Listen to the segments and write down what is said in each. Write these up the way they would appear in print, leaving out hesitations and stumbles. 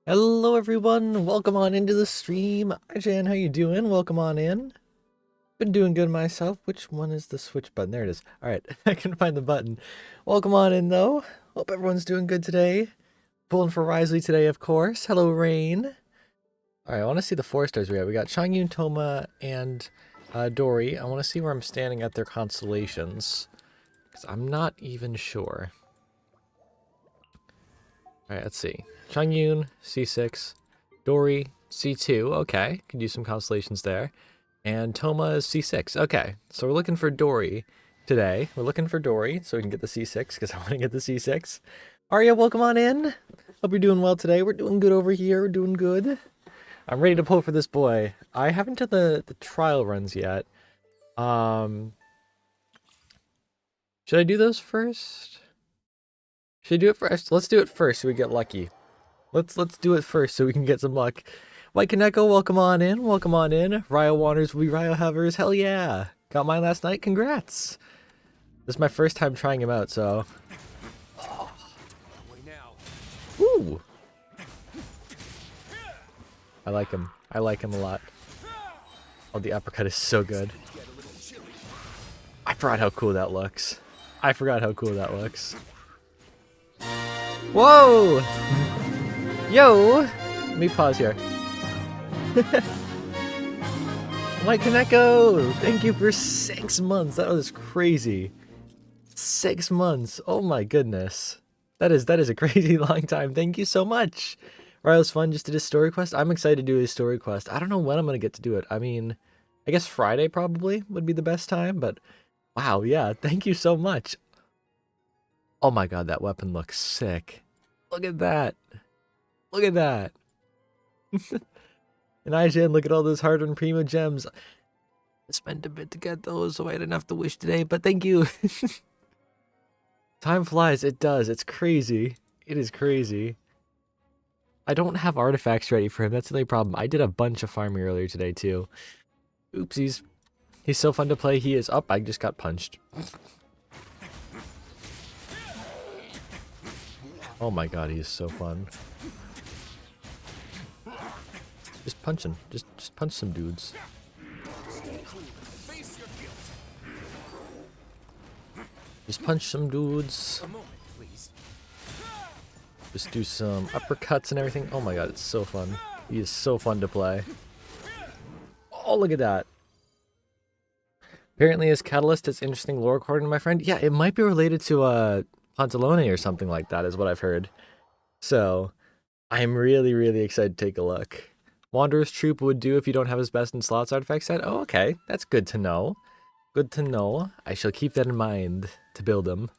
Hello everyone, welcome on into the stream. Hi Jan, how you doing? Welcome on in. Been doing good myself. Which one is the switch button? There it is. Alright, I can find the button. Welcome on in though. Hope everyone's doing good today. Pulling for Wriothesley today, of course. Hello Rain. Alright, I want to see the 4 stars we got. We got Changyun, Toma, and Dory. I want to see where I'm standing at their constellations. Because I'm not even sure. Alright, let's see. Changyun, C6. Dory, C2. Okay, could use some constellations there. And Toma is C6. Okay, so we're looking for Dory today. We're looking for Dory so we can get the C6 because I want to get the C6. Arya, welcome on in. Hope you're doing well today. We're doing good over here. We're doing good. I'm ready to pull for this boy. I haven't done the trial runs yet. Should I do those first? Should I do it first? Let's do it first so we get lucky. Let's do it first so we can get some luck. White Kaneko, welcome on in. Welcome on in. Ryo Waters will be Ryo Havers. Hell yeah. Got mine last night. Congrats. This is my first time trying him out, so. Ooh. I like him. I like him a lot. Oh, the uppercut is so good. I forgot how cool that looks. I forgot how cool that looks. Whoa! Yo! Let me pause here. White Kaneko! Thank you for 6 months. That was crazy. 6 months. Oh my goodness. That is a crazy long time. Thank you so much. Ryo's fun just did his story quest. I'm excited to do his story quest. I don't know when I'm gonna get to do it. I mean, I guess Friday probably would be the best time, but wow, yeah, thank you so much. Oh my god, that weapon looks sick. Look at that. Look at that. And IGN, look at all those hard-earned primo gems. I spent a bit to get those, so I didn't have to wish today, but thank you. Time flies, it does. It's crazy. It is crazy. I don't have artifacts ready for him. That's the only problem. I did a bunch of farming earlier today, too. Oopsies. He's so fun to play. He is up. I just got punched. Oh my god, he is so fun. Just punch him. Just punch some dudes. Just punch some dudes. Just do some uppercuts and everything. Oh my god, it's so fun. He is so fun to play. Oh, look at that. Apparently his catalyst is interesting lore according to my friend. Yeah, it might be related to Pantalone or something like that is what I've heard. So, I'm really, really excited to take a look. Wanderer's Troop would do if you don't have his best in slots artifact set. Oh, okay. That's good to know. Good to know. I shall keep that in mind to build him.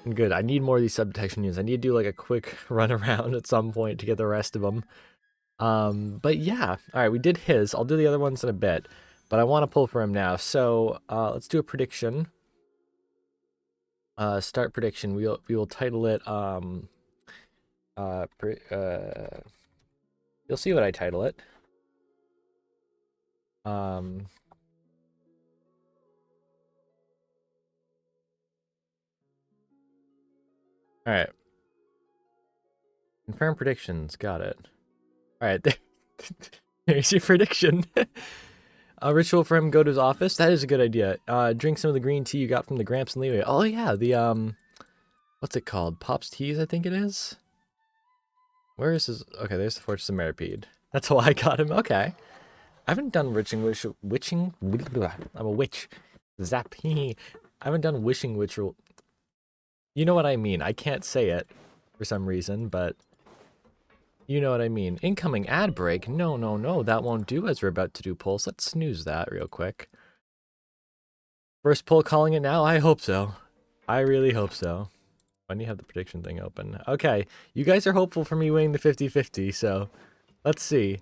And good. I need more of these sub-detection units. I need to do like a quick run around at some point to get the rest of them. But yeah. Alright, we did his. I'll do the other ones in a bit. But I want to pull for him now. So, let's do a prediction. Start prediction. We will title it, you'll see what I title it. Alright. Confirm predictions. Got it. Alright, there's your prediction. A ritual for him, go to his office. That is a good idea. Drink some of the green tea you got from the Gramps and Leeway. Oh yeah, the what's it called? Pop's Teas, I think it is. Where is his? Okay, there's the Fortress of Meripede. That's how I got him. Okay. I haven't done witching. I'm a witch. Zap. I haven't done wishing ritual. You know what I mean. I can't say it for some reason, but you know what I mean. Incoming ad break. No, no, no. That won't do as we're about to do pulls. Let's snooze that real quick. First pull calling it now? I hope so. I really hope so. When do you have the prediction thing open? Okay, you guys are hopeful for me winning the 50-50, so let's see.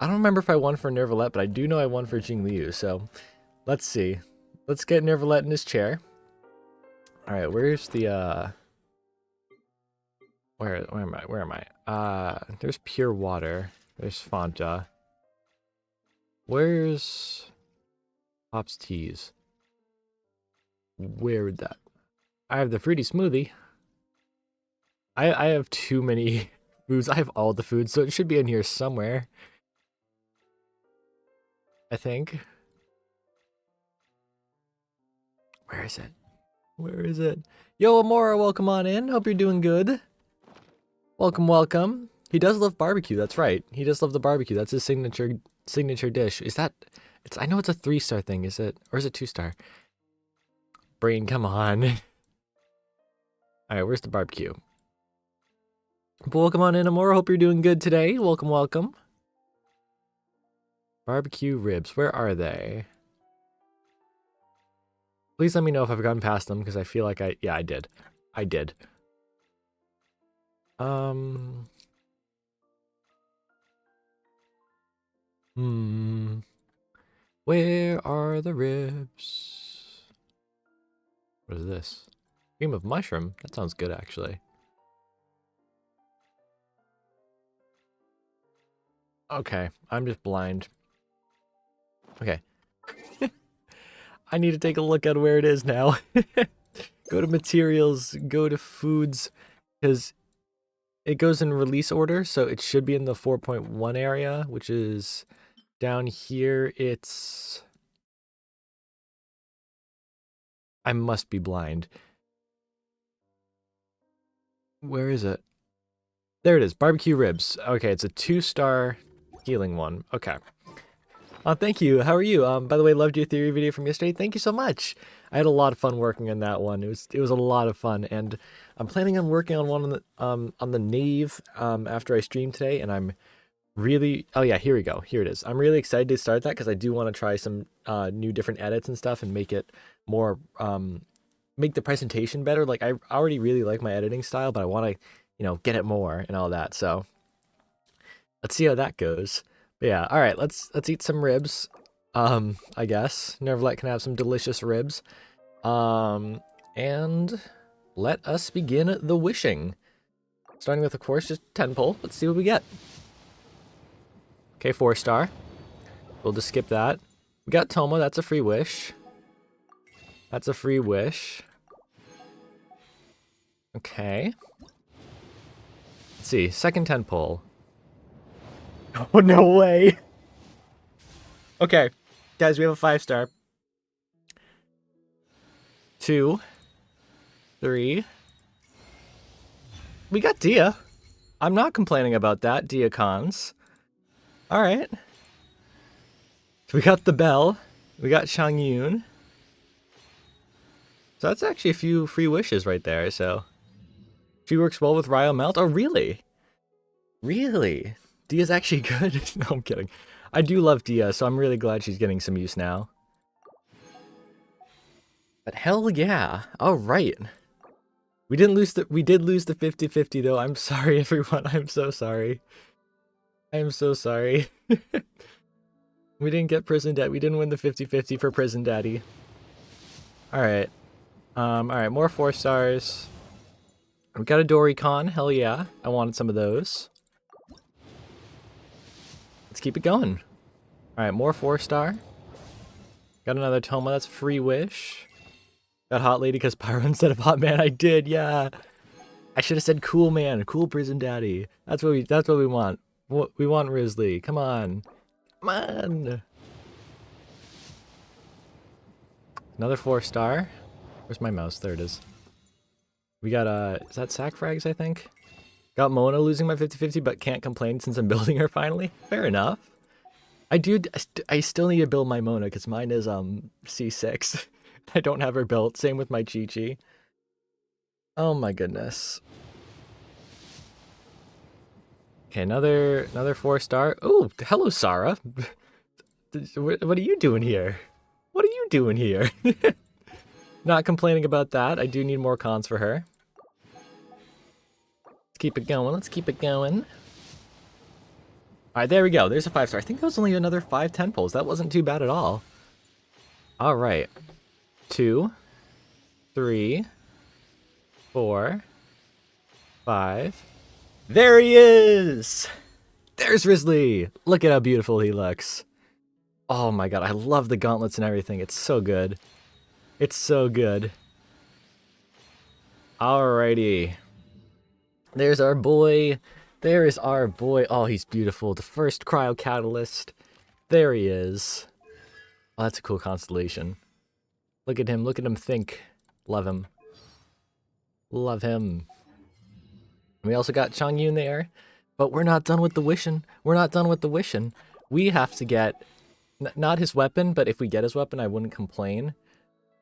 I don't remember if I won for Nervalette, but I do know I won for Jing Liu, so let's see. Let's get Nervalette in his chair. Alright, where's the, Where am I? Where am I? There's Pure Water. There's Fanta. Where's Pop's Teas? Where would that? I have the fruity smoothie. I have too many foods. I have all the foods, so it should be in here somewhere. I think. Where is it? Where is it? Yo, Amora, welcome on in. Hope you're doing good. Welcome, welcome. He does love barbecue. That's right. He does love the barbecue. That's his signature dish. Is that? It's. I know it's a 3-star thing. Is it? Or is it 2-star? Brain, come on. All right, where's the barbecue? But welcome on in, Amora. Hope you're doing good today. Welcome, welcome. Barbecue ribs. Where are they? Please let me know if I've gone past them because I feel like yeah, I did. I did. Where are the ribs? What is this? Cream of mushroom? That sounds good, actually. Okay, I'm just blind. Okay. I need to take a look at where it is now. Go to materials, go to foods, because it goes in release order, so it should be in the 4.1 area, which is down here. It's... I must be blind. Where is it? There it is, barbecue ribs. Okay, it's a 2-star healing one. Okay. Thank you. How are you? By the way, loved your theory video from yesterday. Thank you so much. I had a lot of fun working on that one. It was a lot of fun, and I'm planning on working on one on the nave after I stream today, and I'm really... Oh yeah, here we go. Here it is. I'm really excited to start that because I do want to try some new different edits and stuff and make it more make the presentation better. Like, I already really like my editing style, but I want to, you know, get it more and all that. So let's see how that goes. But yeah, all right, let's eat some ribs. I guess Nervlet can have some delicious ribs. And let us begin the wishing. Starting with, of course, just 10 pull. Let's see what we get. Okay, 4-star. We'll just skip that. We got Toma. That's a free wish. That's a free wish. Okay. Let's see. Second 10 pull. Oh, no way. Okay. Guys, we have a 5-star. 2. 3. We got Dia. I'm not complaining about that, Dia Cons. Alright. We got the Bell. We got Shang Yun. So that's actually a few free wishes right there, so. She works well with Ryo Melt. Oh, really? Really? Dia's actually good? No, I'm kidding. I do love Dia, so I'm really glad she's getting some use now. But hell yeah. Alright. We did lose the 50-50 though. I'm sorry, everyone. I'm so sorry. I am so sorry. We didn't get Prison Daddy. We didn't win the 50-50 for Prison Daddy. Alright. Alright, more 4-stars. We got a Doricon. Hell yeah. I wanted some of those. Let's keep it going. Alright, more 4-star. Got another Toma. That's free wish. Got Hot Lady because Pyro instead of Hot Man. I did, yeah. I should have said Cool Man. Cool Prison Daddy. That's what we want. We want Wriothesley. Come on. Come on. Another 4-star. Where's my mouse? There it is. We got, is that Sack Frags, I think? Got Mona losing my 50-50, but can't complain since I'm building her finally. Fair enough. I still need to build my Mona, because mine is, C6. I don't have her built. Same with my Chi-Chi. Oh my goodness. Okay, another 4-star. Oh, hello, Sarah. What are you doing here? What are you doing here? Not complaining about that. I do need more cons for her. Let's keep it going. Let's keep it going. Alright, there we go. There's a 5-star. I think that was only another 5 10 pulls. That wasn't too bad at all. Alright. 2, 3, 4, 5. There he is! There's Wriothesley! Look at how beautiful he looks. Oh my god, I love the gauntlets and everything. It's so good. It's so good. Alrighty. There's our boy. There is our boy. Oh, he's beautiful. The first cryo catalyst. There he is. Oh, that's a cool constellation. Look at him. Look at him think. Love him. Love him. We also got Changyu in there. But we're not done with the wishing. We're not done with the wishing. We have to get... not his weapon, but if we get his weapon, I wouldn't complain.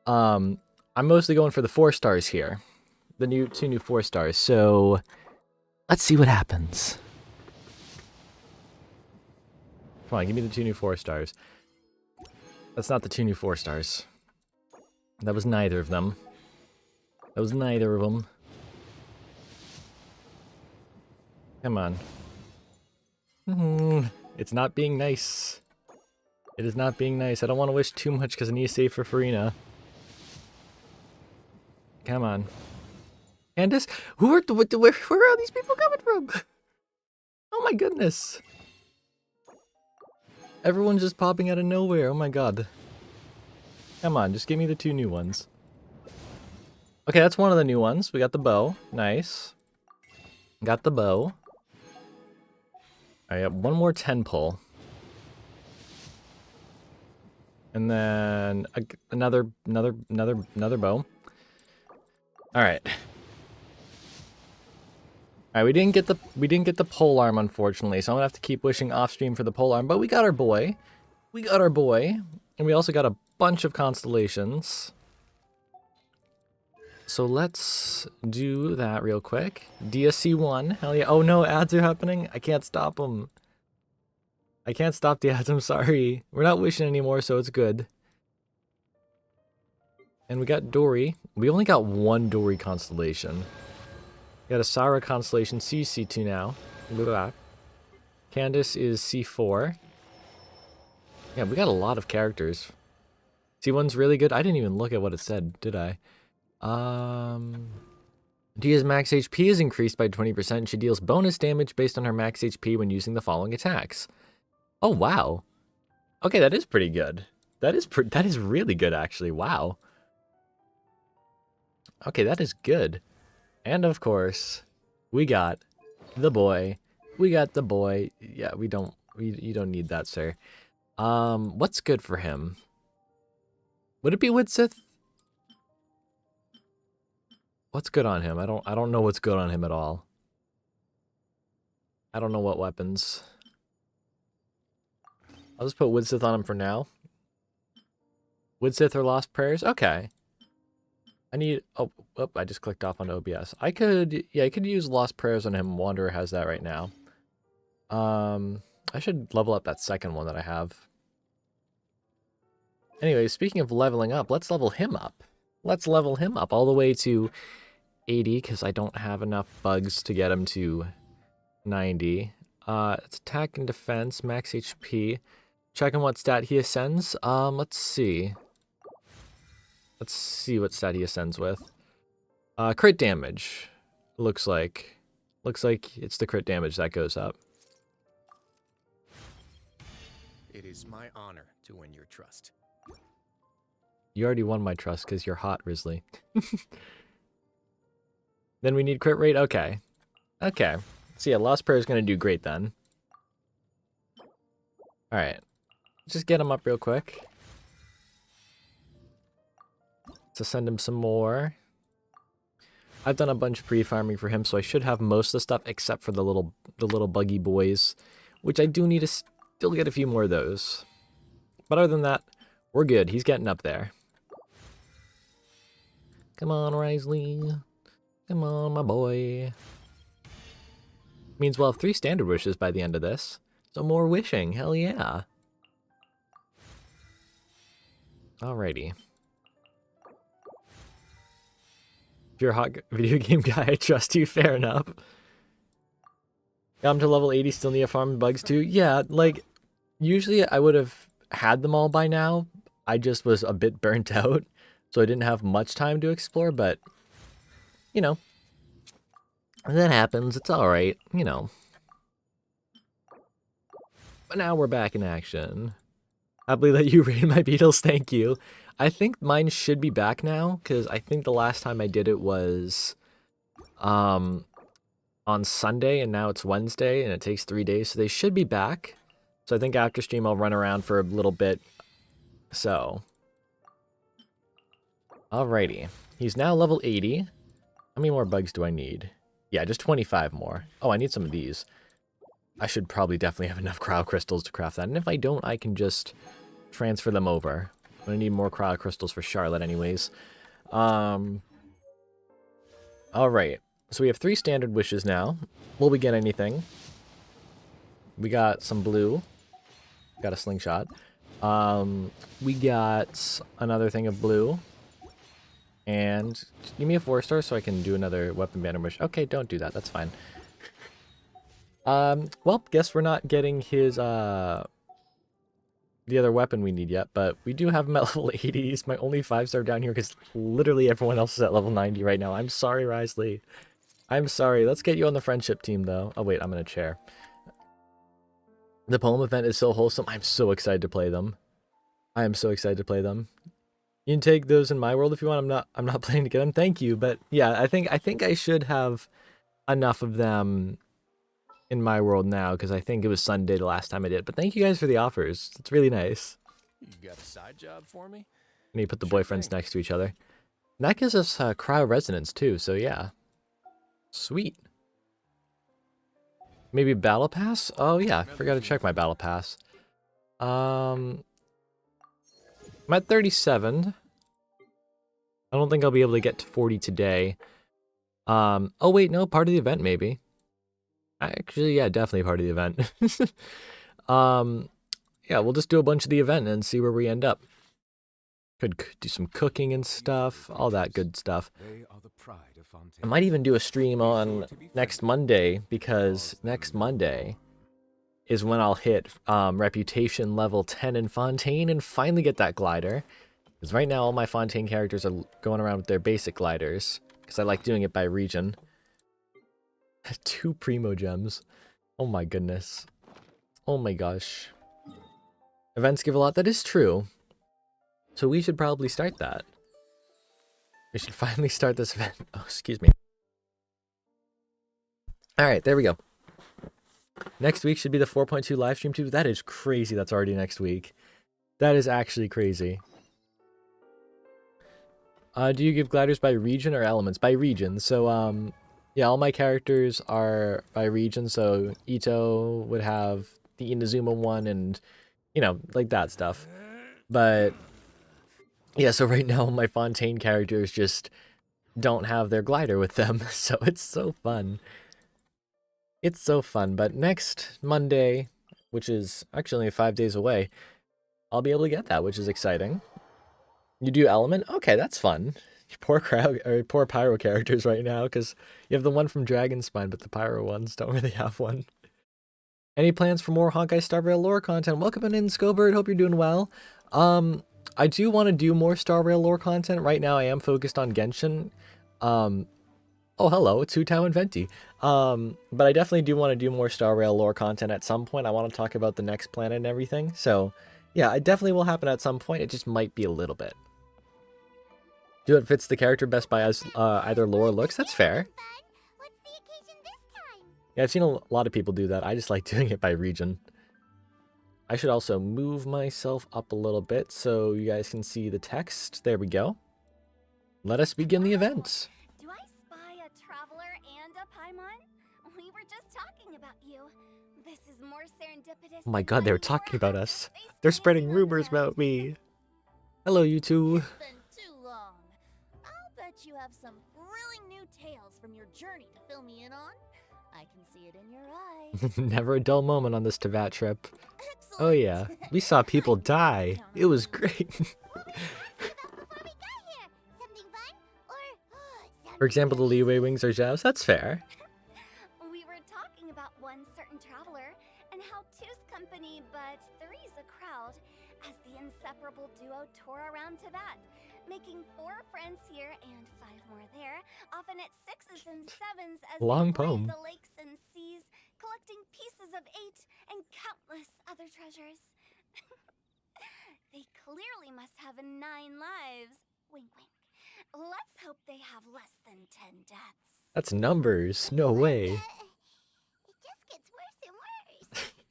I'm mostly going for the 4 stars here. The 2 new 4 stars. So... let's see what happens. Come on, give me the 2 new 4 stars. That's not the 2 new 4 stars. That was neither of them. That was neither of them. Come on. It's not being nice. It is not being nice. I don't want to wish too much because I need to save for Farina. Come on. Candace? Where are all these people coming from? Oh my goodness. Everyone's just popping out of nowhere. Oh my god. Come on, just give me the 2 new ones. Okay, that's one of the new ones. We got the bow. Nice. Got the bow. I have one more 10 pull. And then another bow. Alright. Alright, we didn't get the pole arm, unfortunately, so I'm gonna have to keep wishing off stream for the pole arm, but we got our boy. We got our boy. And we also got a bunch of constellations. So let's do that real quick. DSC 1. Hell yeah. Oh no, ads are happening. I can't stop them. I can't stop the ads, I'm sorry. We're not wishing anymore, so it's good. And we got Dory. We only got 1 Dory constellation. We got a Sarah constellation, C2 now. Blah. Candace is C4. Yeah, we got a lot of characters. C1's really good. I didn't even look at what it said, did I? Dia's max HP is increased by 20%. She deals bonus damage based on her max HP when using the following attacks. Oh, wow. Okay, that is pretty good. That is really good, actually. Wow. Okay, that is good. And of course, we got the boy. We got the boy. Yeah, you don't need that, sir. What's good for him? Would it be Widsith? What's good on him? I don't know what's good on him at all. I don't know what weapons. I'll just put Widsith on him for now. Widsith or Lost Prayers? Okay. I need... oh, I just clicked off on OBS. I could use Lost Prayers on him. Wanderer has that right now. I should level up that second one that I have. Anyway, speaking of leveling up, let's level him up. Let's level him up all the way to 80, because I don't have enough bugs to get him to 90. It's attack and defense, max HP. Checking what stat he ascends. Let's see. Let's see what stat he ascends with. Crit damage. Looks like it's the crit damage that goes up. It is my honor to win your trust. You already won my trust because you're hot, Wriothesley. Then we need crit rate? Okay. Okay. So yeah, Lost Prayer is going to do great then. Alright. Just get him up real quick. Let's send him some more. I've done a bunch of pre-farming for him, so I should have most of the stuff except for the little buggy boys, which I do need to still get a few more of those. But other than that, we're good. He's getting up there. Come on, Wriothesley. Come on, my boy. Means we'll have 3 standard wishes by the end of this. So more wishing. Hell yeah. Alrighty. If you're a hot video game guy, I trust you. Fair enough. Got him to level 80, still need to farm bugs too? Yeah, like, usually I would have had them all by now. I just was a bit burnt out, so I didn't have much time to explore, but, you know, that happens. It's alright, you know. But now we're back in action. Happily let you raid my beetles, thank you. I think mine should be back now, because I think the last time I did it was on on Sunday, and now it's Wednesday, and it takes 3 days, so they should be back. So I think after stream I'll run around for a little bit. So, alrighty. He's now level 80. How many more bugs do I need? Yeah, just 25 more. Oh, I need some of these. I should probably definitely have enough cryo crystals to craft that. And if I don't, I can just transfer them over. I'm gonna need more cryo crystals for Charlotte anyways. Alright. So we have 3 standard wishes now. Will we get anything? We got some blue. Got a slingshot. We got another thing of blue. And give me a 4-star so I can do another weapon banner wish. Okay, don't do that. That's fine. Well, guess we're not getting his, the other weapon we need yet, but we do have him at level 80. He's my only 5-star down here because literally everyone else is at level 90 right now. I'm sorry, Wriothesley. I'm sorry. Let's get you on the friendship team, though. Oh, wait, I'm in a chair. The poem event is so wholesome. I'm so excited to play them. I am so excited to play them. You can take those in my world if you want. I'm not planning to get them. Thank you, but yeah, I think I should have enough of them in my world now because I think it was Sunday the last time I did. But thank you guys for the offers. It's really nice. You got a side job for me? And you put the Sure boyfriends thing. next to each other. And that gives us cryo resonance too. So yeah, sweet. Maybe battle pass? Oh yeah, forgot to check my battle pass. I'm at 37. I don't think I'll be able to get to 40 today. Oh wait, no, part of the event maybe. Actually, yeah, definitely part of the event. Yeah, we'll just do a bunch of the event and see where we end up. Could do some cooking and stuff, all that good stuff. I might even do a stream on next Monday because next Monday is when I'll hit reputation level 10 in Fontaine and finally get that glider. Because right now all my Fontaine characters are going around with their basic gliders because I like doing it by region. 2 primo gems. Oh my goodness. Oh my gosh. Events give a lot. That is true. So we should probably start that. We should finally start this event. Oh, excuse me. Alright, there we go. Next week should be the 4.2 live stream too. That is crazy. That's already next week. That is actually crazy. Do you give gliders by region or elements? By region. So, yeah, all my characters are by region. So Ito would have the Inazuma one and, you know, like that stuff. But, yeah, so right now my Fontaine characters just don't have their glider with them. So it's so fun. It's so fun. But next Monday, which is actually only 5 days away, I'll be able to get that, which is exciting. You do element? Okay, that's fun. Poor crowd or poor pyro characters right now, because you have the one from Dragonspine, but the pyro ones don't really have one. Any plans for more Honkai Star Rail lore content? Welcome in, Scobird. Hope you're doing well. I do want to do more Star Rail lore content. Right now, I am focused on Genshin. Oh, hello, it's Hutao and Venti. But I definitely do want to do more Star Rail lore content at some point. I want to talk about the next planet and everything. So, yeah, it definitely will happen at some point. It just might be a little bit. Do it fits the character best by as either lore or looks. That's fair. Yeah, I've seen a lot of people do that. I just like doing it by region. I should also move myself up a little bit so you guys can see the text. There we go. Let us begin the event. Do I spy a traveler and a Paimon? We were just talking about you. This is more serendipitous. Oh my god, they were talking about us. They're spreading rumors about me. Hello, you two. It's been too long. I'll bet you have some thrilling new tales from your journey to fill me in on. I can see it in your eyes. Never a dull moment on this Teyvat trip. Excellent. Oh yeah, we saw people die. It was great. For example, the leeway wings are Zhao's. That's fair. We were talking about one certain traveler and how two's company, but three's a crowd, as the inseparable duo tour around Teyvat, making 4 friends here and 5 more there, often at 6s and 7s as Long they brave poem. the lakes and seas, collecting pieces of 8 and countless other treasures. They clearly must have 9 lives. Wink, wink. Let's hope they have less than 10 deaths. That's numbers. No way.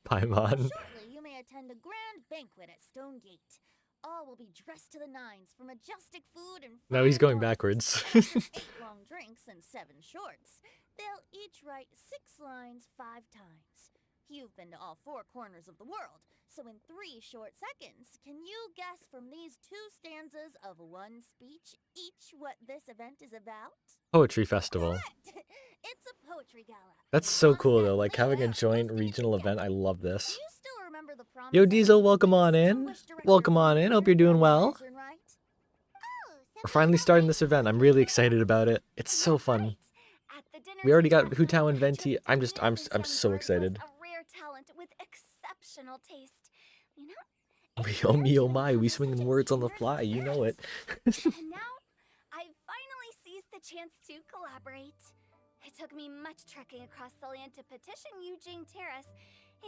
Paimon. Shortly, you may attend a grand banquet at Stonegate. All will be dressed to the nines for majestic food and No, he's fine going wines, backwards. after 8 long drinks and 7 shorts. They'll each write 6 lines 5 times. You've been to all 4 corners of the world, so in 3 short seconds, can you guess from these 2 stanzas of 1 speech each what this event is about? Poetry festival. Correct! It's a poetry gala. That's so cool though, like having a joint regional event. I love Do this. you still remember the promise Yo, I Diesel, made to welcome the on in. distinguished director Welcome on in. Hope you're doing well. Lantern, right? We're finally starting this event. I'm really excited about it. It's so fun. We already got Hu Tao and Venti. I'm so excited. A rare talent with exceptional taste. You know? Oh me, oh my, we swinging words on the fly. You know it. And now, I've finally seized the chance to collaborate. It took me much trekking across the land to petition Eugene Terrace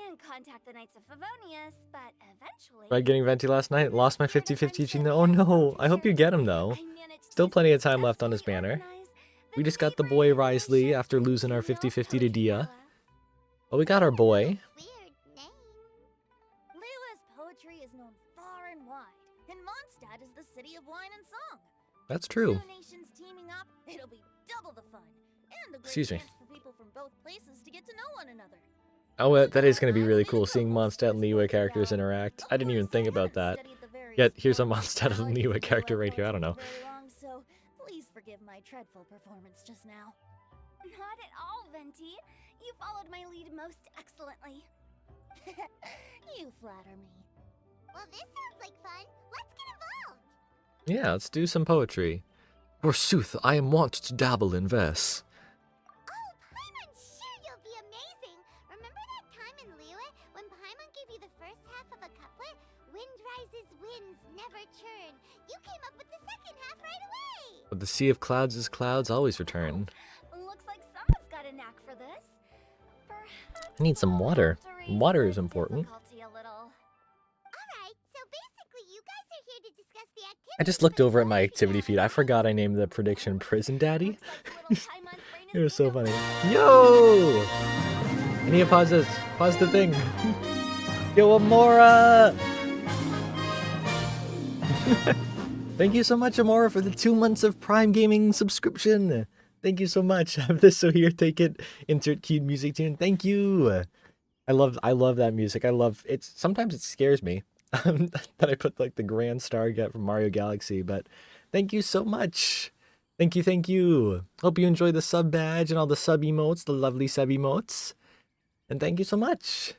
and contact the Knights of Favonius, but eventually... Tried getting Venti last night. Lost my 50-50 Eugene. Oh no. I hope you get him though. Still plenty of time left on his banner. We just got the boy Wriothesley after losing our 50-50 to Dia. But we got our boy. Weird name. Liyue's poetry is known far and wide, and Mondstadt is the city of wine and song. That's true. 2 nations teaming up, it'll be double the fun, and a great Excuse me. chance for people from both places to get to know one another. Oh, that is going to be really cool, seeing Mondstadt and Liyue characters interact. I didn't even think about that. Yet, here's a Mondstadt and Liyue character right here, I don't know. So please forgive my dreadful performance just now. Not at all, Venti. You followed my lead most excellently. You flatter me. Well, this sounds like fun. Let's get involved. Yeah, let's do some poetry. Forsooth, I am wont to dabble in verse. Oh, Paimon, sure you'll be amazing. Remember that time in Liyue when Paimon gave you the first half of a couplet? Wind rises, winds never churn. You came up with the second half right away. But the sea of clouds is clouds always return. Looks like someone's got a knack for this. Perhaps I need some I'll water. have to raise Water the is important. difficulty a little. Alright, so basically you guys are here to discuss the activity. I just looked over at my activity feed. I forgot I named the prediction Prison Daddy. It was so funny. Yo! I need to pause this. Pause the thing. Yo, Amora! Thank you so much, Amora, for the 2 months of Prime Gaming subscription. Thank you so much. Have this so here, take it. Insert cute music tune. Thank you. I love that music. I love it. Sometimes it scares me that I put like the grand star get from Mario Galaxy, but thank you so much. Thank you, thank you. Hope you enjoy the sub badge and all the sub emotes, the lovely sub emotes. And thank you so much.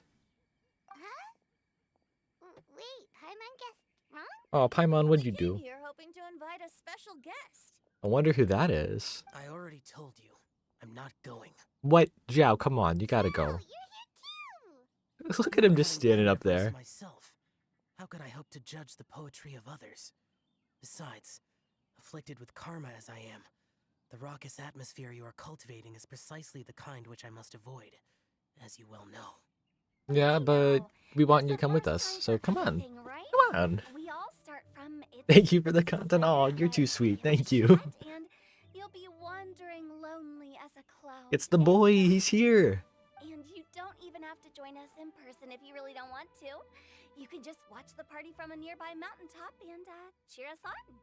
Wait, Paimon guessed wrong? Oh, Paimon, what'd you We came do? here hoping to invite a special guest. I wonder who that is. I already told you, I'm not going. What? Zhao, come on, you gotta Oh, go. you're here too. Look at him just I'm standing here up to press there. Myself. How could I hope to judge the poetry of others? Besides, afflicted with karma as I am, the raucous atmosphere you are cultivating is precisely the kind which I must avoid, as you well know. Yeah, but No, we want it's you to the come with first us, time so for come on. everything, right? Come on. We all start from its Thank you for the roots, content. where Aw, it you're too lies sweet. very Thank you. flat, And you'll be wandering lonely as a cloud. It's the boy, he's here. And you don't even have to join us in person if you really don't want to. You can just watch the party from a nearby mountaintop and cheer us on.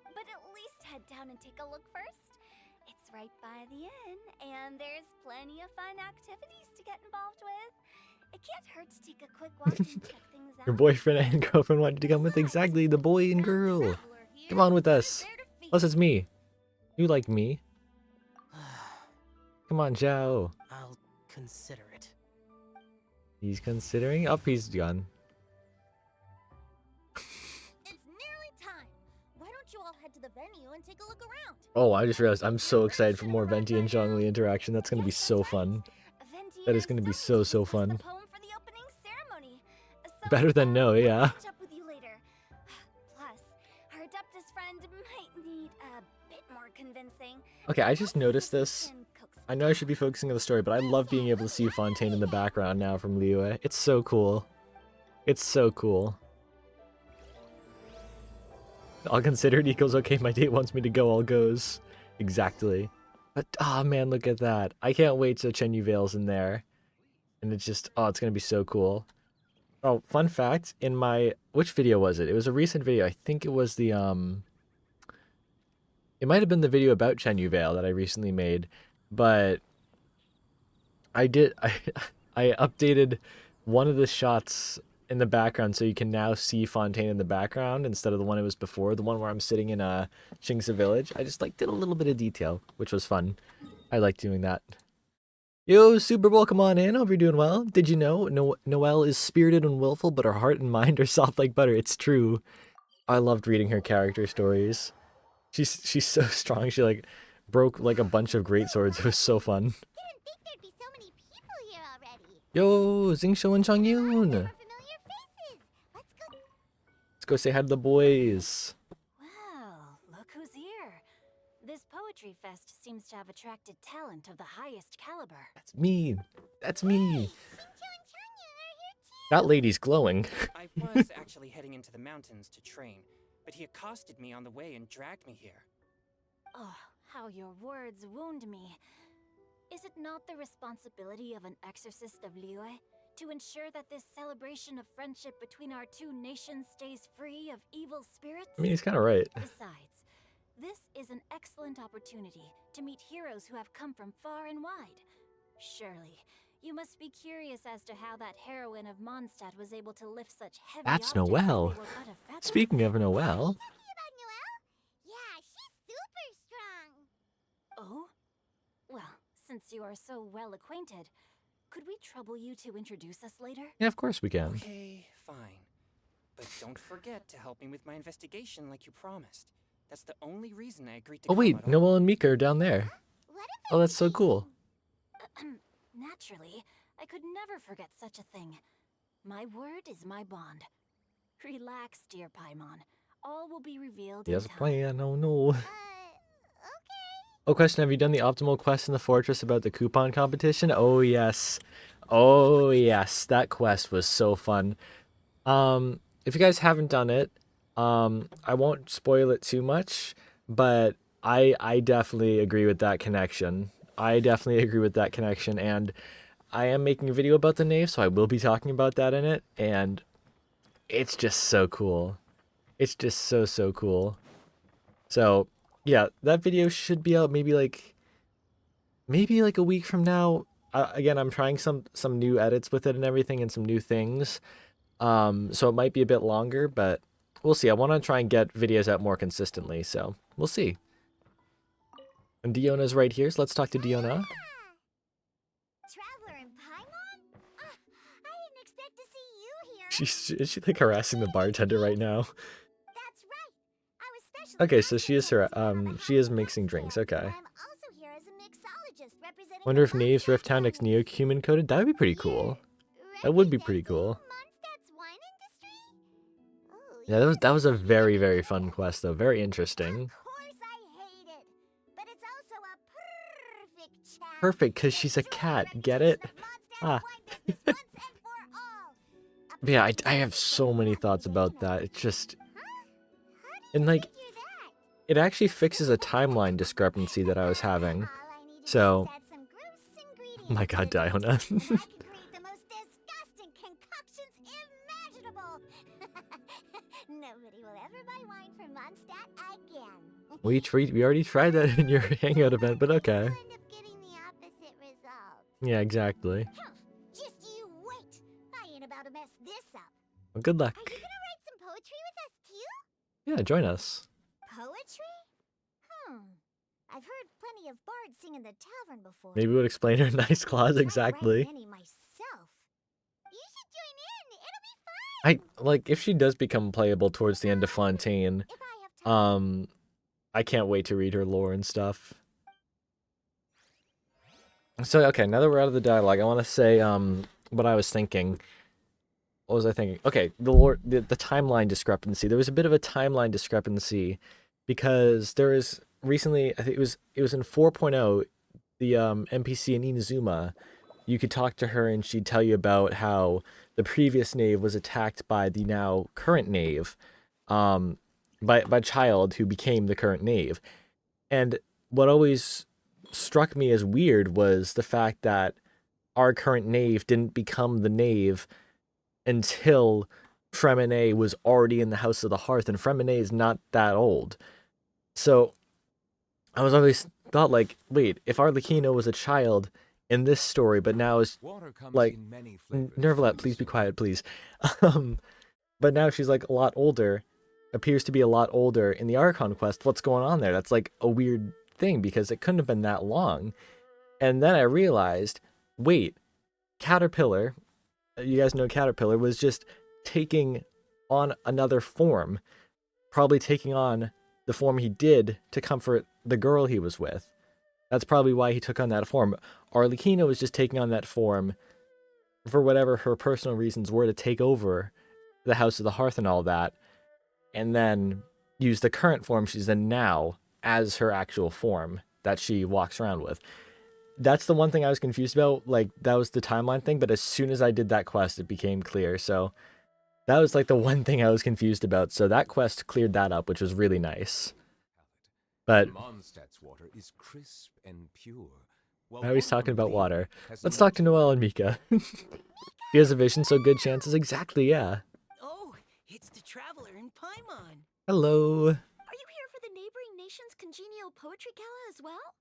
But at least head down and take a look first. It's right by the inn, and there's plenty of fun activities to get involved with. It can't hurt to take a quick walk and check things out. Your boyfriend and girlfriend wanted to come with exactly the boy and girl. Come on with us. Plus it's me. You like me. Come on, Zhao. I'll consider it. He's considering. Up, he's gone. It's nearly time. Why don't you all head to the venue and take a look around? Oh, I just realized I'm so excited for more Venti and Zhongli interaction. That's gonna be so fun. Venti That is and gonna be Sophie so discussed fun. the poem for the opening ceremony. So, Better than no, I'll yeah. catch up with you later. Plus, our Adeptus friend might need a bit more convincing. Okay, I just noticed this. And coax I know I should be focusing on the story, but I love being able to see Fontaine in the background now from Liyue. It's so cool. It's so cool. All considered equals okay, my date wants me to go, all goes. Exactly. But, ah man, look at that. I can't wait till Chen Yu Veil's in there. And it's just, oh, it's gonna be so cool. Oh, fun fact, in my, which video was it? It was a recent video. I think it was the, it might have been the video about Chen Yuvale that I recently made, but I I updated one of the shots in the background so you can now see Fontaine in the background instead of the one it was before, the one where I'm sitting in Qingce Village. I just like did a little bit of detail, which was fun. I like doing that. Yo, Super Bowl, come on in. Hope you're doing well. Did you know Noelle is spirited and willful, but her heart and mind are soft like butter? It's true. I loved reading her character stories. She's so strong. She like broke like a bunch of great swords. It was so fun. Didn't think there'd be so many people here already. Yo, Xingqiu and Changyun. Familiar faces. Let's go say hi to the boys. Well, look who's here. This poetry fest seems to have attracted talent of the highest caliber. That's me. That's me. That lady's glowing. I was actually heading into the mountains to train, but he accosted me on the way and dragged me here. Oh, how your words wound me. Is it not the responsibility of an exorcist of Liyue to ensure that this celebration of friendship between our two nations stays free of evil spirits? I mean, he's kind of right. Besides, this is an excellent opportunity to meet heroes who have come from far and wide. Surely, you must be curious as to how that heroine of Mondstadt was able to lift such heavy That's objects when Noelle. they were but a feather. Speaking of Noelle, Talking about Noelle? Yeah, she's super strong. Oh? Well, since you are so well acquainted, could we trouble you to introduce us later? yeah, of course we can. Okay, fine. But don't forget to help me with my investigation like you promised. That's the only reason I agreed to Oh come wait, at all. Noelle and Mika are down there. What if Oh, that's so cool. Naturally, I could never forget such a thing. My word is my bond. Relax, dear Paimon. All will be revealed He in has a time. plan. Oh no. okay. Oh, question, have you done the optimal quest in the fortress about the coupon competition? Oh yes. Oh yes, that quest was so fun. If you guys haven't done it, I won't spoil it too much, but I definitely agree with that connection. And I am making a video about the Knave, so I will be talking about that in it, and it's just so cool. It's just so cool. So, yeah, that video should be out maybe like a week from now. Again, I'm trying some new edits with it and everything and some new things. So it might be a bit longer, but we'll see. I want to try and get videos out more consistently, so we'll see. And Diona's right here, so let's talk to Diona. Traveler in Paimon? I didn't expect to see you here. Is she like harassing the bartender right now? That's right. I was specially Okay, so asked she is to her represent she is Paimon mixing Fest drinks. here. Okay. I'm also here as a mixologist representing Wonder the if Knave's Mondstadt Rift Town X Wines. Neo-Cumin coated? That would be pretty cool. That would be pretty cool. Mondstadt's wine industry? Ooh, Yeah, that was a yes, very, yes, very yes. fun quest though. Very interesting. Of course I hate it, but it's also a perfect chance Perfect, to 'cause she's a destroy the cat. Get it? reputation of Mondstadt's Ah. wine business once and for all. But yeah, I Apparently, have so many that's thoughts about Indiana. that. It's just, Huh? How do and you like, figure that? it actually fixes a timeline discrepancy that I was having. All I need to do So, is add some gross ingredients oh my to god, the mix, Diona. and I can create the most disgusting concoctions imaginable. Nobody will ever buy wine from Mondstadt again. we already tried that in your hangout event, but okay. You'll end up getting the opposite result. Yeah, exactly. Huh, just you wait. I ain't about to mess this up. Well, good luck. Are you gonna write some poetry with us too? Yeah, join us. Poetry? I've heard plenty of bards sing in the tavern before. Maybe we'll explain her nice clause I'd exactly. write many myself. You should join in. It'll be fun. Like, if she does become playable towards the end of Fontaine, If I have time. I can't wait to read her lore and stuff. So, okay, now that we're out of the dialogue, I want to say, what I was thinking. What was I thinking? Okay, the timeline discrepancy. There was a bit of a timeline discrepancy because there was recently, I think it was in 4.0, the NPC in Inazuma, you could talk to her and she'd tell you about how the previous Knave was attacked by the now current Knave, by Child who became the current Knave. And what always struck me as weird was the fact that our current knave didn't become the knave until Fremine was already in the House of the Hearth, and Fremine is not that old. So I was always thought like, wait, if Arlecchino was a child in this story, but now is like, Nervalet, please be quiet, please. But now she's like a lot older, appears to be a lot older in the Archon quest. What's going on there? That's like a weird thing because it couldn't have been that long. And then I realized, wait, Caterpillar, you guys know Caterpillar, was just taking on another form, probably taking on the form he did to comfort the girl he was with. That's probably why he took on that form. Arlecchino was just taking on that form for whatever her personal reasons were to take over the House of the Hearth and all that, and then use the current form she's in now as her actual form that she walks around with. That's the one thing I was confused about. Like, that was the timeline thing, but as soon as I did that quest, it became clear. So that was like the one thing I was confused about. So that quest cleared that up, which was really nice. But Mondstadt's water is crisp and pure. now he's talking about water. Let's talk to Noelle and Mika. He has a vision, so good chances. Exactly, yeah. Oh, it's the traveler in Paimon. Hello. Are you here for the neighboring nation's congenial poetry gala as well?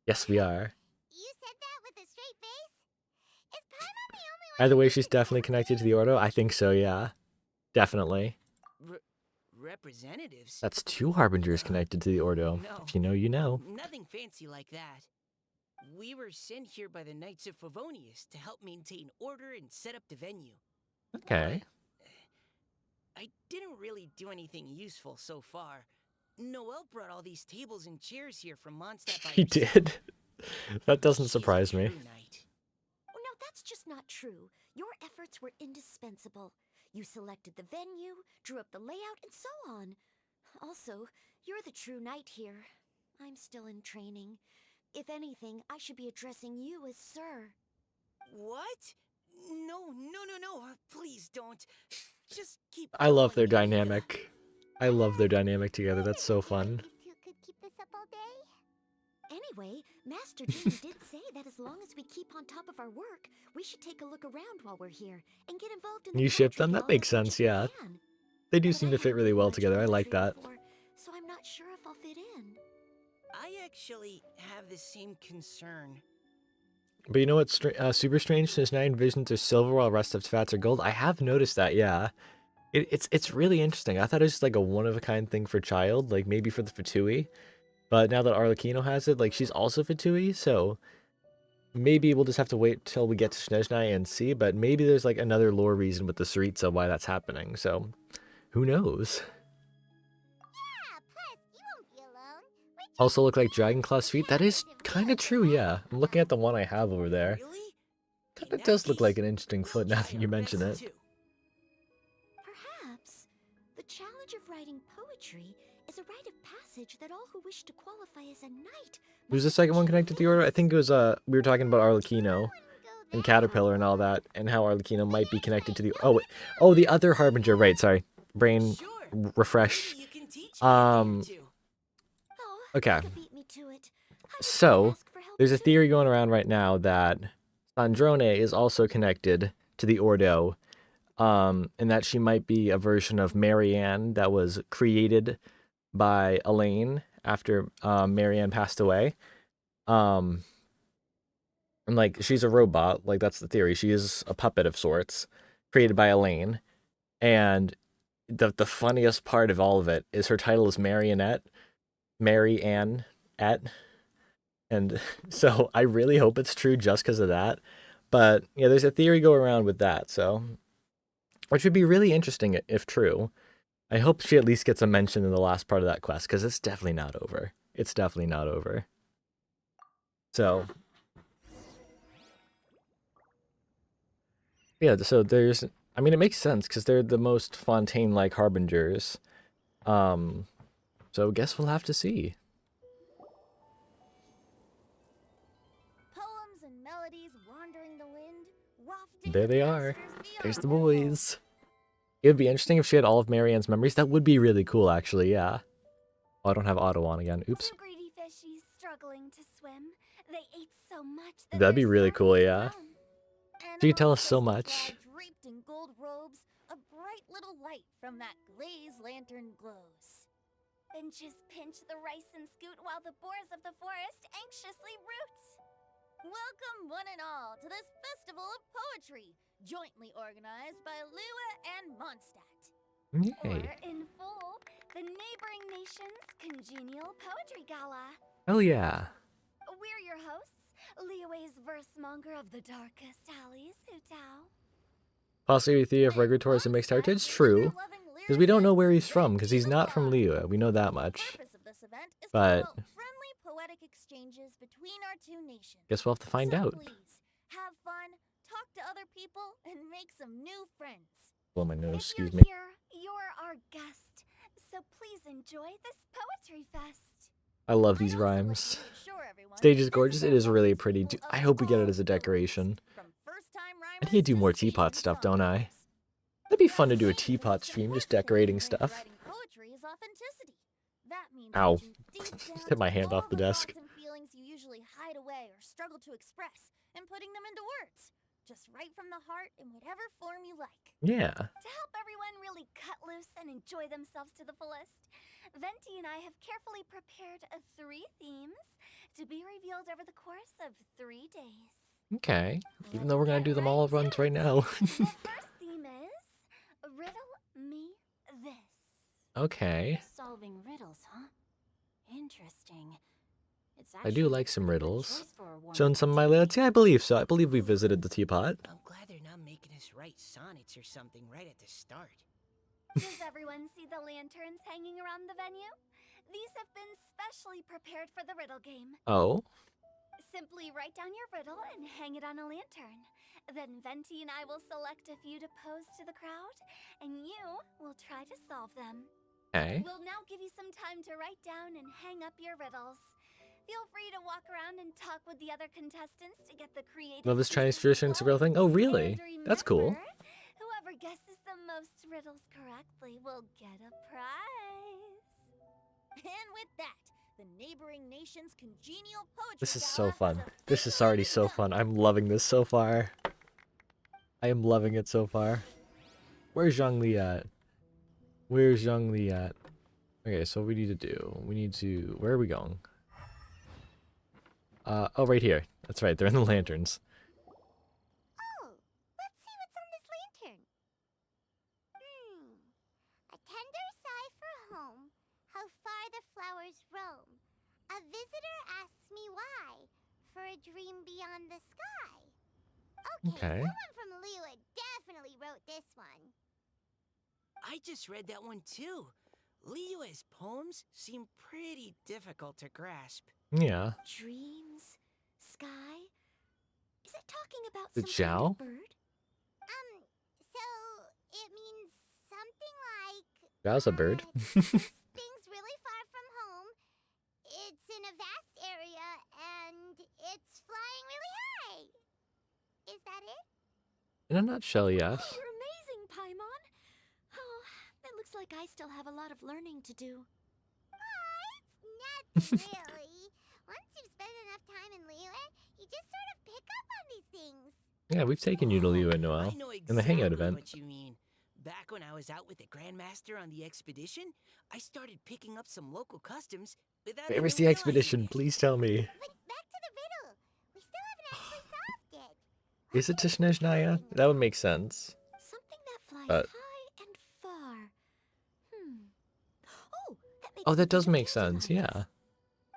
Yes, we are. You said that with a straight face? Is Paimon the only one? Either way, she's definitely connected to the Ordo. I think so, yeah. Definitely. Representatives? That's 2 Harbingers connected to the Ordo. No. If you know, you know. Nothing fancy like that. We were sent here by the Knights of Favonius to help maintain order and set up the venue. Okay. I didn't really do anything useful so far. Noelle brought all these tables and chairs here from Mondstadt by He herself. did. That doesn't She's a surprise me. true knight. Oh, no, that's just not true. Your efforts were indispensable. You selected the venue, drew up the layout, and so on. Also, you're the true knight here. I'm still in training. If anything, I should be addressing you as sir. What? No. Please don't. Just keep. I love their calling me Mika. dynamic. I love their dynamic together. That's so fun. These two could keep this up all day. Anyway, Master Jin did say that as long as we keep on top of our work, we should take a look around while we're here and get involved in the You ship poetry them? That gala makes as much sense, as we yeah. can. They do But seem I to fit haven't really done well much together. I like poetry that. before, so I'm not sure if I'll fit in. I actually have the same concern. But you know what's super strange? Since 9 visions are silver while rest of fats are gold. I have noticed that, yeah. It's really interesting. I thought it was just like a one-of-a-kind thing for child, like maybe for the Fatui. But now that Arlecchino has it, like she's also Fatui, so maybe we'll just have to wait till we get to Snezhnai and see, but maybe there's like another lore reason with the Saritsa why that's happening, so who knows? Yeah, plus you won't be alone. Also look like Dragon Claw's feet? That is kind of true, yeah. I'm looking at the one I have over there. Really? Kind In of that does look case, like an interesting we'll foot now try that you our mention best it. too. Perhaps the challenge of writing poetry is a rite of passage that all who wish to qualify as a knight. Who's the must second one achieve connected to the Order? I this. think it was, we were talking about Arlecchino and Go Caterpillar and all that, and how Arlecchino might be connected to the... Oh, wait. Oh, the other Harbinger, right, sorry. Brain Sure. refresh. Maybe you can teach me a thing or Um, two. Oh, Okay. Mika beat me to it. I was So, gonna ask for help there's a too. theory going around right now that Sandrone is also connected to the Ordo, and that she might be a version of Marianne that was created by Elaine after Marianne passed away. And like she's a robot, like that's the theory. She is a puppet of sorts, created by Elaine. And the funniest part of all of it is her title is Marionette, Mary Ann et. And so I really hope it's true just because of that. But yeah, there's a theory go around with that, so which would be really interesting if true. I hope she at least gets a mention in the last part of that quest, because it's definitely not over. It's definitely not over. So yeah, so there's I mean it makes sense because they're the most Fontaine-like harbingers. So I guess we'll have to see. Poems and melodies wandering the wind, wafting There the they are. pastures There's the beyond the boys. It would be interesting if she had all of Marianne's memories. That would be really cool, actually, yeah. Oh, I don't have Otto on again. Oops. Two greedy fishies struggling to swim. They ate so much that That'd be they're really starting cool, to yeah. drown. And She could tell us among so the much. crowd draped in gold robes, a bright little light from that glazed lantern glows. Benches pinch the rice and scoot while the boars of the forest anxiously root. Welcome, one and all, to this festival of poetry, jointly organized by Lua and Mondstadt. Or Yay. in full, the neighboring nation's congenial poetry gala. Hell yeah. We're your hosts, Liyue's verse-monger of the darkest alleys, Hutao. Possibility of regulatory as a mixed heritage? True. Because we don't know where he's from, because he's not from Liyue. We know that much. But Friendly poetic exchanges between our two nations. guess we'll have to find So out. please, have fun, talk to other people, and make some new friends. Blow my nose, If excuse you're me. here, you're our guest, so please enjoy this poetry fest. I love I these also like to rhymes. make sure everyone Stage is that gorgeous. this It is really event pretty. full I of hope we get it all as a decoration. from first-time I rhymers need to do to more teapot seasoned stuff, don't I? songbirds. That'd be fun to do a That's teapot because stream, the just word decorating behind stuff. writing poetry is authenticity. That means Ow. reaching deep Just down hit my to hand all off the the desk. thoughts and feelings you usually hide away or struggle to express and putting them into words. Just right from the heart in whatever form you like. Yeah. To help everyone really cut loose and enjoy themselves to the fullest, Venti and I have carefully prepared 3 themes to be revealed over the course of 3 days. Okay. Even though Let's we're gonna get do them all at right to once right it. now. The first theme is Riddle Me This. Okay. Solving riddles, huh? Interesting. It's I do actually a like some pretty good riddles. choice for a warm Showing some of my activity. layouts? Yeah, I believe so. I believe we visited the teapot. I'm glad they're not making us write sonnets or something right at the start. Does everyone see the lanterns hanging around the venue? These have been specially prepared for the riddle game. Oh. Simply write down your riddle and hang it on a lantern. Then Venti and I will select a few to pose to the crowd, and you will try to solve them. Okay. We'll now give you some time to write down and hang up your riddles. Feel free to walk around and talk with the other contestants to get the creative. Love this Chinese pieces tradition. It's a real flowing. thing. Oh, really? And That's cool. remember, whoever guesses the most riddles correctly will get a prize. And with that, the neighboring nation's congenial poetry This is gala so fun. has This is officially already so begun. fun. I'm loving this so far. I am loving it so far. Where's Zhongli at? Where's Zhongli at? Okay, so what we need to do. We need to... Where are we going? Oh, right here. That's right. They're in the lanterns. Oh, let's see what's on this lantern. A tender sigh for home, how far the flowers roam. A visitor asks me why, for a dream beyond the sky. Okay. Someone from Liyue definitely wrote this one. I just read that one too. Liyue's poems seem pretty difficult to grasp. Yeah. Dreams, sky. Is it talking about The some kind Zhao? of bird? So it means something like That was a bird. things really far from home. It's in a vast area and it's flying really high. Is that it? In a nutshell, yes. You're amazing, Paimon. Oh, it looks like I still have a lot of learning to do. It's nothing really. Once you've spent enough time in Liyue, you just sort of pick up on these things. Yeah, we've taken you to Liyue I Noel. know In the hangout exactly event. what you mean. Back when I was out with the Grandmaster on the expedition, I started picking up some local customs without Where was even the realizing expedition? it. Please tell me. But back to the riddle. We still haven't actually solved it. Is it Tishnezhnaya? That would make sense. Something that flies But- high and far. Oh, that makes Oh, me that think does of make sense, dandelions. yeah.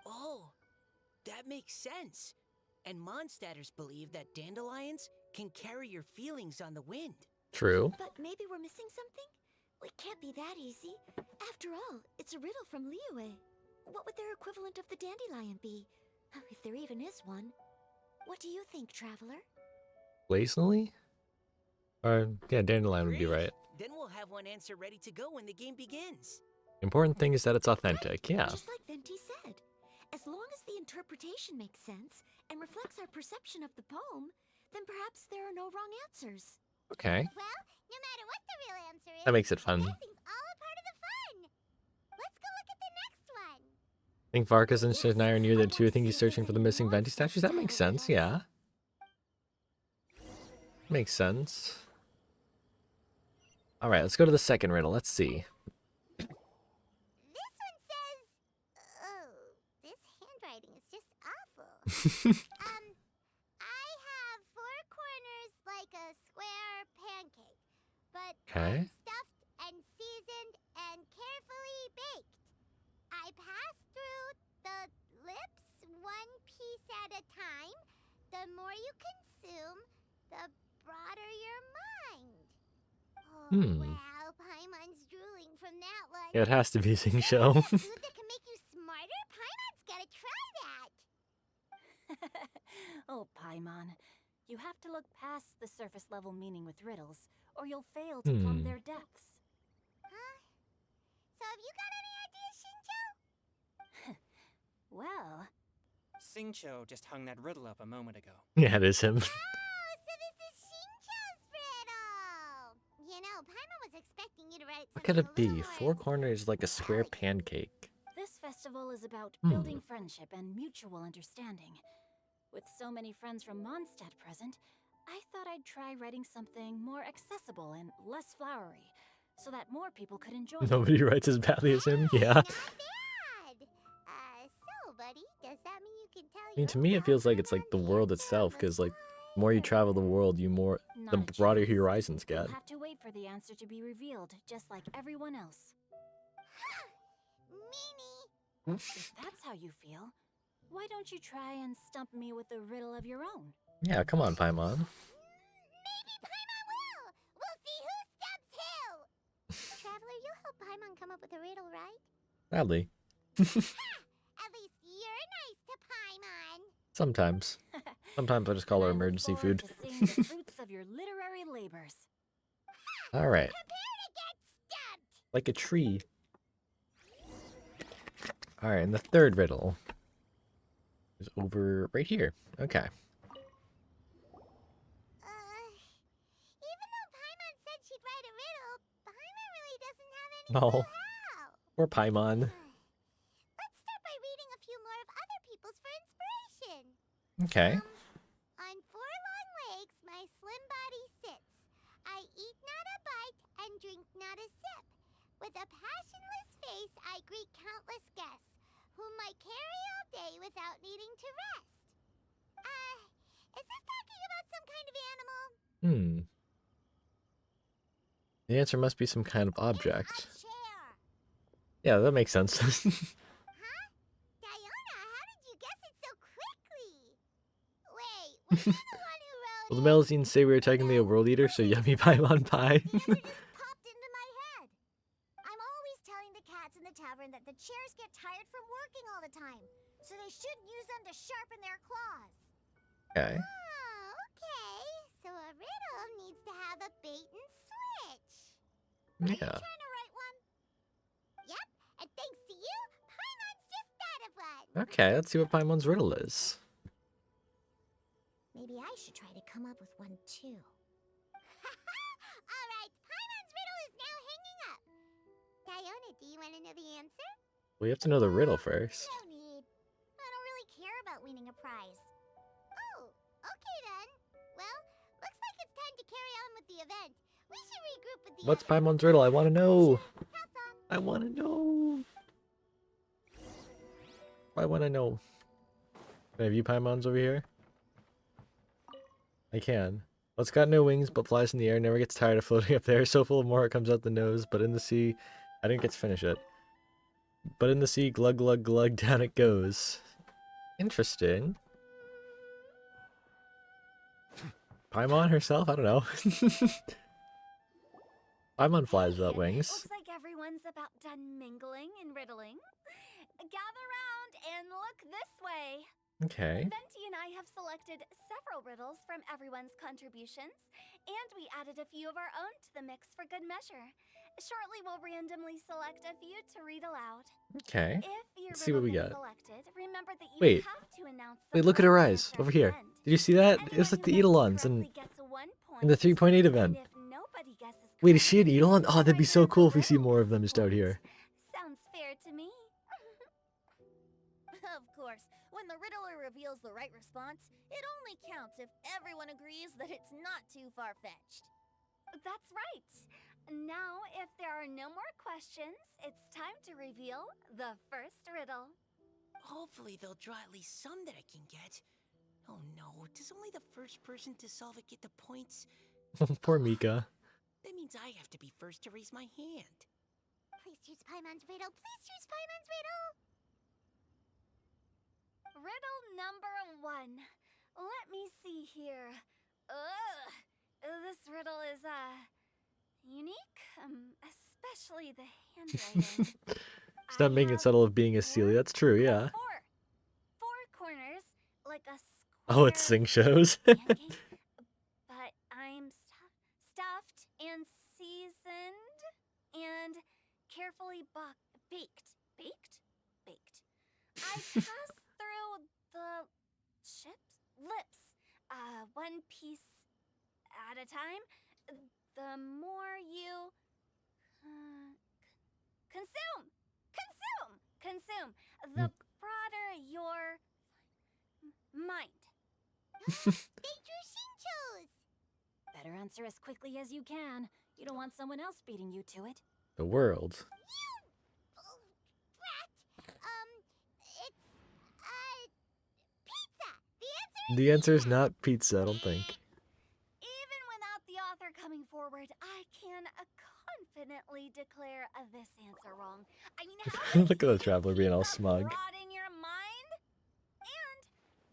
Oh, that makes sense. And Mondstadters believe that dandelions can carry your feelings on the wind. True. But maybe we're missing something? It can't be that easy. After all, it's a riddle from Liyue. What would their equivalent of the dandelion be? If there even is one. What do you think, Traveler? Blazingly? Or, yeah, dandelion would be Great. right. Then we'll have one answer ready to go when the game begins. Important thing is that it's authentic, yeah. Just like Venti said. As long as the interpretation makes sense and reflects our perception of the poem, then perhaps there are no wrong answers. Okay. Well, no matter what the real answer is, That makes it fun. guessing's all a part of the fun. Let's go look at the next one. Think Varkas and Tishnezhnaya are near there too. I think he's searching for the missing Venti statues. That makes sense, yeah. Makes sense. Alright, let's go to the second riddle. Let's see. This one says, oh, this handwriting is just awful. I have four corners like a square pancake, but Okay. I'm stuffed and seasoned and carefully baked. I pass through the lips one piece at a time. The more you consume, the broader your mind. Oh, wow, Paimon's drooling from that one. Yeah, it has to be Sing Show. Food that can make you smarter? Paimon's gotta try that. Oh, Paimon. You have to look past the surface level meaning with riddles, or you'll fail to plumb their depths. Huh? So have you got any ideas, Shinjo? Well, Singcho just hung that riddle up a moment ago. Yeah, it is him. Oh, so this is Shinjo's riddle. You know, Paimon was expecting you to write What could something it be? a little Four more corners like a square pancake. this festival is about Hmm. building friendship and mutual understanding. With so many friends from Mondstadt present, I thought I'd try writing something more accessible and less flowery, so that more people could enjoy it. Nobody writes as badly as him? Yeah. Not bad. So, buddy, does that mean you can tell I mean, to me, it feels like it's like the world itself, because like, the more you travel the world, the Not a broader chance. your horizons get. You'll have to wait for the answer to be revealed, just like everyone else. Meanie. If that's how you feel, why don't you try and stump me with a riddle of your own? Yeah, come on, Paimon. Maybe Paimon will. We'll see who stumps who. Traveler, you'll help Paimon come up with a riddle, right? Gladly. At least you're nice to Paimon. Sometimes. Sometimes I just call And her I look emergency forward food. to seeing the fruits of your literary labors. Alright. Prepare to get stumped. Like a tree. Alright, and the third riddle is over right here. Okay. Even though Paimon said she'd write a riddle, Paimon really doesn't have any No. clue how. Or Paimon. Let's start by reading a few more of other people's for inspiration. Okay. On four long legs, my slim body sits. I eat not a bite and drink not a sip. With a passionless face, I greet countless guests, whom I carry all day without needing to rest. Is this talking about some kind of animal? The answer must be some kind of It's object. a chair. Yeah, that makes sense. Huh? Diona, how did you guess it so quickly? Wait, was I the one who wrote Well, the it? magazines say we were technically a world eater, so yummy Paimon pie. The answer just popped into my head. I'm always telling the cats in the tavern that the chairs get tired from working all the time, so they shouldn't use them to sharpen their claws. Okay. Oh, okay. So a riddle needs to have a bait and switch. Are you Yeah. trying to write one? Yep, and thanks to you, Paimon's just thought of one. Okay, let's see what Paimon's riddle is. Maybe I should try to come up with one too. All right, Paimon's riddle is now hanging up. Diona, do you want to know the answer? We have to know the riddle first. No need. I don't really care about winning a prize. Oh, okay then. Well, looks like it's time to carry on with the event. We should regroup with the What's others. Paimon's riddle? I want to know. Have fun. I want to know. I want to know. Can I view Paimon's over here? I can. Well, it's got no wings, but flies in the air, never gets tired of floating up there. So full of more, it comes out the nose, but in the sea... I didn't get to finish it. But in the sea, glug glug glug, down it goes. Interesting. Paimon herself? I don't know. Paimon flies without wings. Looks like everyone's about done mingling and riddling. Gather round and look this way. Okay. Venti and I have selected several riddles from everyone's contributions, and we added a few of our own to the mix for good measure. Shortly, we'll randomly select a few to read aloud. Okay. If your Let's see what we riddle got. gets selected, remember that you Wait. have to announce the Wait, look at her winner eyes at over the here. end. Did you see that? It was like the Eidolons in the 3.8 event. Wait, is she an Eidolon? Oh, that'd be so cool if we see more of them just out here. Sounds fair to me. Of course, when the riddler reveals the right response, it only counts if everyone agrees that it's not too far-fetched. That's right. Now, if there are no more questions, it's time to reveal the first riddle. Hopefully they'll draw at least some that I can get. Oh no, does only the first person to solve it get the points? Poor Mika. That means I have to be first to raise my hand. Please choose Paimon's riddle. Please choose Paimon's riddle. Riddle number 1. Let me see here. Ugh. This riddle is, unique, especially the handwriting. Stop making it subtle of being a Celia. That's true, yeah. Four corners, like a square. Oh, it's Sing shows. pancake, but I'm stuffed and seasoned and carefully baked. Baked. I pass through the lips, one piece at a time. The more you consume, the broader your mind. They drew Shinchos! Better answer as quickly as you can. You don't want someone else beating you to it. The world. Rat! It's, pizza! The answer is not pizza, I don't think. Even without the author coming forward, I can confidently declare this answer wrong. I mean, how Look at the traveler being all smug. broad in your mind? And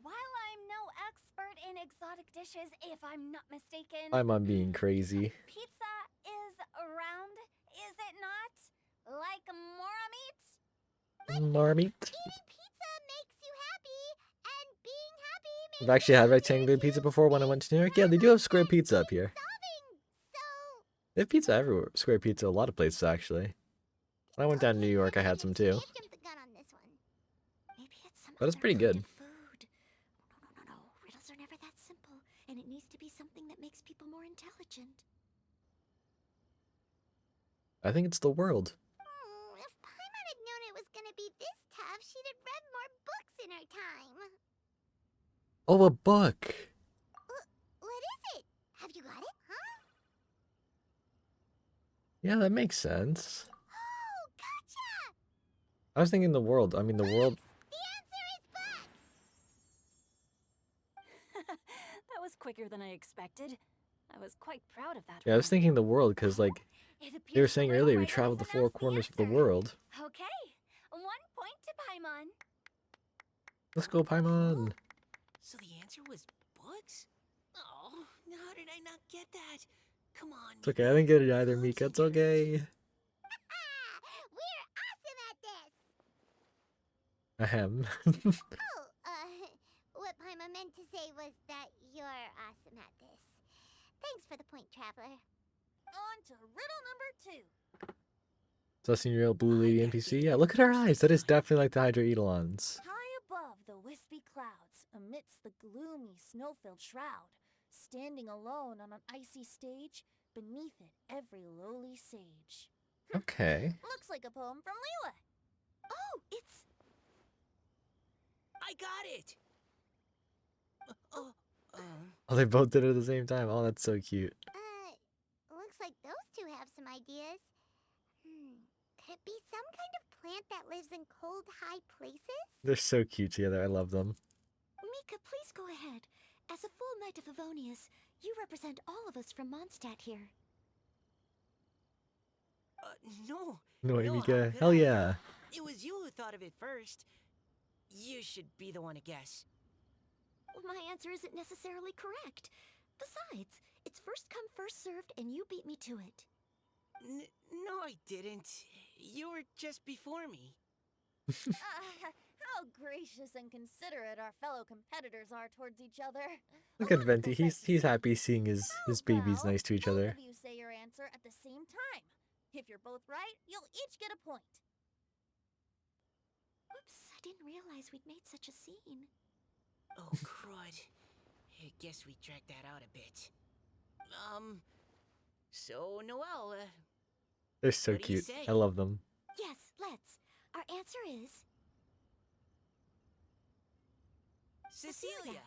while I'm no expert in exotic dishes, if I'm not mistaken, I'm on being crazy. pizza is round, is it not? Like mora meat? Marmite. Eating pizza makes you happy, and being happy makes I've actually had rectangular pizza before when I went to New York. Yeah, they do have square pizza up here. They have pizza everywhere. Square pizza, a lot of places actually. When I went down to New York, I had some too. Maybe it's some But it's other pretty kind good. of food. No. Riddles are never that simple, and it needs to be something that makes people more intelligent. I think it's the world. If Paimon had known it was gonna be this tough, she'd have read more books in her time. Oh, a book. What is it? Have you got it? Huh? Yeah, that makes sense. Oh, gotcha! I was thinking the world. I mean, the world. The answer is books! That was quicker than I expected. I was quite proud of that. Yeah, I was one. thinking the world because, like, It they were appears the saying riddle earlier, we writer traveled the has 4 announced corners of the answer. world. Okay, 1 point to Paimon. Let's go, Paimon. So the answer was books? Oh, how did I not get that? Come on. It's okay, I didn't get it either, Mika. It's okay. We're awesome at this! Ahem. What Paimon meant to say was that you're awesome at this. Thanks for the point, Traveler. On to riddle number 2. So that's your real blue lady NPC? Yeah, look at her eyes. That is definitely like the Hydroedolons. High above the wispy clouds, amidst the gloomy, snow-filled shroud, standing alone on an icy stage, beneath it every lowly sage. Okay. Looks like a poem from Leela. Oh, it's... I got it! Oh, they both did it at the same time. Oh, that's so cute. Looks like those two have some ideas. Could it be some kind of plant that lives in cold, high places? They're so cute together. I love them. Mika, please go ahead. As a full knight of Avonius, you represent all of us from Mondstadt here. No. No, how Mika. could Hell I? yeah. It was you who thought of it first. You should be the one to guess. My answer isn't necessarily correct. Besides, it's first come, first served, and you beat me to it. No, I didn't. You were just before me. How gracious and considerate our fellow competitors are towards each other. Look at Venti. He's happy seeing his babies nice to each other. Both of you say your answer at the same time. If you're both right, you'll each get a point. Oops, I didn't realize we'd made such a scene. Oh, crud. I guess we dragged that out a bit. So, Noelle, They're so What do you cute. say? I love them. Yes, let's. Our answer is... Cecilia.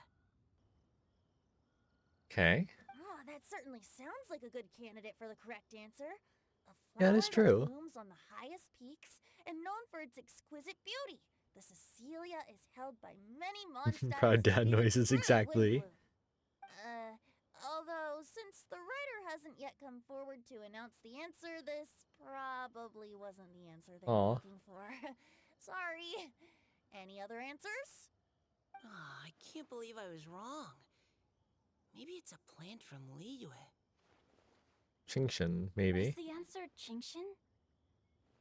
Okay. Oh, that certainly sounds like a good candidate for the correct answer. A Yeah, flower it is true. that blooms on the highest peaks and known for its exquisite beauty. The Cecilia is held by many Mondstadters Proud as dad being noises, true exactly. wind bloom. Although since the writer hasn't yet come forward to announce the answer, this probably wasn't the answer they Aw. were looking for. Sorry. Any other answers? Oh, I can't believe I was wrong. Maybe it's a plant from Liyue. Chingshin, maybe. Is the answer Chingshin?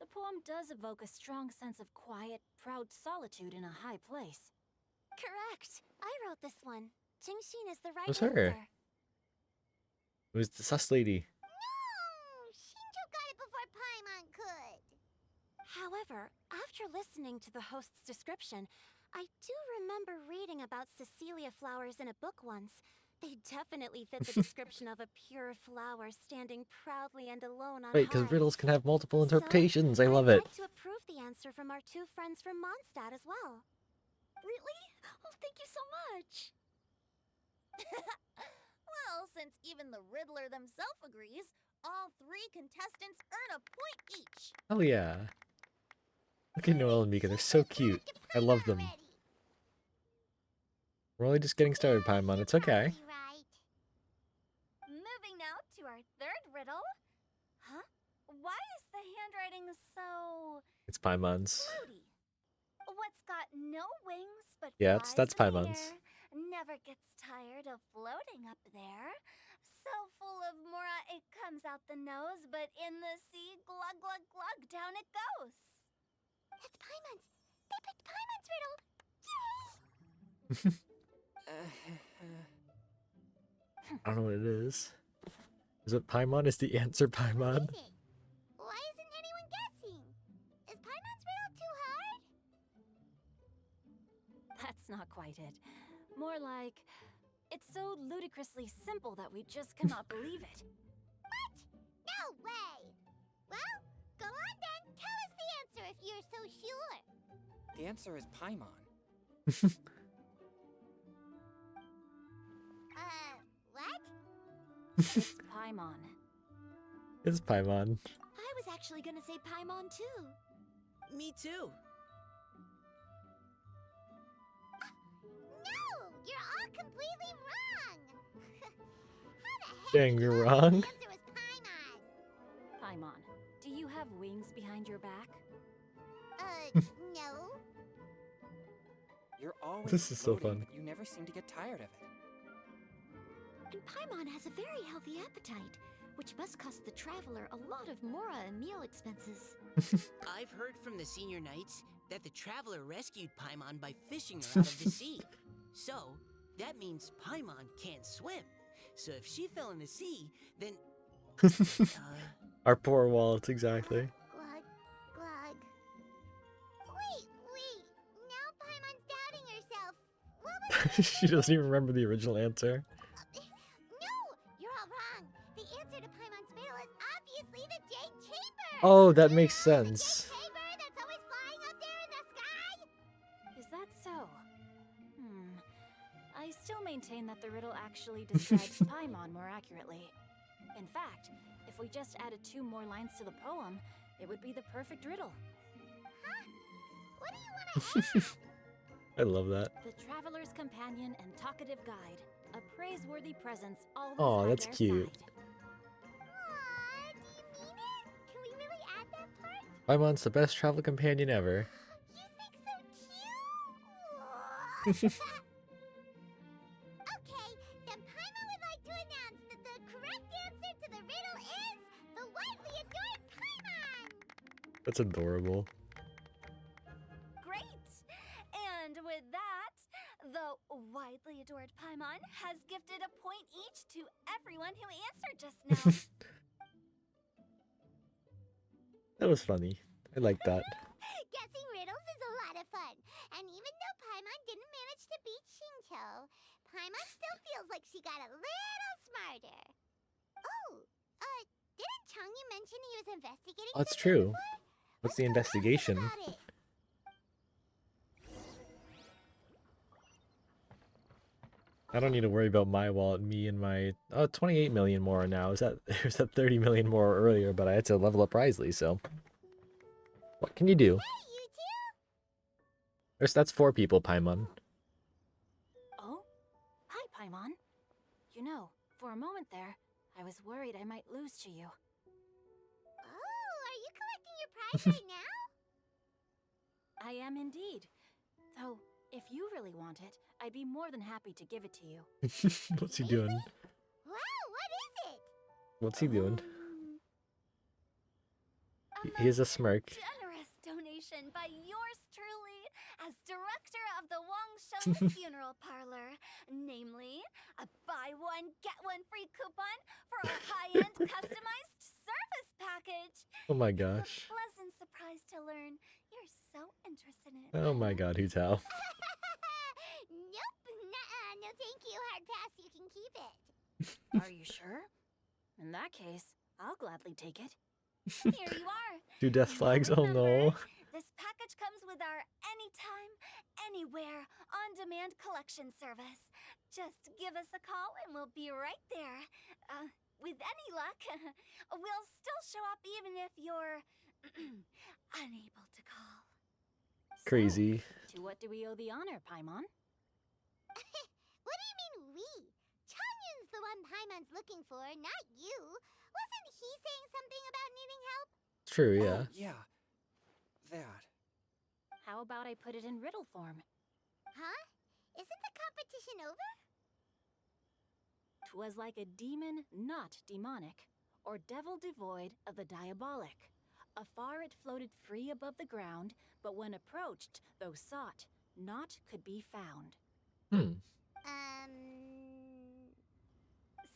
The poem does evoke a strong sense of quiet, proud solitude in a high place. Correct. I wrote this one. Chingshin is the right was her. answer. It was the sus lady. No! Shinjo got it before Paimon could. However, after listening to the host's description, I do remember reading about Cecilia flowers in a book once. They definitely fit the description of a pure flower standing proudly and alone on Wait, because high. riddles can have multiple So, interpretations. I love it. I'd like to approve the answer from our two friends from Mondstadt as well. Really? Oh, thank you so much. Well, since even the Riddler themselves agrees, all three contestants earn a point each. Hell yeah. Look at Noelle and Mika, they're so cute. I love them. We're only just getting started, Paimon. It's okay. Right. Moving now to our third riddle. Huh? Why is the handwriting so It's Paimon's. floaty? What's got no wings but Yeah, flies that's in the Paimon's. air, never gets tired of floating up there. So full of mora it comes out the nose, but in the sea, glug glug glug, down it goes. That's Paimon's. They picked Paimon's riddle. Yay! I don't know what it is. Is it Paimon? Is the answer Paimon? What is it? Why isn't anyone guessing? Is Paimon's riddle too hard? That's not quite it. More like, it's so ludicrously simple that we just cannot believe it. What? No way! Well, go on then. Tell us the answer if you're so sure. The answer is Paimon. What? It's Paimon. It's Paimon. I was actually gonna say Paimon too. Me too. No! You're all completely wrong! How the heck Dang, did you you're all know wrong. the answer was Paimon? Paimon, do you have wings behind your back? No. You're always This is so floating, fun. but you never seem to get tired of it. And Paimon has a very healthy appetite, which must cost the traveler a lot of mora and meal expenses. I've heard from the senior knights that the traveler rescued Paimon by fishing her out of the sea. So, that means Paimon can't swim. So if she fell in the sea, then... Our poor wallets, exactly. Glug, glug. Wait. Now Paimon's doubting herself. What was She doesn't even remember the original answer. No! You're all wrong. The answer to Paimon's riddle is obviously the Jade Chamber! Oh, that makes The sense. Jade Chamber that's always flying up there in the sky? Is that so? I still maintain that the riddle actually describes Paimon more accurately. In fact, if we just added 2 more lines to the poem, it would be the perfect riddle. What do you want to add? I love that. The traveler's companion and talkative guide, a praiseworthy presence always Aw, by that's their cute. side. Aw, do you mean it? Can we really add that part? Paimon's the best travel companion ever. You think so cute? Okay, then Paimon would like to announce that the correct answer to the riddle is the widely adored Paimon! That's adorable. Great! And with that, the widely adored Paimon has gifted a point each to everyone who answered just now. That was funny. I like that. Guessing riddles is a lot of fun. And even though Paimon didn't manage to beat Shincho, Paimon still feels like she got a little smarter. Oh, didn't Changyu mention he was investigating Oh, that's something true. before? What's Let's the go ask him investigation? about it. I don't need to worry about my wallet. Me and my 28 million more now. Is that there's that 30 million more earlier, but I had to level up Wriothesley, so what can you do? Hey, you two! That's 4 people, Paimon. Oh? Hi, Paimon. You know, for a moment there, I was worried I might lose to you. Oh, are you collecting your prize right now? I am indeed. Though, if you really want it, I'd be more than happy to give it to you. What's he doing? Wow, what is it? What's he doing? A He has a most smirk. generous donation by yours truly as director of the Wong Shou Funeral Parlor. Namely, a buy one, get one free coupon for our high-end customized service package. Oh my It's a gosh. pleasant surprise to learn you're so interested in it. Oh my god, who's how? Nope, nuh-uh, no thank you, hard pass, you can keep it. Are you sure? In that case, I'll gladly take it. Here you are. 2 death Now flags, oh no. remember, this package comes with our anytime, anywhere, on-demand collection service. Just give us a call and we'll be right there. With any luck, we'll still show up even if you're unable to call. Crazy. So, to what do we owe the honor, Paimon? What do you mean we? Changyun's the one Paimon's looking for, not you. Wasn't he saying something about needing help? True, yeah. Oh, yeah. That. How about I put it in riddle form? Huh? Isn't the competition over? 'Twas like a demon not demonic, or devil devoid of the diabolic. Afar it floated free above the ground, but when approached, though sought, naught could be found.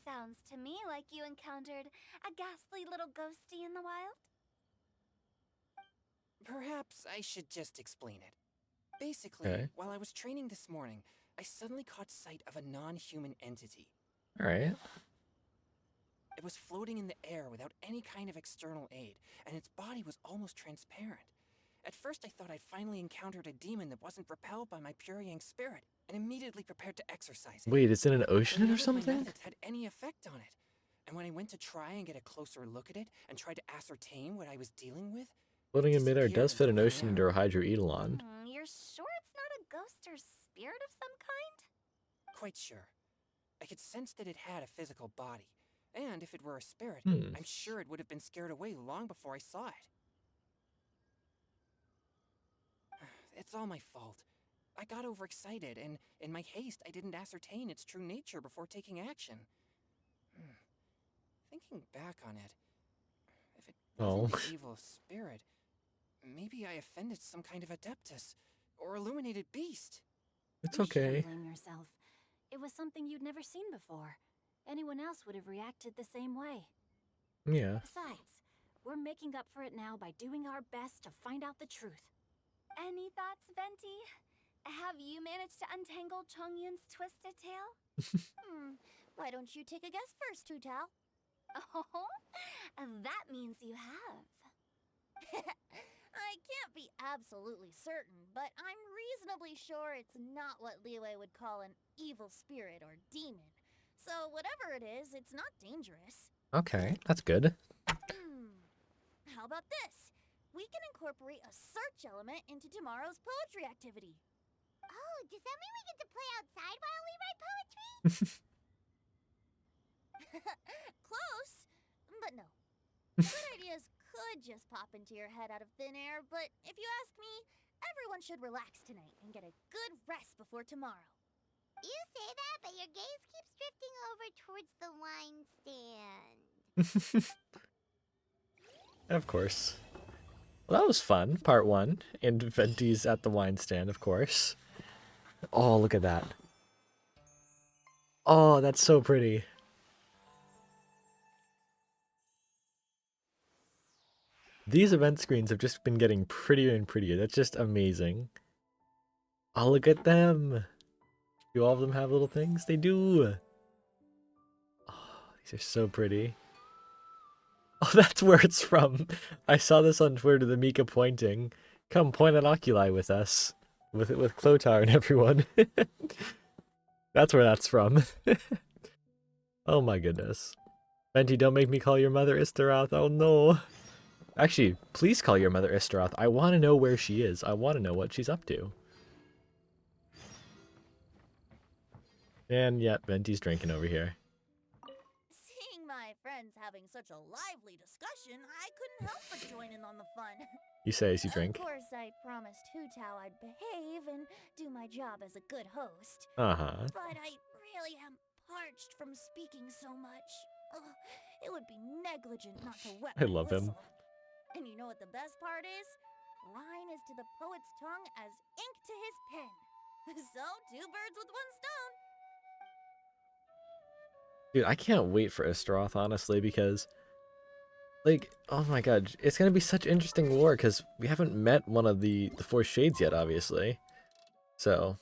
Sounds to me like you encountered a ghastly little ghosty in the wild. Perhaps I should just explain it. Basically, Okay. while I was training this morning, I suddenly caught sight of a non-human entity. Alright. It was floating in the air without any kind of external aid, and its body was almost transparent. At first I thought I'd finally encountered a demon that wasn't repelled by my pure yang spirit, and immediately prepared to exercise it. Wait, it's in an But ocean none or of my something? methods had any effect on it. And when I went to try and get a closer look at it and tried to ascertain what I was dealing with, Floating in midair does fit an ocean disappeared. into a hydroedelon. You're sure it's not a ghost or spirit of some kind? Quite sure. I could sense that it had a physical body, and if it were a spirit, Hmm. I'm sure it would have been scared away long before I saw it. It's all my fault. I got overexcited, and in my haste, I didn't ascertain its true nature before taking action. Thinking back on it, if it wasn't an evil spirit, maybe I offended some kind of adeptus or illuminated beast. It's You shouldn't okay. blame yourself. It was something you'd never seen before. Anyone else would have reacted the same way. Yeah. Besides, we're making up for it now by doing our best to find out the truth. Any thoughts, Venti? Have you managed to untangle Chongyun's twisted tail? Why don't you take a guess first, Tutao? Oh, that means you have. I can't be absolutely certain, but I'm reasonably sure it's not what Liyue would call an evil spirit or demon. So whatever it is, it's not dangerous. Okay, that's good. How about this? We can incorporate a search element into tomorrow's poetry activity. Oh, does that mean we get to play outside while we write poetry? Close, but no. Good ideas could just pop into your head out of thin air, but if you ask me, everyone should relax tonight and get a good rest before tomorrow. You say that, but your gaze keeps drifting over towards the wine stand. Of course. Well, that was fun. Part 1. And Venti's at the wine stand, of course. Oh, look at that. Oh, that's so pretty. These event screens have just been getting prettier and prettier. That's just amazing. Oh, look at them. Do all of them have little things? They do. Oh, these are so pretty. Oh, that's where it's from. I saw this on Twitter, the Mika pointing. Come point at Oculi with us. With Clotar and everyone. That's where that's from. Oh my goodness. Venti, don't make me call your mother Istaroth. Oh no. Actually, please call your mother Istaroth. I want to know where she is. I want to know what she's up to. And yet, Venti's drinking over here. Seeing my friends having such a lively discussion, I couldn't help but join in on the fun. You say as you drink. Of course, I promised Hu Tao I'd behave and do my job as a good host. Uh-huh. But I really am parched from speaking so much. Ugh, it would be negligent not to wet I my love him. whistle. And you know what the best part is? Rhyme is to the poet's tongue as ink to his pen. So, two birds with one stone. Dude, I can't wait for Istaroth, honestly, because, like, oh my god, it's gonna be such interesting lore, because we haven't met one of the Four Shades yet, obviously. So,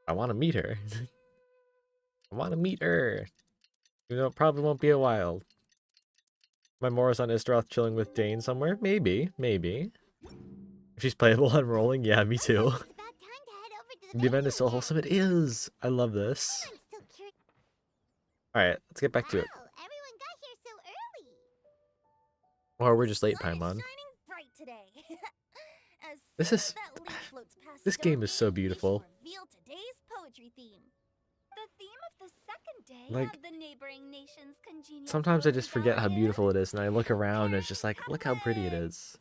I want to meet her. I want to meet her. You know, it probably won't be a while. My Morris on Istaroth chilling with Dane somewhere? Maybe, maybe. If she's playable and rolling, yeah, me too. It's about time to head over to The event is so wholesome, it is! I love this. I'm so curious. Alright, let's get back to it. Wow, everyone got here so early. Or we're just late, Sun is Paimon. shining bright today. As This soon is- as that leaf floats past this game is so Stonegate, we beautiful. shall reveal today's poetry theme. The theme of the second day Like, of the neighboring nations congenial Sometimes I poetry just forget how gala beautiful is it is, and I look around and it's just like, look how pretty it is.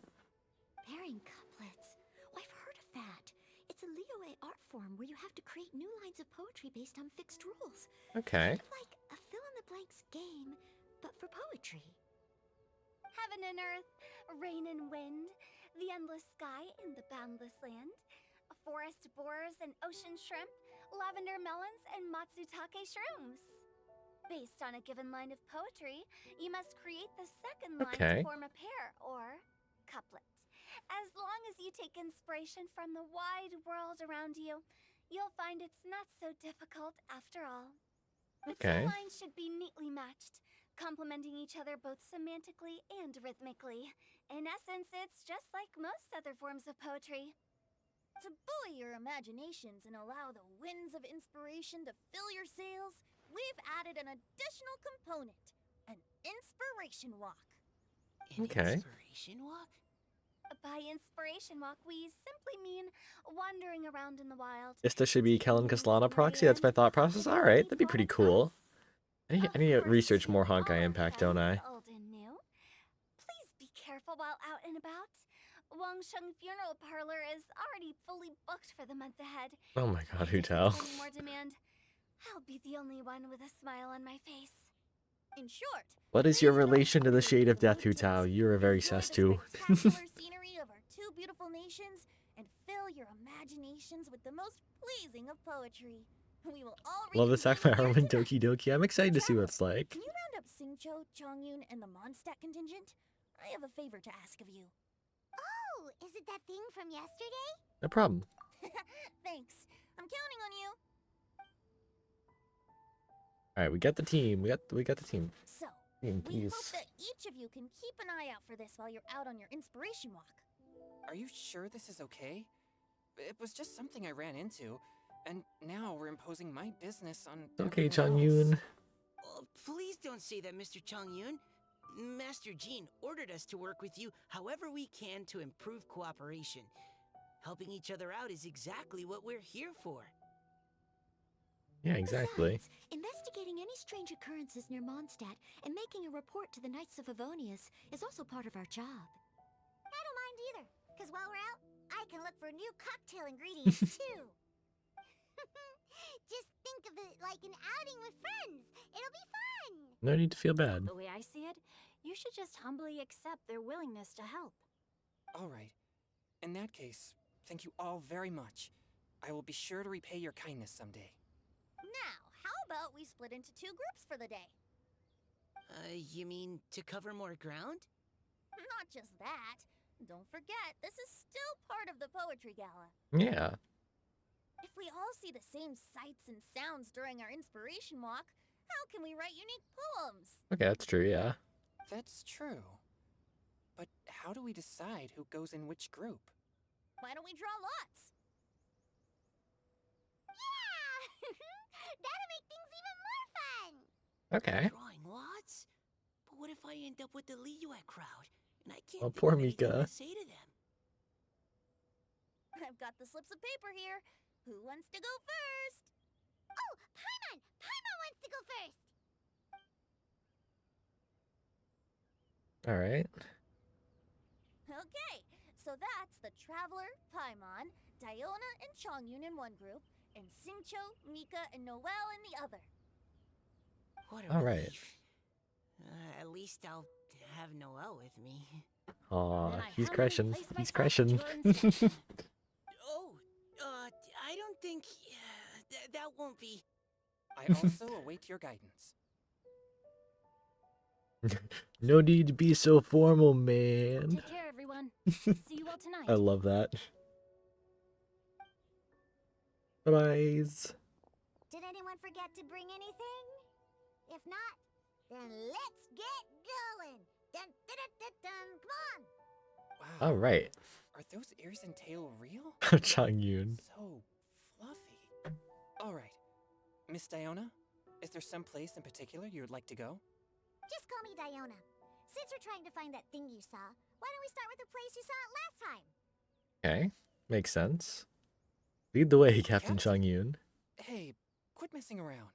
Pairing couplets. Oh, I've heard of that. It's a Liyue art form where you have to create new lines of poetry based on fixed rules. Okay. Kind of like a fill-in-the-blanks game, but for poetry. Heaven and earth, rain and wind, the endless sky and the boundless land, forest borers and ocean shrimp, lavender melons and matsutake shrooms. Based on a given line of poetry, you must create the second line Okay. to form a pair or couplet. As long as you take inspiration from the wide world around you, you'll find it's not so difficult after all. The Okay. two lines should be neatly matched, complementing each other both semantically and rhythmically. In essence, it's just like most other forms of poetry. To buoy your imaginations and allow the winds of inspiration to fill your sails, we've added an additional component, an inspiration walk. An Okay. inspiration walk? By inspiration walk, we simply mean wandering around in the wild. Ista should be Kellen Kaslana proxy, that's my thought process. Alright, that'd be pretty cool. I need to research more Honkai Impact, don't I? Old and new. Please be careful while out and about. Wangsheng Funeral Parlor is already fully booked for the month ahead. Oh my god, And Hu if Tao. there's any more demand, I'll be the only one with a smile on my face. In short, What is your please don't relation to the hurry shade of the death, Hu movements. Tao? You're a very Enjoy sus the too. spectacular scenery of our two beautiful nations and fill your imaginations with the most pleasing of poetry. We will all Love the sack by reconvene here Arwen tonight. Doki Doki. I'm excited to see what it's like. Can you round up Singcho, Chongyun, and the Mondstadt contingent? I have a favor to ask of you. Oh, is it that thing from yesterday? No problem. Thanks. I'm counting on you. Alright, we got the team. We got the team. So, Team, we hope please. that each of you can keep an eye out for this while you're out on your inspiration walk. Are you sure this is okay? It was just something I ran into, and now we're imposing my business on. Okay, everyone Chang else. Yun. Oh, please don't say that, Mr. Chongyun. Master Jean ordered us to work with you however we can to improve cooperation. Helping each other out is exactly what we're here for. Yeah, exactly. Besides, investigating any strange occurrences near Mondstadt and making a report to the Knights of Avonius is also part of our job. I don't mind either, because while we're out, I can look for new cocktail ingredients too. Just think of it like an outing with friends. It'll be fun. No need to feel bad. The way I see it, you should just humbly accept their willingness to help. All right. In that case, thank you all very much. I will be sure to repay your kindness someday. Now, how about we split into two groups for the day? You mean to cover more ground? Not just that. Don't forget, this is still part of the Poetry Gala. Yeah. If we all see the same sights and sounds during our inspiration walk, how can we write unique poems? Okay, that's true, yeah. That's true. But how do we decide who goes in which group? Why don't we draw lots? Yeah! That'll make things even more fun. Okay. Drawing lots? But what if I end up with the Liyue crowd and I can't Oh, think poor of anything Mika. to say to them? I've got the slips of paper here. Who wants to go first? Oh, Paimon! Paimon wants to go first. All right. Okay, so that's the Traveler, Paimon, Diona, and Chongyun in one group, and Xingqiu, Mika, and Noelle in the other. What a All right. relief. At least I'll have Noelle with me. Aw, Then I he's humbly crushing. place He's myself at crushing. your inspection. Oh, I don't think that won't be. I also await your guidance. No need to be so formal, man. Take care, everyone. See you all tonight. I love that. Bye-byes. Did anyone forget to bring anything? If not, then let's get going. Dun, dun, dun, dun, dun. Come on. Wow. All right. Are those ears and tail real? Changyun. So fluffy. All right. Miss Diona, is there some place in particular you would like to go? Just call me Diona. Since we're trying to find that thing you saw, why don't we start with the place you saw it last time? Okay. Makes sense. Lead the way, Captain Captain? Changyun. Hey, quit messing around.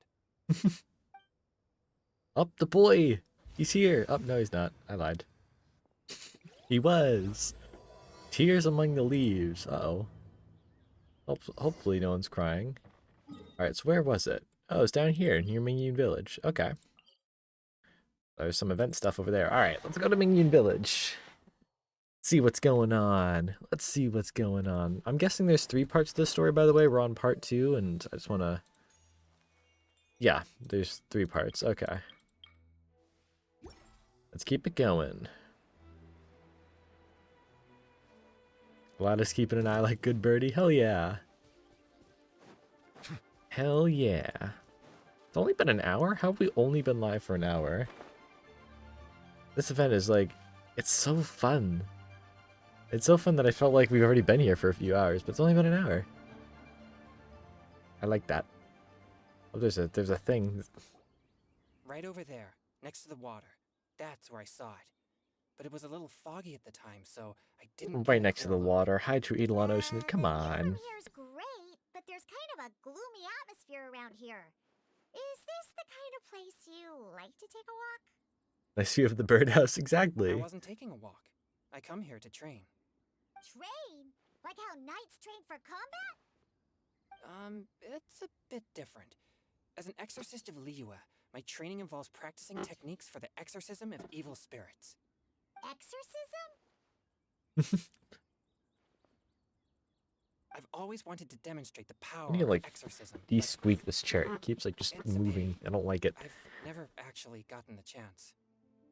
Up the boy! He's here! Oh, no, he's not. I lied. He was! Tears among the leaves. Uh-oh. Hopefully no one's crying. Alright, so where was it? Oh, it's down here, near Mingyun Village. Okay. There's some event stuff over there. Alright, let's go to Mingyun Village. See what's going on. Let's see what's going on. I'm guessing there's 3 parts to this story, by the way. We're on part 2, and I just want to... Yeah, there's 3 parts. Okay. Let's keep it going. Gladys keeping an eye like good birdie. Hell yeah. Hell yeah. It's only been an hour? How have we only been live for an hour? This event is like... It's so fun. It's so fun that I felt like we've already been here for a few hours, but it's only been an hour. I like that. Oh, there's a thing. Right over there, next to the water. That's where I saw it. But it was a little foggy at the time, so I didn't. Right next to the water. Hi, True Eidolon Ocean. Come The view on. from here's great, but there's kind of a gloomy atmosphere around here. Is this the kind of place you like to take a walk? Nice view of the birdhouse. I Exactly. wasn't taking a walk. I come here to train. Train? Like how knights train for combat? It's a bit different. As an exorcist of Liyue, my training involves practicing techniques for the exorcism of evil spirits. Exorcism? I've always wanted to demonstrate the power I need to, of like, exorcism. but De-squeak this chair. It keeps, like, just It's a moving. pain. I don't like it. I've never actually gotten the chance.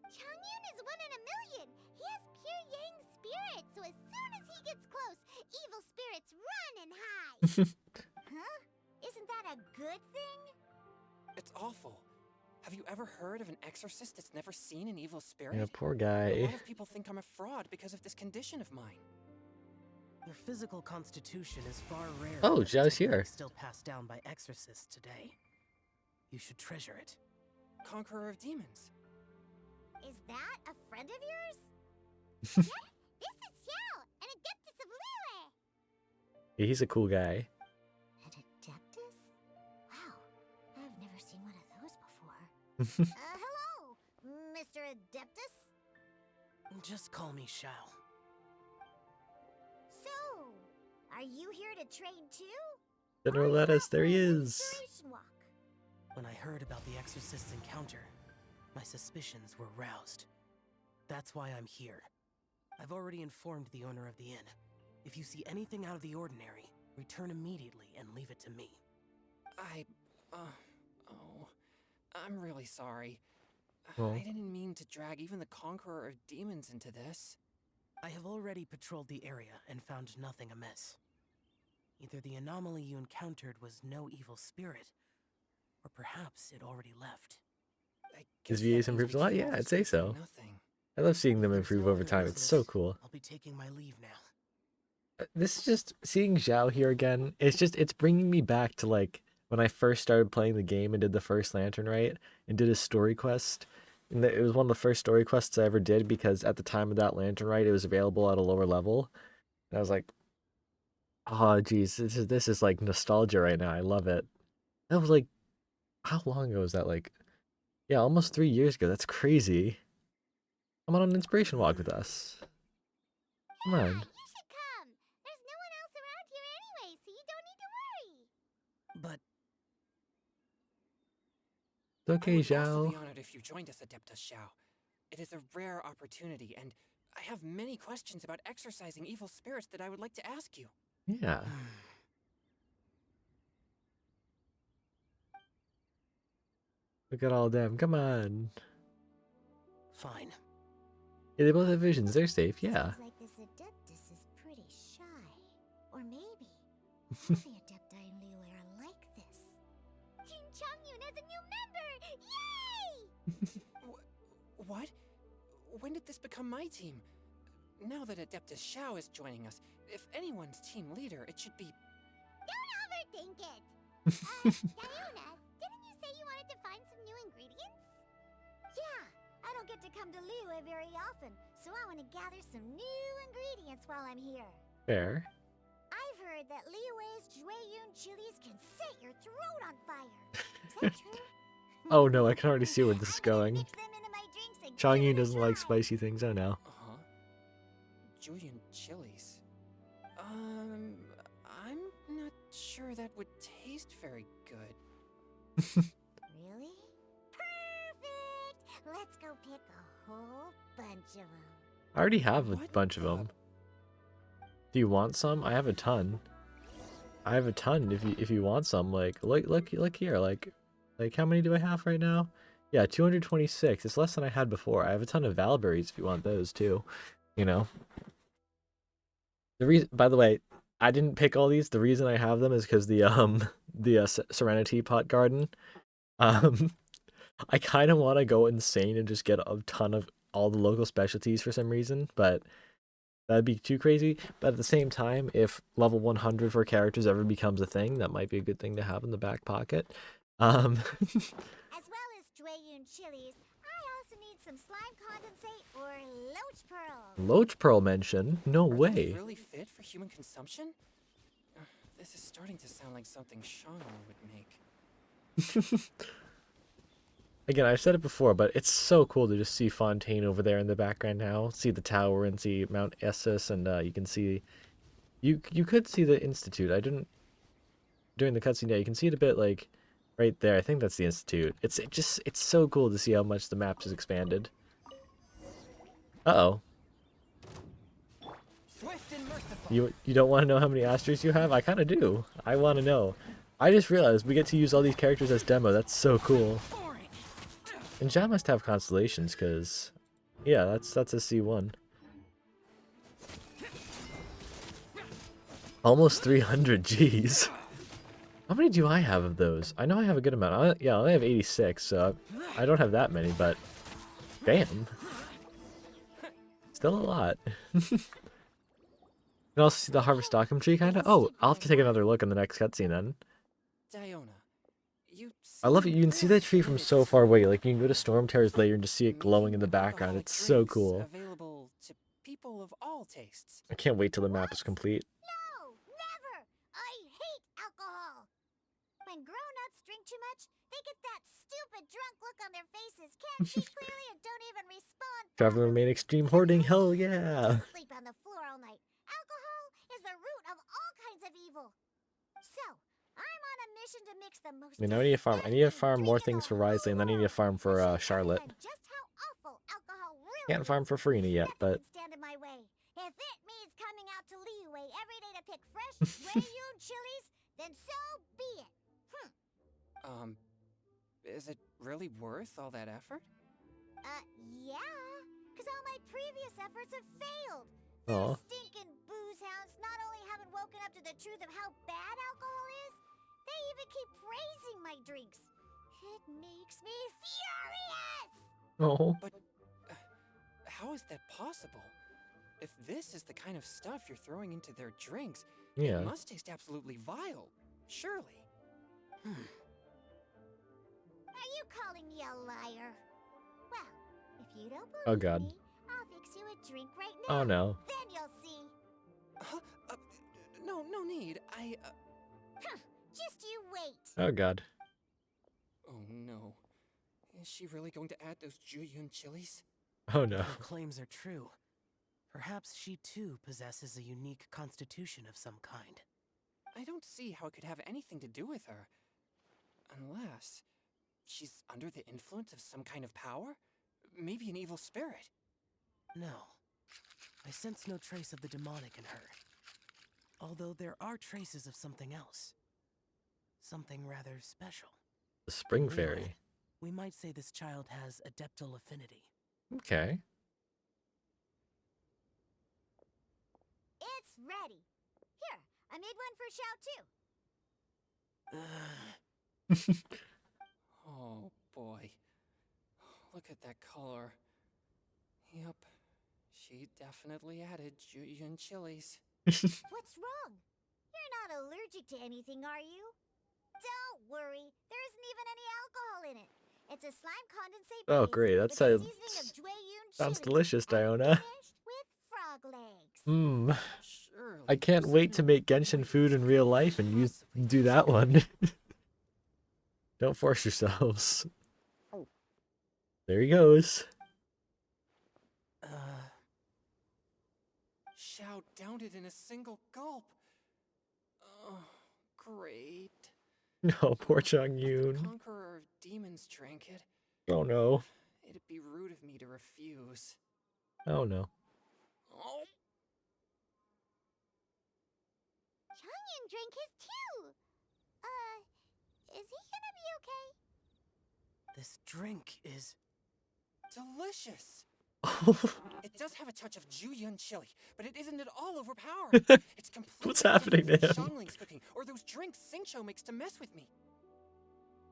Changyun is 1 in a million. He has pure yang spirit, so as soon as he gets close, evil spirits run and hide. Huh? Isn't that a good thing? It's awful. Have you ever heard of an exorcist that's never seen an evil spirit? Yeah, poor A guy. lot of people think I'm a fraud because of this condition of mine. Your physical constitution is far rarer. Oh, than the Zhao's here. technique still passed down by exorcists today. You should treasure it. Conqueror of demons. Is that a friend of yours? Yeah, this is Xiao, an adeptus of Liyue. Yeah, he's a cool guy. An adeptus? Wow, I've never seen one of those before. Hello, Mr. Adeptus. Just call me Shao. So, are you here to train too? General Or are you Lettuce, out there for he an is. inspiration walk? When I heard about the exorcist's encounter, my suspicions were roused. That's why I'm here. I've already informed the owner of the inn. If you see anything out of the ordinary, return immediately and leave it to me. I'm really sorry. Well. I didn't mean to drag even the Conqueror of Demons into this. I have already patrolled the area and found nothing amiss. Either the anomaly you encountered was no evil spirit, or perhaps it already left. I His guess that VA's means improved a we lot? came Yeah, all I'd this say way for so. Nothing. I love seeing them If improve no over other time. It's so business, cool. I'll be taking my leave now. This is just seeing Zhao here again. It's bringing me back to like when I first started playing the game and did the first lantern right and did a story quest. And it was one of the first story quests I ever did because at the time of that lantern right, it was available at a lower level. And I was like, oh, geez, this is like nostalgia right now. I love it. That was like, how long ago was that? Like, yeah, almost 3 years ago. That's crazy. Come on an inspiration walk with us. Come on. You should come. There's no one else around here anyway, so you don't need to worry. But It's okay, I would also Zhao. be honored if you joined us, Adeptus Xiao. It is a rare opportunity, and I have many questions about exorcising evil spirits that I would like to ask you. Yeah. Look at all of them. Come on. fine. Yeah, they both have visions. They're safe. Yeah. Seems like this Adeptus is pretty shy. Or maybe all the Adepti in Liyue are like this. Team Changyun has a new member! Yay! What? When did this become my team? Now that Adeptus Xiao is joining us, if anyone's team leader, it should be... Don't overthink it! Diona, didn't you say you wanted to find some new ingredients? Yeah, I don't get to come to Liyue very often, so I want to gather some new ingredients while I'm here. Fair. I've heard that Liyue's Jueyun chilies can set your throat on fire. Is that true? Oh no, I can already see where this is I'm gonna going. mix them into my drinks and give Changyun it a doesn't like try. spicy things. Oh no. Uh-huh. Julian chilies. I'm not sure that would taste very good. Really? Perfect! Let's go pick a whole bunch of them. I already have a What bunch of the- them. Do you want some? I have a ton. I have a ton. If you want some, like look here. Like how many do I have right now? Yeah, 226. It's less than I had before. I have a ton of Valberries if you want those too. You know. The reason, by the way, I didn't pick all these. The reason I have them is because the Serenity Pot Garden. I kind of want to go insane and just get a ton of all the local specialties for some reason, but that'd be too crazy. But at the same time, if level 100 for characters ever becomes a thing, that might be a good thing to have in the back pocket. As well as Jueyun chilies, I also need some slime condensate or loach pearls. Loach Pearl mention? No Are those way. really fit for human consumption? This is starting to sound like something Shangri would make. Again, I've said it before, but it's so cool to just see Fontaine over there in the background now. See the tower and see Mount Essus, and you can see... You could see the Institute. I didn't... During the cutscene, yeah, you can see it a bit, like, right there. I think that's the Institute. It's so cool to see how much the map has expanded. Uh-oh. Swift and merciful. You don't want to know how many Astros you have? I kind of do. I want to know. I just realized we get to use all these characters as demo. That's so cool. Boring. And Ja must have constellations, because... Yeah, that's a C1. Almost 300, jeez. How many do I have of those? I know I have a good amount. Yeah, I only have 86, so I don't have that many, but... Damn. Still a lot. You can also see the Harvest Stockham tree, kind of. Oh, I'll have to take another look in the next cutscene, then. Diona, you I love it. seem You can see that tree from very so far excited. away. Like, you can go to Stormterror's lair and just see it glowing in the Making background. alcoholic It's so drinks cool. Available to people of all tastes. I can't wait till the map is complete. No, never! I hate alcohol! When grown-ups drink too much, they get that stupid drunk look on their faces, can't see clearly, and don't even respond. Traveler properly. remain extreme hoarding. Hell yeah. Sleep on the floor all night. Alcohol is the root of all kinds of evil. So, I'm on a mission to mix the most. I mean, I need to farm. I need to farm more disgusting things for drink in Wriothesley, the and then I need to whole farm for world. Charlotte. And just how awful alcohol really Can't farm is. for Farina yet, Nothing but can stand in my way. If it means coming out to Liyue every day to pick fresh Jueyun chilies, then so be it. Is it really worth all that effort? Yeah, because all my previous efforts have failed. Aw. Those stinking booze hounds not only haven't woken up to the truth of how bad alcohol is, they even keep praising my drinks. It makes me furious! oh, But how is that possible? If this is the kind of stuff you're throwing into their drinks, yeah. it must taste absolutely vile. Surely. Are you calling me a liar? Well, if you don't believe Oh god. me, I'll fix you a drink right now. Oh no. Then you'll see. Huh? No need. Just you wait. Oh god. Oh no. Is she really going to add those Juyun chilies? Oh no. If her claims are true, perhaps she too possesses a unique constitution of some kind. I don't see how it could have anything to do with her. Unless she's under the influence of some kind of power? Maybe an evil spirit. No, I sense no trace of the demonic in her. Although there are traces of something else. Something rather special. The spring Really? fairy. We might say this child has adeptal affinity. Okay. It's ready. Here, I made one for Xiao too. Oh boy. Look at that color. Yep. She definitely added Juyun chilies. What's wrong? You're not allergic to anything, are you? Don't worry. There isn't even any alcohol in it. It's a slime condensate Oh, base great. That with a sounds- seasoning of Jueyun Sounds chilies delicious, and Diona. finished with frog legs. Mmm. Surely I can't there's wait to no make way Genshin this food in could real life and you possibly do that taste one. good. Don't force yourselves. There he goes. Xiao downed it in a single gulp. Oh, great. No, poor Chung If the Yoon. Conqueror of Demons drank it, Oh no. it'd be rude of me to refuse. Oh no. Oh, Changyan drank his too. Is he gonna be okay? This drink is... delicious. It does have a touch of Juyun chili, but it isn't at all overpowering. It's completely What's happening to different him? from Xiangling's cooking or those drinks Xingqiu makes to mess with me.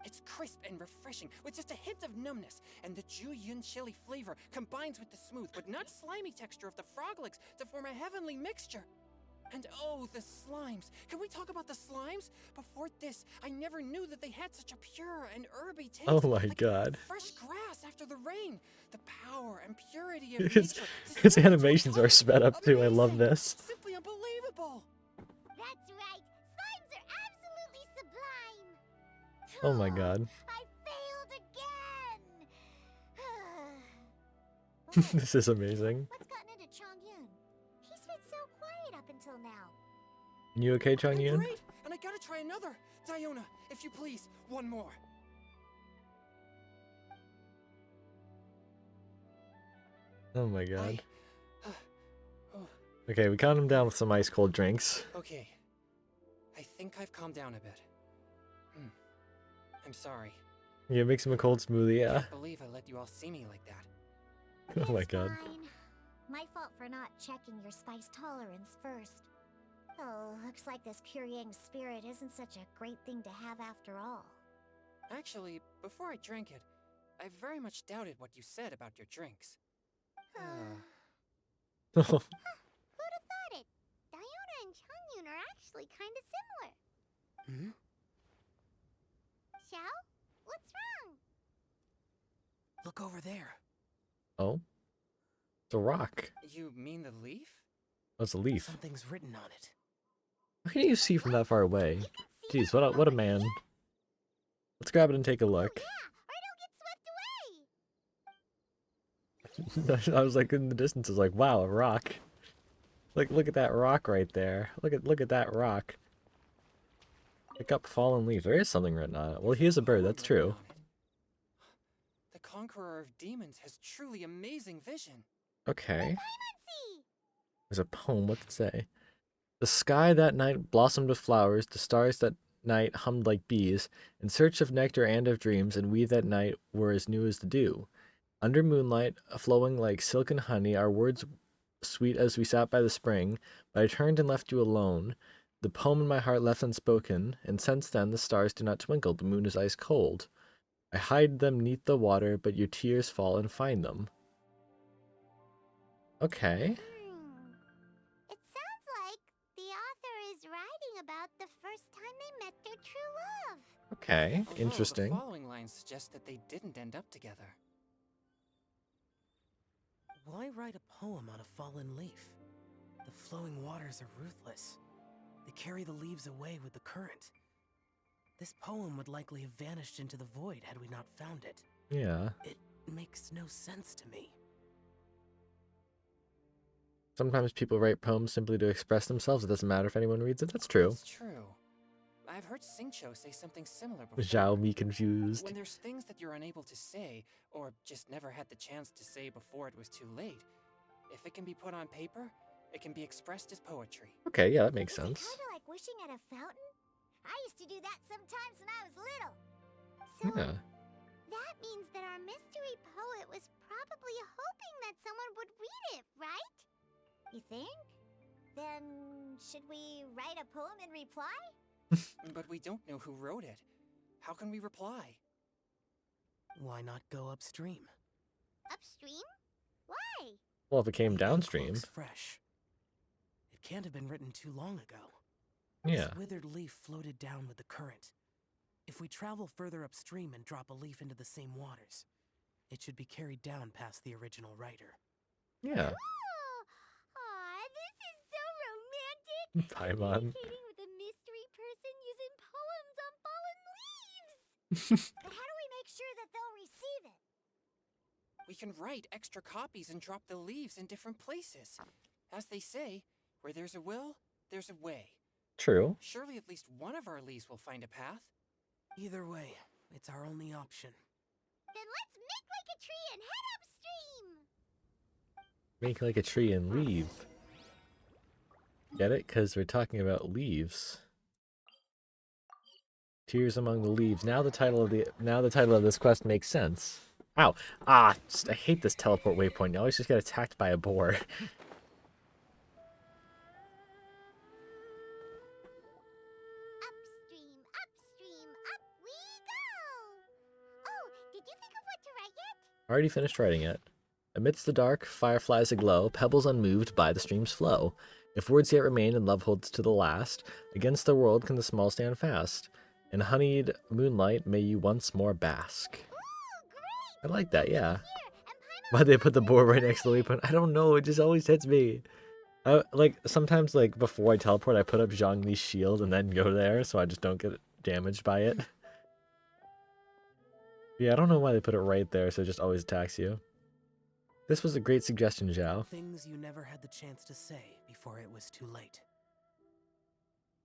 It's crisp and refreshing with just a hint of numbness, and the Juyun chili flavor combines with the smooth but not slimy texture of the frog legs to form a heavenly mixture. And oh, the slimes. Can we talk about the slimes? Before this, I never knew that they had such a pure and herby taste. Oh my like god. fresh grass after the rain. The power and purity of His, nature. his distilled into a animations are sped up too. I love amazing. this. Simply unbelievable. That's right. Slimes are absolutely sublime. Oh my god. I failed again. This is amazing. What's gotten into Chongyun? He's been so quiet up until now. You okay, Chung I'm Yoon? great, and I gotta try another. Diona, if you please, one more. Oh my god. Oh, Okay, we calmed him down with some ice cold drinks. okay. I think I've calmed down a bit. I'm sorry. Yeah, mix him a cold smoothie, yeah. Can't believe I let you all see me like that. Oh my It's god. fine. My fault for not checking your spice tolerance first. Oh, looks like this pure yang spirit isn't such a great thing to have after all. Actually, before I drank it, I very much doubted what you said about your drinks. Who'd have thought it? Diona and Chongyun are actually kind of similar. Hmm? Xiao? What's wrong? Look over there. Oh? It's a rock. You mean the leaf? Oh, it's a leaf. Something's written on it. How can you see from that far away? You can see Jeez, it what a from man. here. Let's grab it and take a look. Yeah, or it'll get swept away. I was like in the distance, I was like, wow, a rock. Look at that rock right there. Look at that rock. Pick up fallen leaves. There is something written on it. Well, he is a bird, that's Poem written true. on it. The Conqueror of Demons has truly amazing vision. Okay. See? There's a poem, what's it say? The sky that night blossomed with flowers, the stars that night hummed like bees, in search of nectar and of dreams, and we that night were as new as the dew. Under moonlight, flowing like silk and honey, our words sweet as we sat by the spring, but I turned and left you alone. The poem in my heart left unspoken, and since then the stars do not twinkle, the moon is ice cold. I hide them neath the water, but your tears fall and find them. Okay. It sounds like the author is writing about the first time they met their true love. Okay, Although interesting. the following lines suggest that they didn't end up together. Why write a poem on a fallen leaf? The flowing waters are ruthless. They carry the leaves away with the current. This poem would likely have vanished into the void had we not found it. Yeah. It makes no sense to me. Sometimes people write poems simply to express themselves. It doesn't matter if anyone reads it. That's true. It's true. I've heard Xingqiu say something similar before. Zhao me confused. When there's things that you're unable to say, or just never had the chance to say before it was too late, if it can be put on paper, it can be expressed as poetry. Okay, yeah, that makes Is it sense. kind of like wishing at a fountain? I used to do that sometimes when I was little. So Yeah. that means that our mystery poet was probably hoping that someone would read it, right? You think? Then should we write a poem in reply? But we don't know who wrote it. How can we reply? Why not go upstream? Upstream? Why? Well, if it came The ink downstream. looks fresh. It can't have been written too long ago. Yeah. This withered leaf floated down with the current. If we travel further upstream and drop a leaf into the same waters, it should be carried down past the original writer. Yeah. Oh, aw, this is so romantic. Paimon. Communicating with a mystery person using poems on fallen leaves. But how do we make sure that they'll receive it? We can write extra copies and drop the leaves in different places. As they say, where there's a will, there's a way. True. Surely at least one of our leaves will find a path. Either way, it's our only option. Then let's make like a tree and head upstream. Make like a tree and leave. Get it? Because we're talking about leaves. Tears among the leaves. Now the title of this quest makes sense. Ow! Ah! I hate this teleport waypoint. You always just get attacked by a boar. Upstream, upstream, up we go. Oh, did you think of what to write yet? Already finished writing it. Amidst the dark, fireflies aglow, pebbles unmoved by the stream's flow. If words yet remain and love holds to the last, against the world can the small stand fast. In honeyed moonlight may you once more bask. Ooh, great! I like that, yeah. Here, and Paimon Why'd they put the boar right next to the waypoint? I don't know, it just always hits me. Like, sometimes, like, before I teleport, I put up Zhongli's shield and then go there, so I just don't get damaged by it. Yeah, I don't know why they put it right there, so it just always attacks you. This was a great suggestion, Zhao. Things you never had the chance to say before it was too late.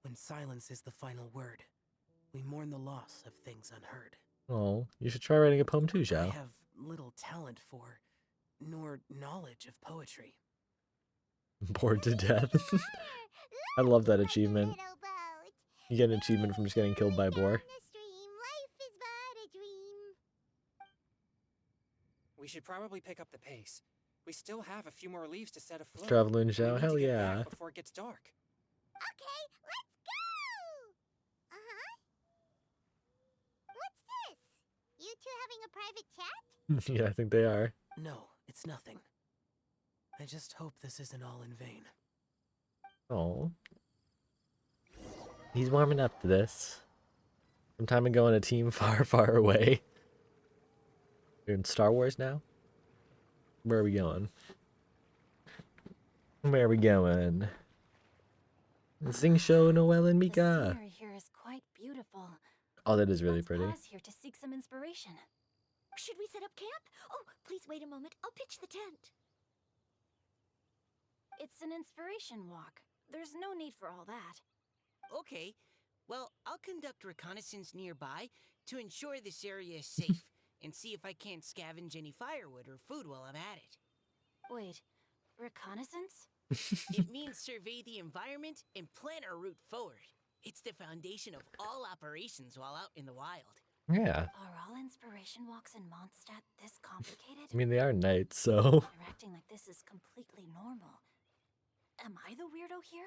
When silence is the final word, we mourn the loss of things unheard. Oh, you should try writing a poem too, I Zhao. have little talent for, nor knowledge of poetry. Bored to death. Water. I love that Like a achievement. little boat. You get an achievement from just getting killed by a boar. Down the stream, life is but a dream. We should probably pick up the pace. We still have a few more leaves to set afloat. Traveling and we Zhao, need hell to get yeah. back before it gets dark. Okay, let's go! Uh-huh. What's this? You two having a private chat? Yeah, I think they are. No, it's nothing. I just hope this isn't all in vain. Oh. He's warming up to this. Some time ago in a team far, far away. We're in Star Wars now? Where are we going? Where are we going? Xingqiu, Noelle, and The Mika. scenery here is quite beautiful. Oh, that is really Let's pretty. pause here to seek some inspiration. Should we set up camp? Oh, please wait a moment. I'll pitch the tent. It's an inspiration walk. There's no need for all that. Okay, well, I'll conduct reconnaissance nearby to ensure this area is safe and see if I can't scavenge any firewood or food while I'm at it. Wait, reconnaissance? It means survey the environment and plan our route forward. It's the foundation of all operations while out in the wild. Yeah. Are all inspiration walks in Mondstadt this complicated? I mean, they are knights, so. You're acting like this is completely normal. Am I the weirdo here?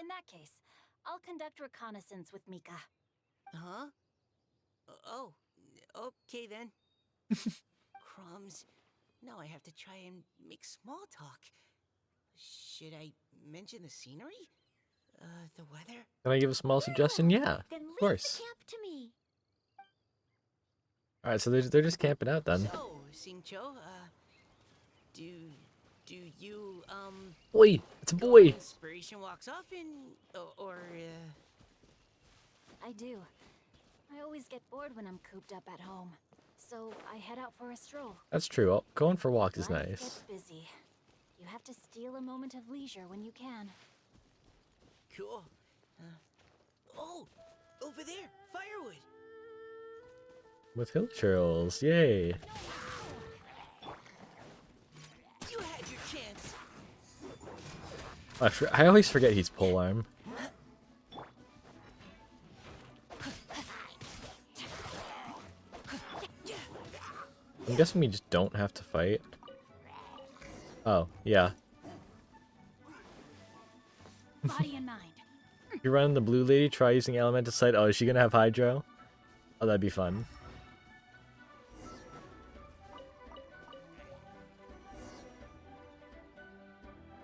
In that case, I'll conduct reconnaissance with Mika. Huh? Oh, okay then. Crumbs. Now I have to try and make small talk. Should I mention the scenery? The weather? Can I give a small suggestion? Yeah, Then of leave course. the camp to me. All right, so they're just camping out then. So, Singcho, do you, Boy, it's a go on boy. inspiration walks often, or I do. I always get bored when I'm cooped up at home. So I head out for a stroll. That's true. Going for walks is Life nice. gets busy. You have to steal a moment of leisure when you can. cool. Oh, over there, firewood. With hill churls, yay! You had your chance. I always forget he's polearm. I'm guessing we just don't have to fight. Oh, yeah. Body and mind. If you run the blue lady, try using elemental sight. Oh, is she gonna have hydro? Oh, that'd be fun.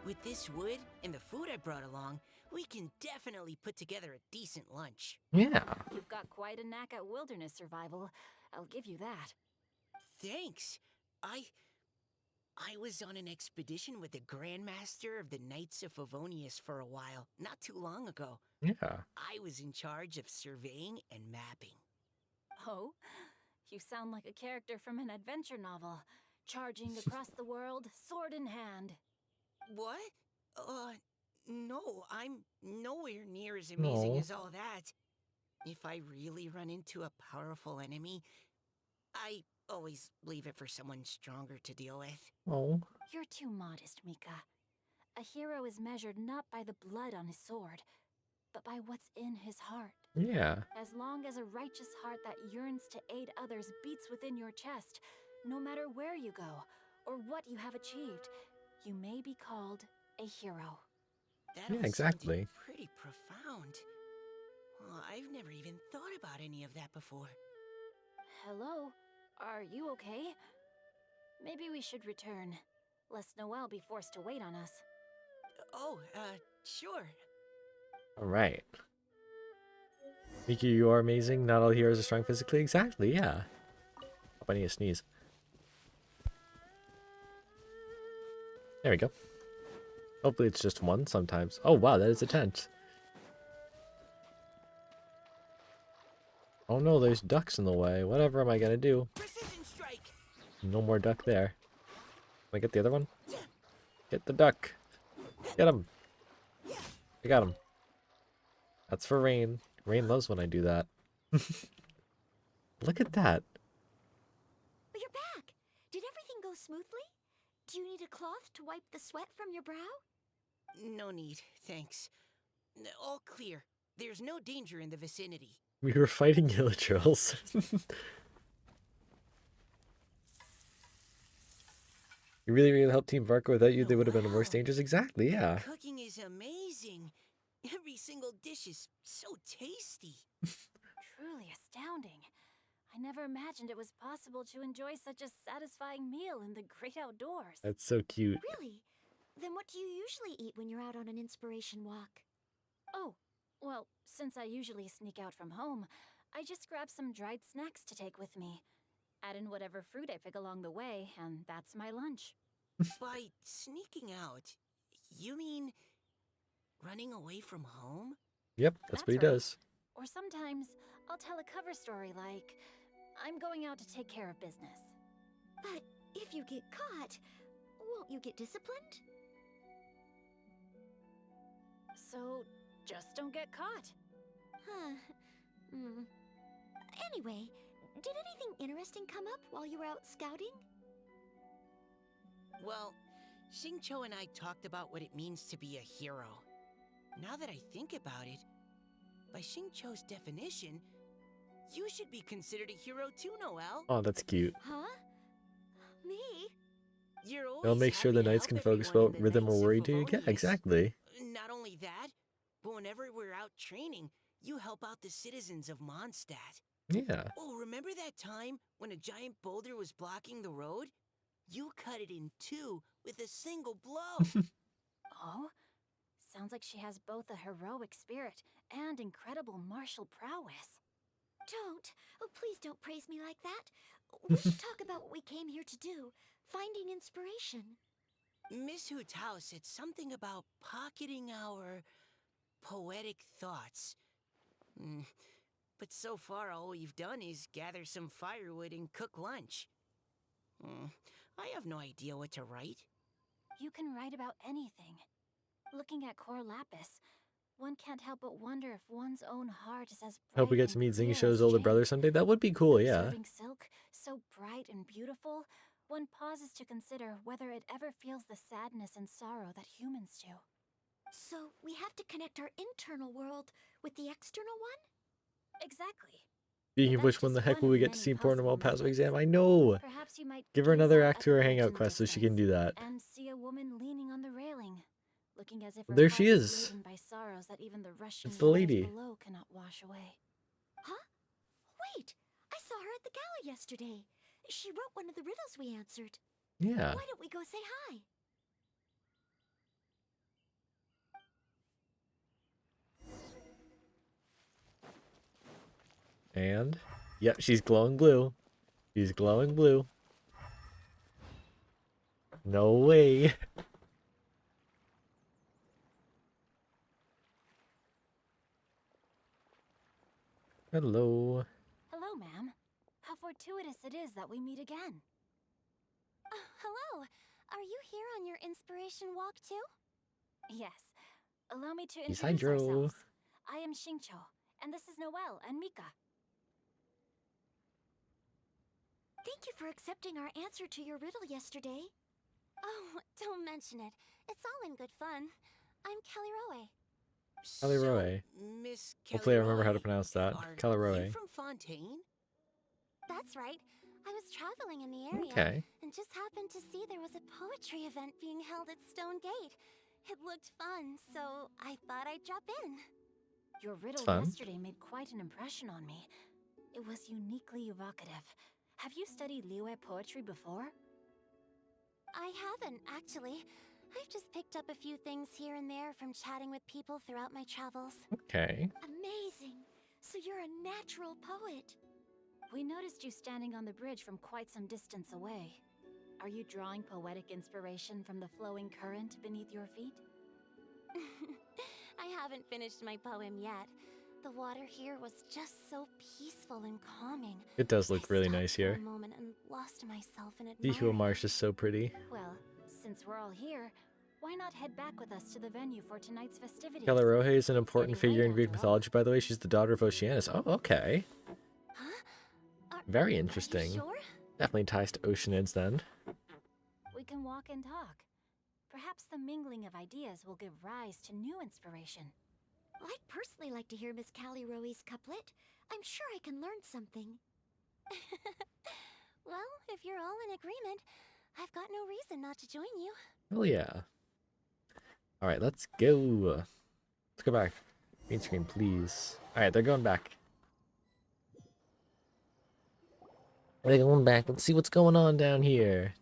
With this wood and the food I brought along, we can definitely put together a decent lunch. Yeah. You've got quite a knack at wilderness survival. I'll give you that. Thanks. I was on an expedition with the Grandmaster of the Knights of Favonius for a while, not too long ago. Yeah. I was in charge of surveying and mapping. Oh, you sound like a character from an adventure novel, charging across the world, sword in hand. What? No, I'm nowhere near as amazing Aw. as all that. If I really run into a powerful enemy, I always leave it for someone stronger to deal with. Oh. You're too modest, Mika. A hero is measured not by the blood on his sword, but by what's in his heart. Yeah. As long as a righteous heart that yearns to aid others beats within your chest, no matter where you go or what you have achieved, you may be called a hero. That Yeah, all exactly. sounded pretty profound. Well, I've never even thought about any of that before. Hello? Are you okay? Maybe we should return, lest Noelle be forced to wait on us. Oh, sure. All right. Miki, you are amazing. Not all heroes are strong physically. Exactly. Yeah. Hope I need to sneeze. There we go. Hopefully it's just one sometimes. Oh wow, that is a tent. Oh no, there's ducks in the way. Whatever am I gonna do? Precision strike. No more duck there. Can I get the other one? Get the duck. Get him. I got him. That's for Rain. Rain loves when I do that. Look at that. But you're back. Did everything go smoothly? Do you need a cloth to wipe the sweat from your brow? No need, thanks. All clear. There's no danger in the vicinity. We were fighting Illitrils. You really helped Team Varco. Without you, they would have been in worse dangers. Exactly, yeah. Cooking is amazing. Every single dish is so tasty. Truly astounding. I never imagined it was possible to enjoy such a satisfying meal in the great outdoors. That's so cute. Really? Then what do you usually eat when you're out on an inspiration walk? Oh, well, since I usually sneak out from home, I just grab some dried snacks to take with me. Add in whatever fruit I pick along the way, and that's my lunch. By sneaking out, you mean running away from home? Yep, that's what he That's right. does. Or sometimes I'll tell a cover story like, I'm going out to take care of business. But if you get caught, won't you get disciplined? So just don't get caught. Huh. Anyway, did anything interesting come up while you were out scouting? Well, Xingqiu and I talked about what it means to be a hero. Now that I think about it, by Xingqiu's definition, you should be considered a hero too, Noelle. Oh, that's cute. Huh? Me? You're always They'll make sure happy the to knights help can focus everyone in about the rhythm or Knights of worry too. Yeah, Favonius. exactly. Not only that, but whenever we're out training, you help out the citizens of Mondstadt. Yeah. Oh, remember that time when a giant boulder was blocking the road? You cut it in two with a single blow. Oh? Sounds like she has both a heroic spirit and incredible martial prowess. Don't. Oh, please don't praise me like that. We should talk about what we came here to do. Finding inspiration. Miss Hu Tao said something about pocketing our poetic thoughts. But so far, all we've done is gather some firewood and cook lunch. I have no idea what to write. You can write about anything. Looking at Cor Lapis, one can't help but wonder if one's own heart is as bright Hope we get to and meet clear Zingisho's as older Jade. brother someday. That would be cool, yeah. Observing silk, so bright and beautiful, one pauses to consider whether it ever feels the sadness and sorrow that humans do. So we have to connect our internal world with the external one? Exactly. Speaking of But which, that's when the just heck one will we of get to many see important while possible passive methods. exam? I know. Perhaps you might Give her gaze another out act at to her the hangout bridge in quest so she can do distance that. and see a woman leaning on the railing, looking as if her There heart she is is. laden by sorrows that even the rushing It's the waters lady. below cannot wash away. Huh? Wait! I saw her at the gala yesterday. She wrote one of the riddles we answered. Yeah. Why don't we go say hi? And yep, she's glowing blue. She's glowing blue. No way. Hello. Hello, ma'am. How fortuitous it is that we meet again. Hello. Are you here on your inspiration walk too? Yes. Allow me to He's introduce Hydro. ourselves. I am Xingqiu, and this is Noelle and Mika. Thank you for accepting our answer to your riddle yesterday. Oh, don't mention it. It's all in good fun. I'm Kelly Rowe. Kelly Rowe. Miss Hopefully I Kelly remember how to Rowe, pronounce that. are Kelly Rowe. you from Fontaine? That's right. I was traveling in the area Okay. and just happened to see there was a poetry event being held at Stone Gate. It looked fun, so I thought I'd drop in. Your riddle fun. yesterday made quite an impression on me. It was uniquely evocative. Have you studied Liyue poetry before? I haven't, actually. I've just picked up a few things here and there from chatting with people throughout my travels. Okay. Amazing! So you're a natural poet. We noticed you standing on the bridge from quite some distance away. Are you drawing poetic inspiration from the flowing current beneath your feet? I haven't finished my poem yet. The water here was just so peaceful and calming. It does look I really stopped nice for here. a moment and lost myself in The admiring Hua it. Marsh is so pretty. Well, since we're all here, why not head back with us to the venue for tonight's festivities? Kelly Rowe is an It's important getting figure late in Greek after all. mythology, by the way. She's the daughter of Oceanus. Oh, okay. Huh? Very Are you interesting. sure? Definitely ties to Oceanids then. We can walk and talk. Perhaps the mingling of ideas will give rise to new inspiration. I'd personally like to hear Miss Callie Rowe's couplet. I'm sure I can learn something. Well, if you're all in agreement, I've got no reason not to join you. Oh yeah. Alright, let's go. Let's go back. Green screen, please. Alright, they're going back. They're going back. Let's see what's going on down here.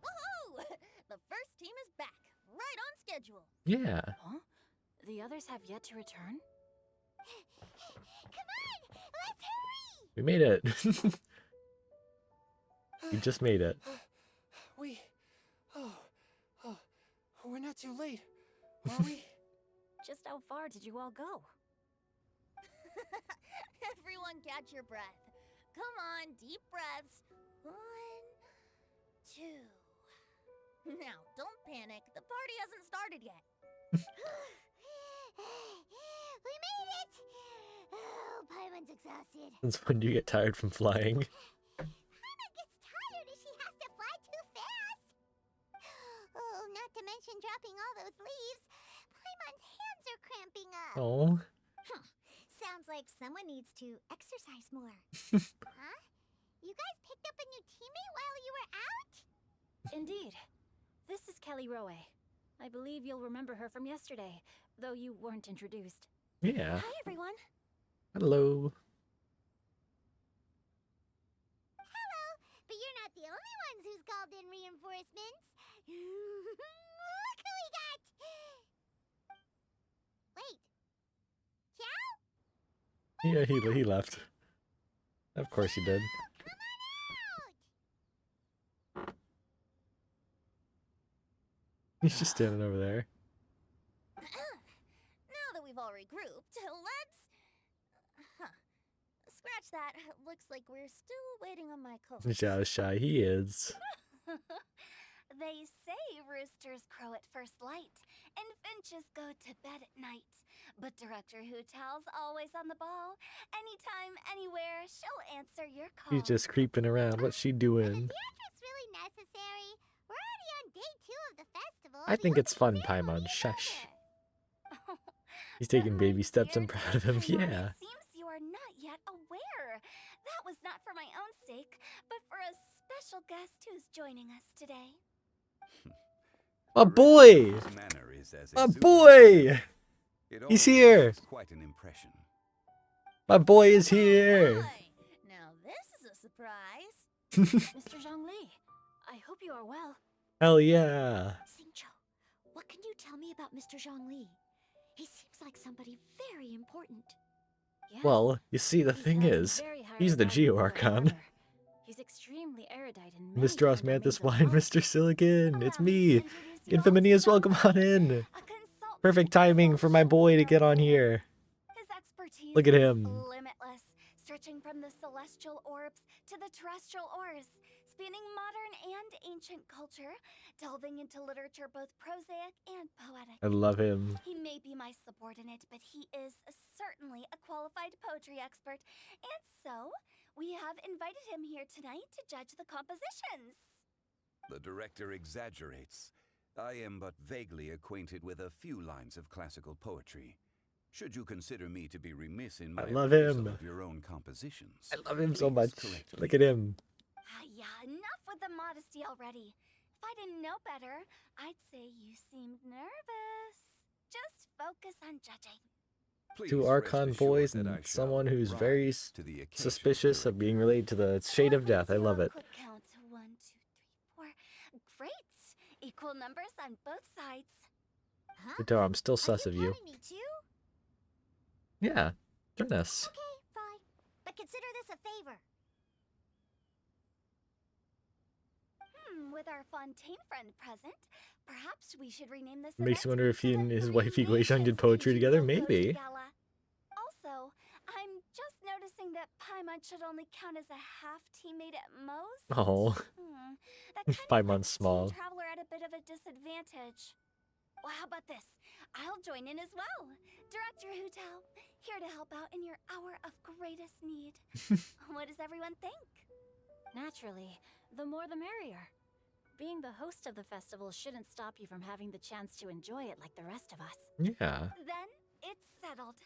Woohoo! The first team is back, right on schedule. Yeah. Huh? The others have yet to return? Come on! Let's hurry! We made it. We just made it. We... Oh, we're not too late, are we? Just how far did you all go? Everyone catch your breath. Come on, deep breaths. 1, 2. Now, don't panic. The party hasn't started yet. We made it! Oh, Paimon's exhausted. Since when do you get tired from flying? Paimon gets tired if she has to fly too fast. Oh, not to mention dropping all those leaves. Paimon's hands are cramping up. Oh. Sounds like someone needs to exercise more. Huh? You guys picked up a new teammate while you were out? Indeed. This is Kelly Rowe. I believe you'll remember her from yesterday, though you weren't introduced. Yeah. Hi, everyone. Hello. Hello, but you're not the only ones who's called in reinforcements. Yeah, he left. Of course he did. He's just standing over there. Now that we've all regrouped, let's... Huh. Scratch that. Looks like we're still waiting on my co-host. How shy he is. They say roosters crow at first light, and finches go to bed at night. But Director Hootal's always on the ball. Anytime, anywhere, she'll answer your call. She's just creeping around. What's she doing? It's really necessary. We're already on day 2 of the festival. I think it's fun, Paimon. Shush. He's taking baby steps. I'm proud of him. Yeah. It seems you are not yet aware. That was not for my own sake, but for a special guest who's joining us today. My boy! My boy! He's here! Quite an impression. My boy is here! Now this is a surprise. Mr. Zhongli, I hope you are well. Hell yeah! Xingqiu, what can you tell me about Mr. Zhongli? He seems like somebody very important. Yes, Well, you see, the he's thing held in is, very high he's the regard in Geoarchon. honor. He's extremely erudite in many Mr. different Osmanthus domains of Wine, art. Mr. Silicon, it's Allow me me! to introduce you all to Infaminius, welcome on in! A consultant Perfect timing for my boy to get on here. His expertise Look at is him. limitless, stretching from the celestial orbs to the terrestrial ores, spanning modern and ancient culture, delving into literature both prosaic and poetic. I love him. He may be my subordinate, but he is certainly a qualified poetry expert, and so we have invited him here tonight to judge the compositions. The director exaggerates. I am but vaguely acquainted with a few lines of classical poetry. Should you consider me to be remiss in my love appraisal him. of your own compositions, I love him so please much. correct me. Look at him. Yeah, enough with the modesty already. If I didn't know better, I'd say you seemed nervous. Just focus on judging. Please Two rest Archon assured boys that I and shall someone who's very rise to the occasion suspicious during of being related to the Shade of Death. I love it. Quick count. 1, 2, 3, 4. Great. Equal numbers on both sides. Huh? Uto, I'm still Are sus of you. counting me too? Yeah, join us. Okay, fine. But consider this a favor. With our Fontaine friend present, perhaps we should rename this Makes you event wonder if he to and the his Three wife Guishan did Nations poetry together. Congenial Poetry Maybe. Gala. Also, I'm just noticing that Paimon should only count as a half teammate at most. Oh, That kind of 5 months puts small. Team Traveler at a bit of a disadvantage. Well, how about this? I'll join in as well. Director Hootal, here to help out in your hour of greatest need. What does everyone think? Naturally, the more the merrier. Being the host of the festival shouldn't stop you from having the chance to enjoy it like the rest of us. Yeah. Then it's settled.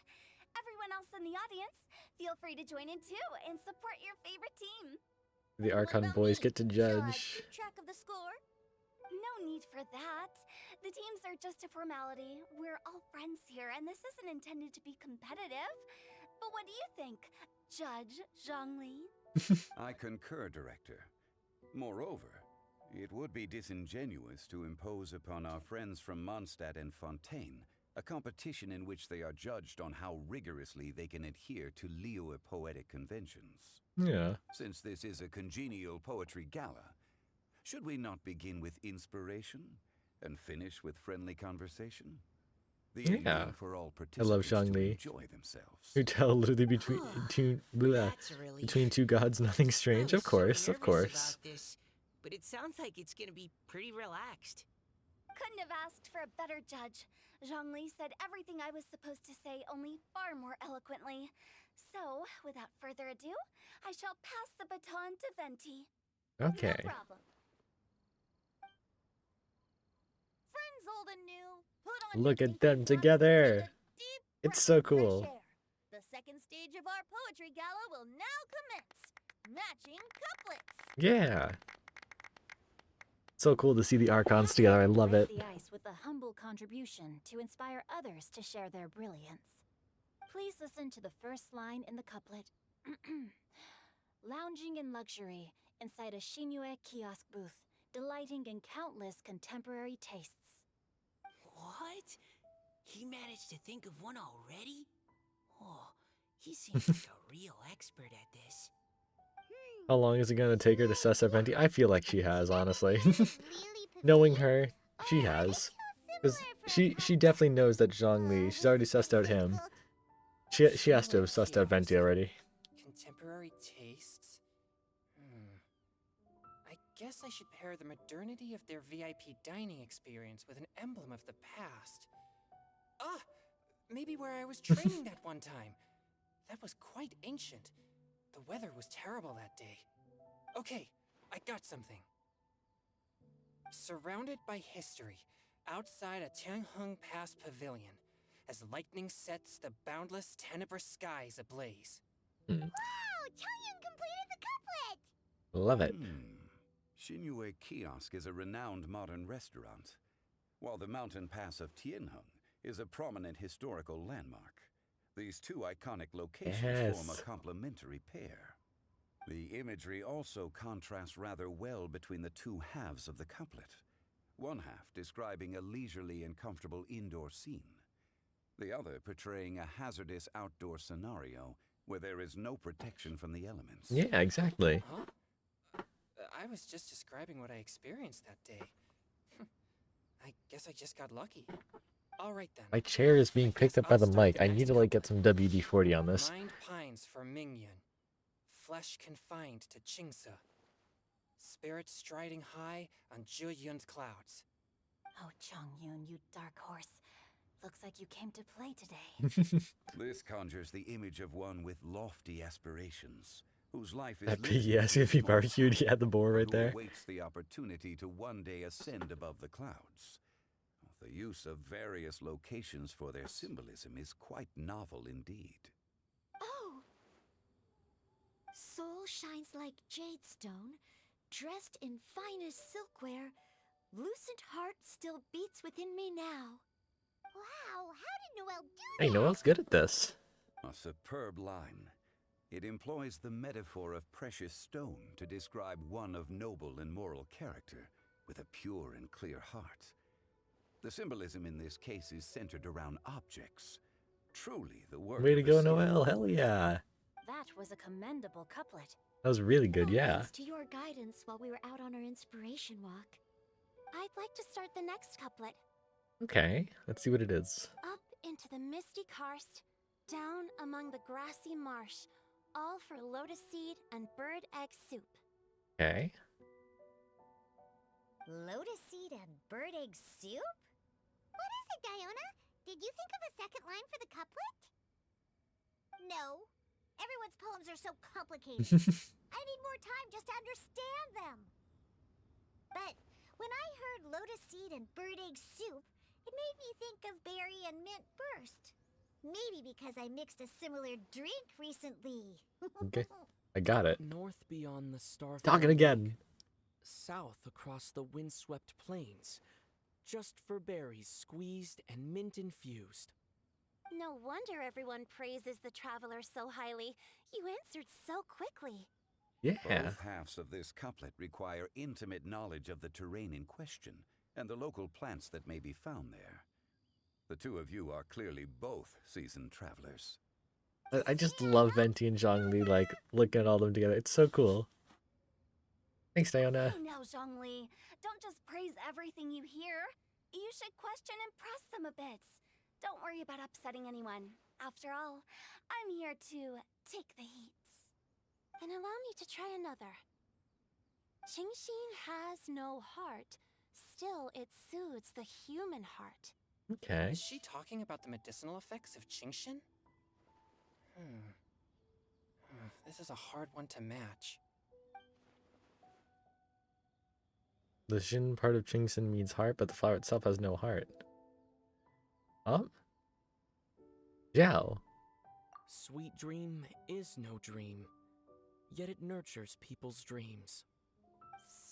Everyone else in the audience, feel free to join in too and support your favorite team. The What Archon about boys me? get to Shall I judge. keep track of the score? No need for that. The teams are just a formality. We're all friends here, and this isn't intended to be competitive. But what do you think, Judge Zhongli? I concur, Director. Moreover, it would be disingenuous to impose upon our friends from Mondstadt and Fontaine a competition in which they are judged on how rigorously they can adhere to Liyue poetic conventions. Yeah. Since this is a congenial poetry gala, should we not begin with inspiration and finish with friendly conversation? The aim Yeah. being for all I love participants to Zhongli. enjoy themselves. Who tell literally That's a relief. between two gods, nothing strange. I Of was so course, of nervous course. about this, but it sounds like it's gonna be pretty relaxed. Couldn't have asked for a better judge. Zhongli said everything I was supposed to say, only far more eloquently. So, without further ado, I shall pass the baton to Venti. Okay. No problem. Friends old and new, put on Look your at them thinking caps and together. take a deep It's breath so of fresh cool. air. The second stage of our poetry gala will now commence. Matching couplets. Yeah. So cool to see the Archons together. I love Break it. the ice with a humble contribution to inspire others to share their brilliance. Please listen to the first line in the couplet. Lounging in luxury inside a Shinue kiosk booth, delighting in countless contemporary tastes. What? He managed to think of one already? Oh, He seems like a real expert at this. How long is it gonna take her to suss out Venti? I feel like she has, honestly. Really Knowing petite? her, she Oh, has. it's so Because similar she from definitely knows that Zhang Li, this she's already is sussed out him. difficult. She has to have sussed out Venti already. Contemporary tastes? I guess I should pair the modernity of their VIP dining experience with an emblem of the past. Ah! Maybe where I was training that one time. That was quite ancient. The weather was terrible that day. Okay, I got something. Surrounded by history, outside a Tianheng Pass pavilion, as lightning sets the boundless tenebrous skies ablaze. Wow, Chongyun completed the couplet! Love it. Xinyue Kiosk is a renowned modern restaurant, while the mountain pass of Tianheng is a prominent historical landmark. These two iconic locations form a complementary pair. The imagery also contrasts rather well between the two halves of the couplet. One half describing a leisurely and comfortable indoor scene, the other portraying a hazardous outdoor scenario where there is no protection from the elements. Yeah, exactly. Huh? I was just describing what I experienced that day. I guess I just got lucky. All right then. My chair is being picked up by the mic. I need to like get some WD-40 on this. Mind pines for Mingyun. Flesh confined to Qingse. Spirit striding high on Zheyun's clouds. Oh, Chongyun, you dark horse. Looks like you came to play today. This conjures the image of one with lofty aspirations, whose life is That lived piggy ass gonna be barbecued. He had the boar right who there. awaits the opportunity to one day ascend above the clouds. The use of various locations for their symbolism is quite novel indeed. Oh! Soul shines like jade stone, dressed in finest silkware. Lucent heart still beats within me now. Wow, how did Noelle do Hey, that? Noelle's good at this. A superb line. It employs the metaphor of precious stone to describe one of noble and moral character, with a pure and clear heart. The symbolism in this case is centered around objects. Truly the work Way to of a go, skilled Noelle. Hell yeah. That was a commendable couplet. That was really good, Well, yeah. thanks to your guidance while we were out on our inspiration walk. I'd like to start the next couplet. Okay, let's see what it is. Up into the misty karst, down among the grassy marsh, all for lotus seed and bird egg soup. Okay. Lotus seed and bird egg soup? What is it, Diona? Did you think of a second line for the couplet? No. Everyone's poems are so complicated. I need more time just to understand them. But when I heard lotus seed and bird egg soup, it made me think of berry and mint burst. Maybe because I mixed a similar drink recently. Okay. I got it. North beyond the star. Talking again. South across the windswept plains. Just for berries squeezed and mint infused. No wonder everyone praises the traveler so highly. You answered so quickly. Yeah. Both halves of this couplet require intimate knowledge of the terrain in question and the local plants that may be found there. The two of you are clearly both seasoned travelers. I just love Venti and Zhongli, like, looking at all of them together. It's so cool. Thanks, Diona. Oh, now, Zhongli, don't just praise everything you hear. You should question and press them a bit. Don't worry about upsetting anyone. After all, I'm here to take the heat. Then allow me to try another. Qingxin has no heart. Still, it soothes the human heart. Okay. Is she talking about the medicinal effects of Qingxin? This is a hard one to match. The Xin part of Qingxin means heart, but the flower itself has no heart. Zhao. Sweet dream is no dream, yet it nurtures people's dreams.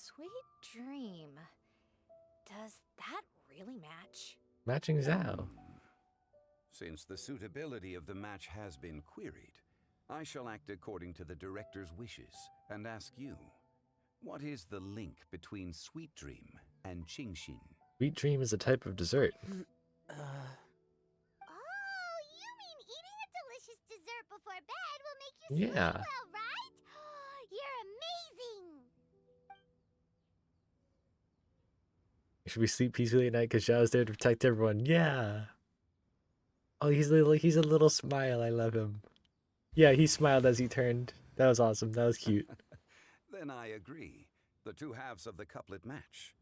Sweet dream. Does that really match? Matching Zhao. Since the suitability of the match has been queried, I shall act according to the director's wishes and ask you, what is the link between Sweet Dream and Qingxin? Sweet dream is a type of dessert. Oh, you mean eating a delicious dessert before Yeah. Well, right? You're amazing. Should we sleep peacefully at night? Because Xiao's there to protect everyone. Yeah. Oh, he's a little smile. I love him. Yeah, he smiled as he turned. That was awesome. That was cute. Then I agree. The two halves of the couplet match.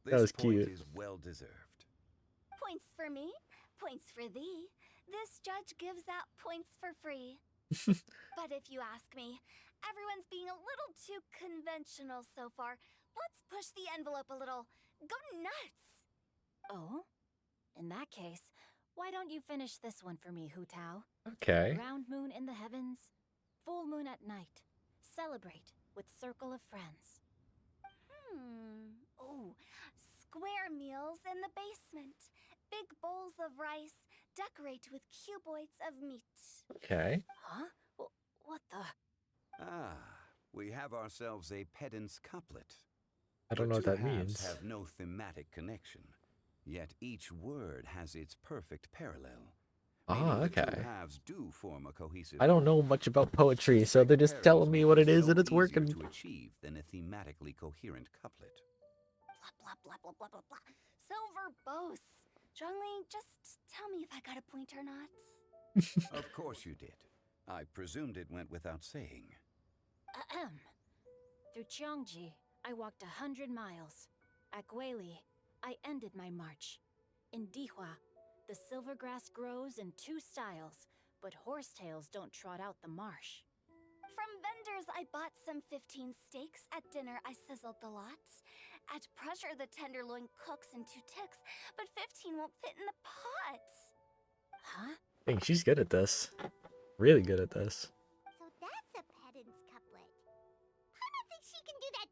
That This was point cute. is well deserved. Points for me, points for thee. This judge gives out points for free. But if you ask me, everyone's being a little too conventional so far. Let's push the envelope a little. Go nuts! Oh? In that case, why don't you finish this one for me, Hu Tao? Okay. Round moon in the heavens, full moon at night. Celebrate with circle of friends. Oh, square meals in the basement. Big bowls of rice. Decorate with cuboids of meat. Okay. Huh? What the? Ah, we have ourselves a pedant's couplet. I don't know what The that two halves means. have no thematic connection, yet each word has its perfect parallel. Ah, Meaning the okay. two halves do form a cohesive. I don't know much about poetry, so they're just telling me what it is and it's working. To achieve than a thematically coherent couplet. Blah, blah, blah, blah, blah, blah. So verbose. Zhongli, just tell me if I got a point or not. Of course you did. I presumed it went without saying. Ahem. Through Cheongji, I walked 100 miles. At Guili, I ended my march. In Dihua, the silver grass grows in 2 styles, but horsetails don't trot out the marsh. From vendors, I bought some 15 steaks. At dinner, I sizzled the lots. At pressure, the tenderloin cooks in 2 ticks, but 15 won't fit in the pot. Huh? Dang, she's good at this. Really good at this. So that's a pedant's couplet. Paimon thinks she can do that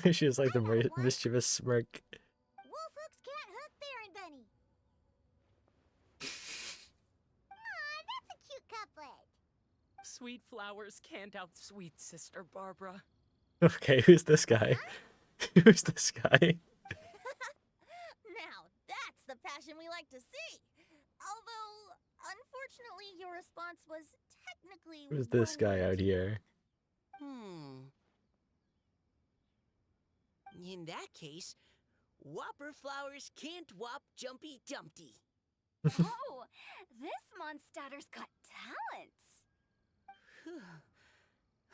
too. She has like the mischievous smirk. Wolf hooks can't hook Baron Bunny. Aw, that's a cute couplet. Sweet flowers can't outsweet Sister Barbara. Okay, who's this guy? Who's this guy? Now, that's the passion we like to see. Although, unfortunately, your response was technically Who's this guy out here? In that case, Whopper flowers can't whop Jumpy Dumpty. Oh, this monster's got talents. Whew.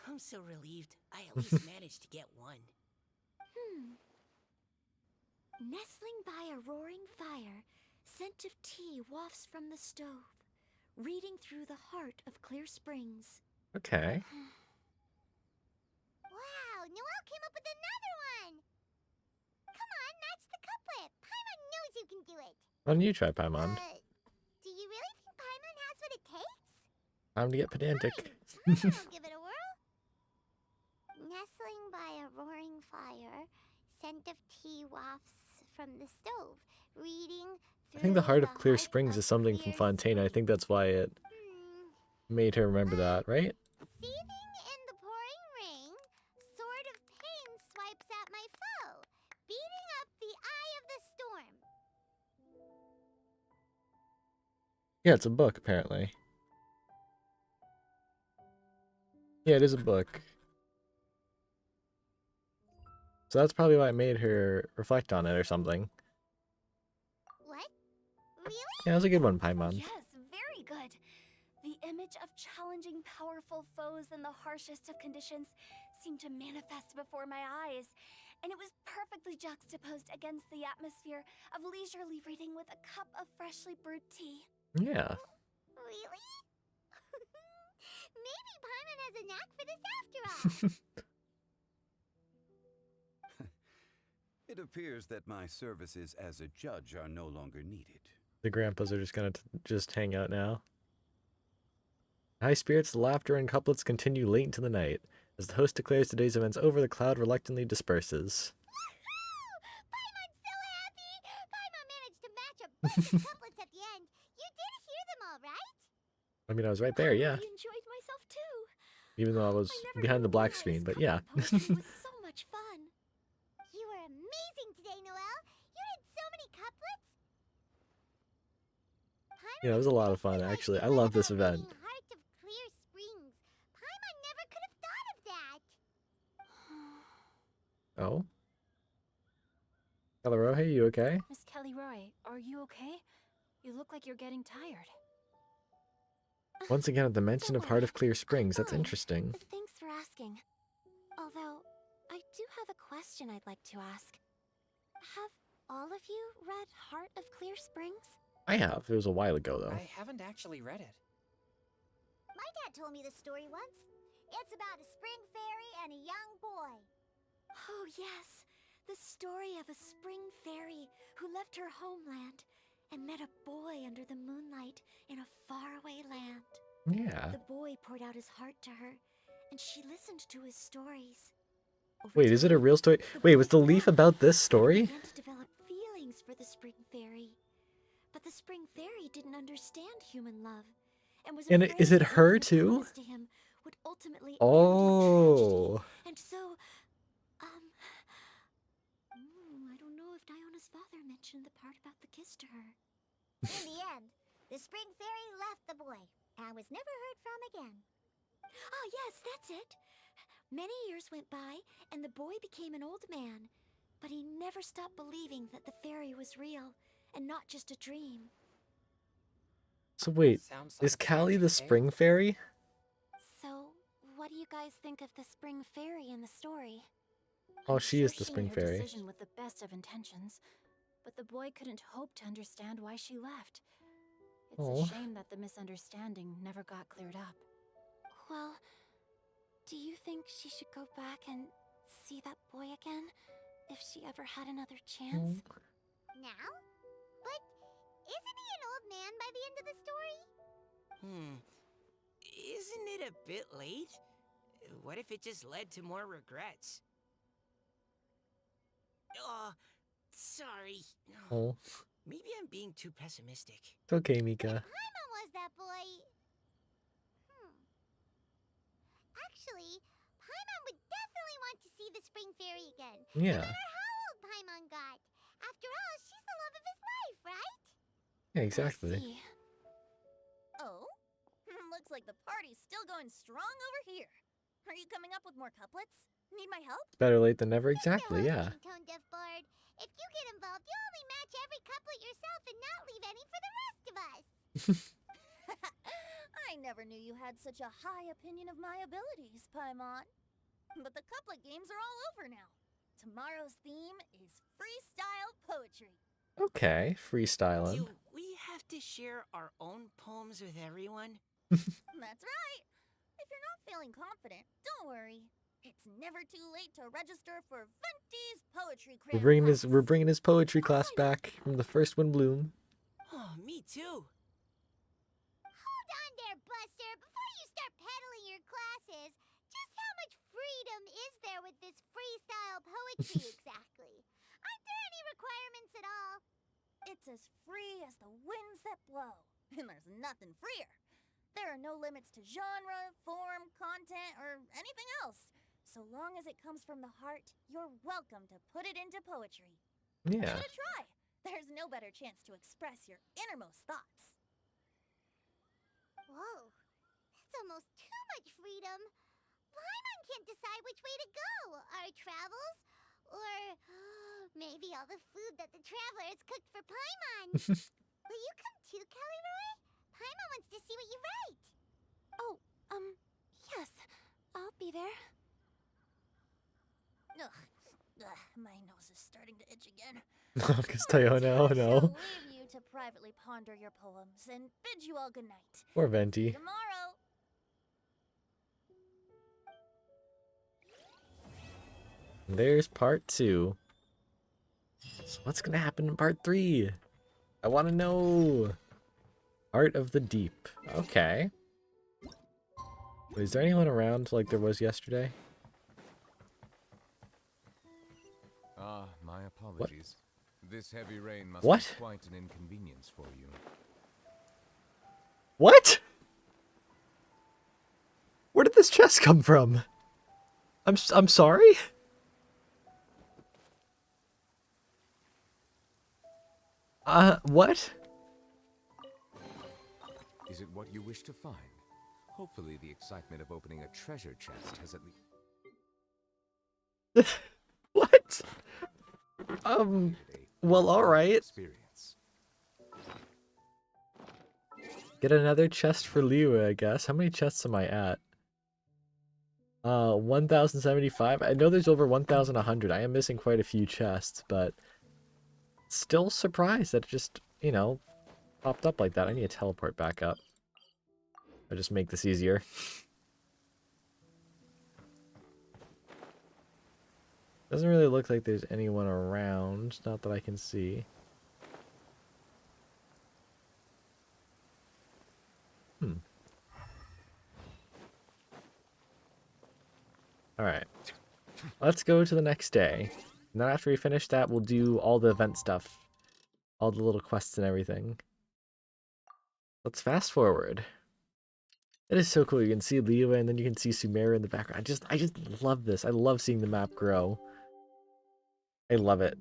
I'm so relieved. I at least managed to get one. Nestling by a roaring fire, scent of tea wafts from the stove, reading through the heart of clear springs. Okay. Wow, Noelle came up with another one. Come on, match the couplet. Paimon knows you can do it. Why don't you try Paimon? Do you really think Paimon has what it takes? Time to get pedantic. Fine, I'll give it a whirl. Nestling by a roaring fire, scent of tea wafts from the stove, reading through I think the heart of Clear heart Springs of is something from Clear Fontaine. I think that's why it made her remember that, right? Seething in the pouring rain, sword of pain swipes at my foe, beating up the eye of the storm. Yeah, it's a book, apparently. Yeah, it is a book. So that's probably why it made her reflect on it or something. What? Really? Yeah, that was a good one, Paimon. Yes, very good. The image of challenging powerful foes in the harshest of conditions seemed to manifest before my eyes, and it was perfectly juxtaposed against the atmosphere of leisurely reading with a cup of freshly brewed tea. Yeah. Really? Maybe Paimon has a knack for this after all. It appears that my services as a judge are no longer needed. The grandpas are just gonna just hang out now. High spirits, laughter, and couplets continue late into the night. As the host declares today's events over, the cloud reluctantly disperses. Paimon's so happy! Paimon managed to match a bunch of couplets at the end. You did hear them all, right? I mean, I was right there, yeah. I enjoyed myself too. Even though I was behind the black screen, but yeah. Poetry was so much fun. You were amazing today, Noelle. You did so many couplets. Yeah, it was a lot of fun, actually. I love this event. Heart of Clear Springs. Oh? Calarohe, you okay? Miss Kelly Roy, are you okay? You look like you're getting tired. Once again at the mention Don't of Heart worry, of Clear I'm Springs. That's fine. interesting. Thanks for asking. Although, I do have a question I'd like to ask. Have all of you read Heart of Clear Springs? I have. It was a while ago, though. I haven't actually read it. My dad told me the story once. It's about a spring fairy and a young boy. Oh, yes. The story of a spring fairy who left her homeland and met a boy under the moonlight in a faraway land. Yeah. The boy poured out his heart to her, and she listened to his stories. Over Wait, is it a time, real story? the Wait, boy was the leaf grew about this and story? began to develop feelings for the spring fairy. But the spring fairy didn't understand human love and was And afraid is it that what her she had too? promised to him would ultimately end in Oh. tragedy. And so, I don't know if Diona's father mentioned the part about the kiss to her. In the end, the spring fairy left the boy and was never heard from again. Oh, yes, that's it. Many years went by, and the boy became an old man. But he never stopped believing that the fairy was real, and not just a dream. So wait, Sounds like is a Callie the tragic tale. spring fairy? So, what do you guys think of the spring fairy in the story? Oh, I'm she sure is the she spring made her fairy. decision with the best of intentions, but the boy couldn't hope to understand why she left. It's Oh. a shame that the misunderstanding never got cleared up. Well, do you think she should go back and see that boy again? If she ever had another chance? Now? But isn't he an old man by the end of the story? Isn't it a bit late? What if it just led to more regrets? Oh, sorry. Oh. Maybe I'm being too pessimistic. It's okay, Mika. Paimon was that boy. Actually, Paimon would definitely want to see the spring fairy again. Yeah. No matter how old Paimon got. After all, she's the love of his life, right? Yeah, exactly. I see. Oh? Looks like the party's still going strong over here. Are you coming up with more couplets? Need my help? Better late than never, Mr. exactly, yeah. Hosting Tone Deaf Bard, if you get involved, you'll only match every couplet yourself and not leave any for the rest of us. I never knew you had such a high opinion of my abilities, Paimon. But the couplet games are all over now. Tomorrow's theme is freestyle poetry. Okay, freestyling. Do we have to share our own poems with everyone? That's right. If you're not feeling confident, don't worry. It's never too late to register for Venti's poetry We're craft. bringing his poetry class back from the first one bloom. Oh, me too. Hold on there, Buster. Before you start peddling your classes, just how much freedom is there with this freestyle poetry exactly? Aren't there any requirements at all? It's as free as the winds that blow, and there's nothing freer. There are no limits to genre, form, content, or anything else. So long as it comes from the heart, you're welcome to put it into poetry. Yeah. Give it a try. There's no better chance to express your innermost thoughts. Whoa, that's almost too much freedom. Paimon can't decide which way to go. Our travels, or maybe all the food that the travelers cooked for Paimon. Will you come too, Kelly Roy? Paimon wants to see what you write. Oh, yes. I'll be there. Ugh, my nose is starting to itch again. Because Diona, oh I no. shall leave you to privately ponder your poems and bid you all good night. Poor Venti. Tomorrow. There's part 2. So what's gonna happen in part 3? I wanna know. Art of the Deep. Okay. Wait, is there anyone around like there was yesterday? Ah, my apologies. This heavy rain must What? be quite an inconvenience for you. What? Where did this chest come from? I'm sorry? What? Is it what you wish to find? Hopefully the excitement of opening a treasure chest has at least... What? Well, all right. Experience. Get another chest for Liu, I guess. How many chests am I at? 1075. I know there's over 1100. I am missing quite a few chests, but still surprised that it just, you know, popped up like that. I need to teleport back up. I'll just make this easier. Doesn't really look like there's anyone around, not that I can see. Alright. Let's go to the next day. And then after we finish that, we'll do all the event stuff. All the little quests and everything. Let's fast forward. It is so cool. You can see Liyue and then you can see Sumeru in the background. I just love this. I love seeing the map grow. I love it.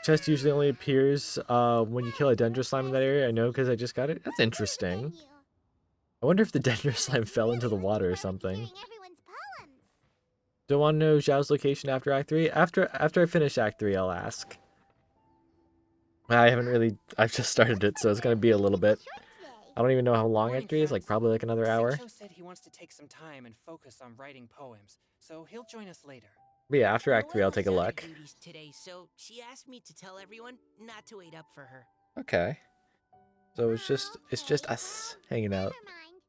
Chest usually only appears when you kill a Dendro Slime in that area. I know because I just got it. That's interesting. I wonder if the Dendro Slime fell into the water or something. Do you want to know Zhao's location after Act 3? After I finish Act 3, I'll ask. I've just started it, so it's going to be a little bit. I don't even know how long Act 3 is, like probably like another hour. Sancho said he wants to take some time and focus on writing poems, so he'll join us later. But yeah, after Act 3, I'll take a look. Today, so she asked me to tell everyone not to wait up for her. Okay. So it's just us hanging out. Never mind.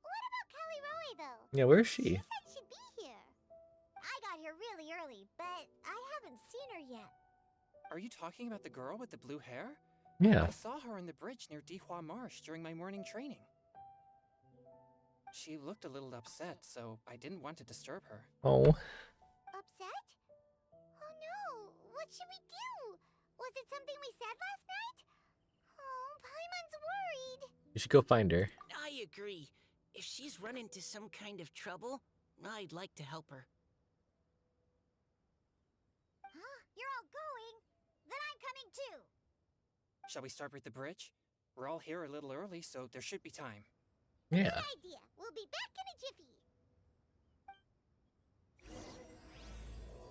What about Callie Roy, though? Yeah, where is She she? said she'd be here. I got here really early, but I haven't seen her yet. Are you talking about the girl with the blue hair? Yeah. I saw her on the bridge near Dihua Marsh during my morning training. She looked a little upset, so I didn't want to disturb her. Oh. Upset? Oh no, what should we do? Was it something we said last night? Oh, Paimon's worried. You should go find her. I agree. If she's run into some kind of trouble, I'd like to help her. Huh? You're all going? Then I'm coming too. Shall we start with the bridge? We're all here a little early, so there should be time. Yeah. Good idea. We'll be back in a jiffy.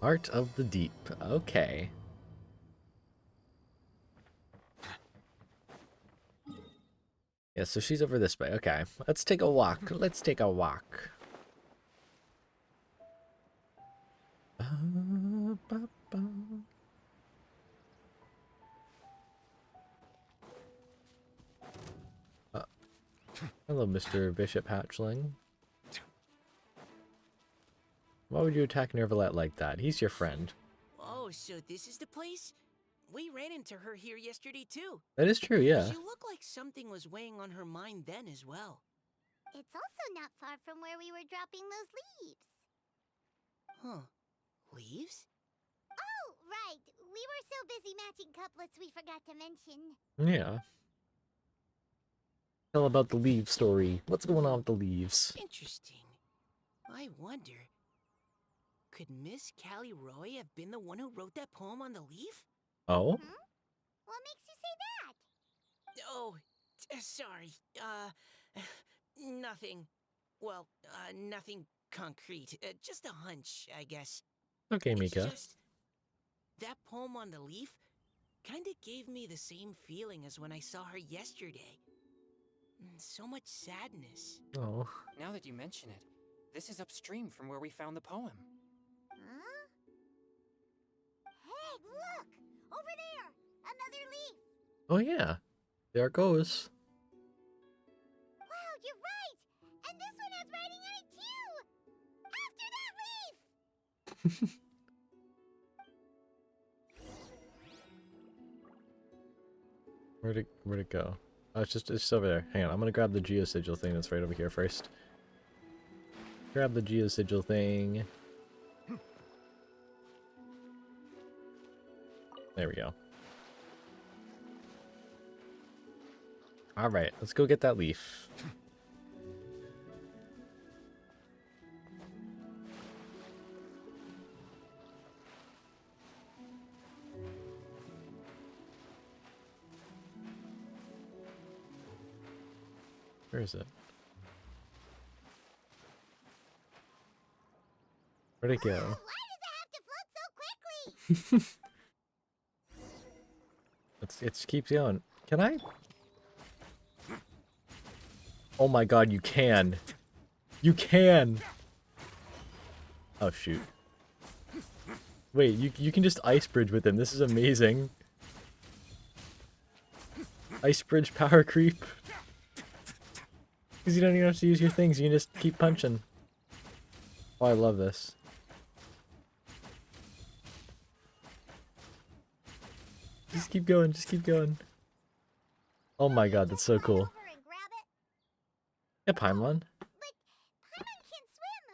Art of the Deep. Okay. Yeah, so she's over this way. Okay. Let's take a walk. Let's take a walk. Hello, Mr. Bishop Hatchling. Why would you attack Nervalette like that? He's your friend. Oh, so this is the place? We ran into her here yesterday, too. That is true, yeah. She looked like something was weighing on her mind then as well. It's also not far from where we were dropping those leaves. Huh. Leaves? Oh, right. We were so busy matching couplets we forgot to mention. Yeah. Tell about the leaves story. What's going on with the leaves? Interesting. I wonder, could Miss Callie Roy have been the one who wrote that poem on the leaf? Oh? Hmm? What makes you say that? Oh, sorry. Nothing. Well, nothing concrete. Just a hunch, I guess. Okay, Mika. It's just, that poem on the leaf kinda gave me the same feeling as when I saw her yesterday. So much sadness. Oh. Now that you mention it, this is upstream from where we found the poem. Huh? Hey, look! Over there! Another leaf! Oh, yeah. There it goes. Wow, you're right! And this one has writing on it too! After that leaf! Where'd it go? Oh, it's just over there. Hang on, I'm gonna grab the geosigil thing that's right over here first. Grab the geosigil thing. There we go. Alright, let's go get that leaf. Where is it? Where'd it go? Why does it have to float so It keeps going. Can I? Oh my god, you can. You can. Oh shoot. Wait, you can just ice bridge with him. This is amazing. Ice bridge power creep. Because you don't even have to use your things, you can just keep punching. Oh, I love this. Just keep going, just keep going. Oh my god, that's so cool. Yeah, Paimon. But Paimon can't swim.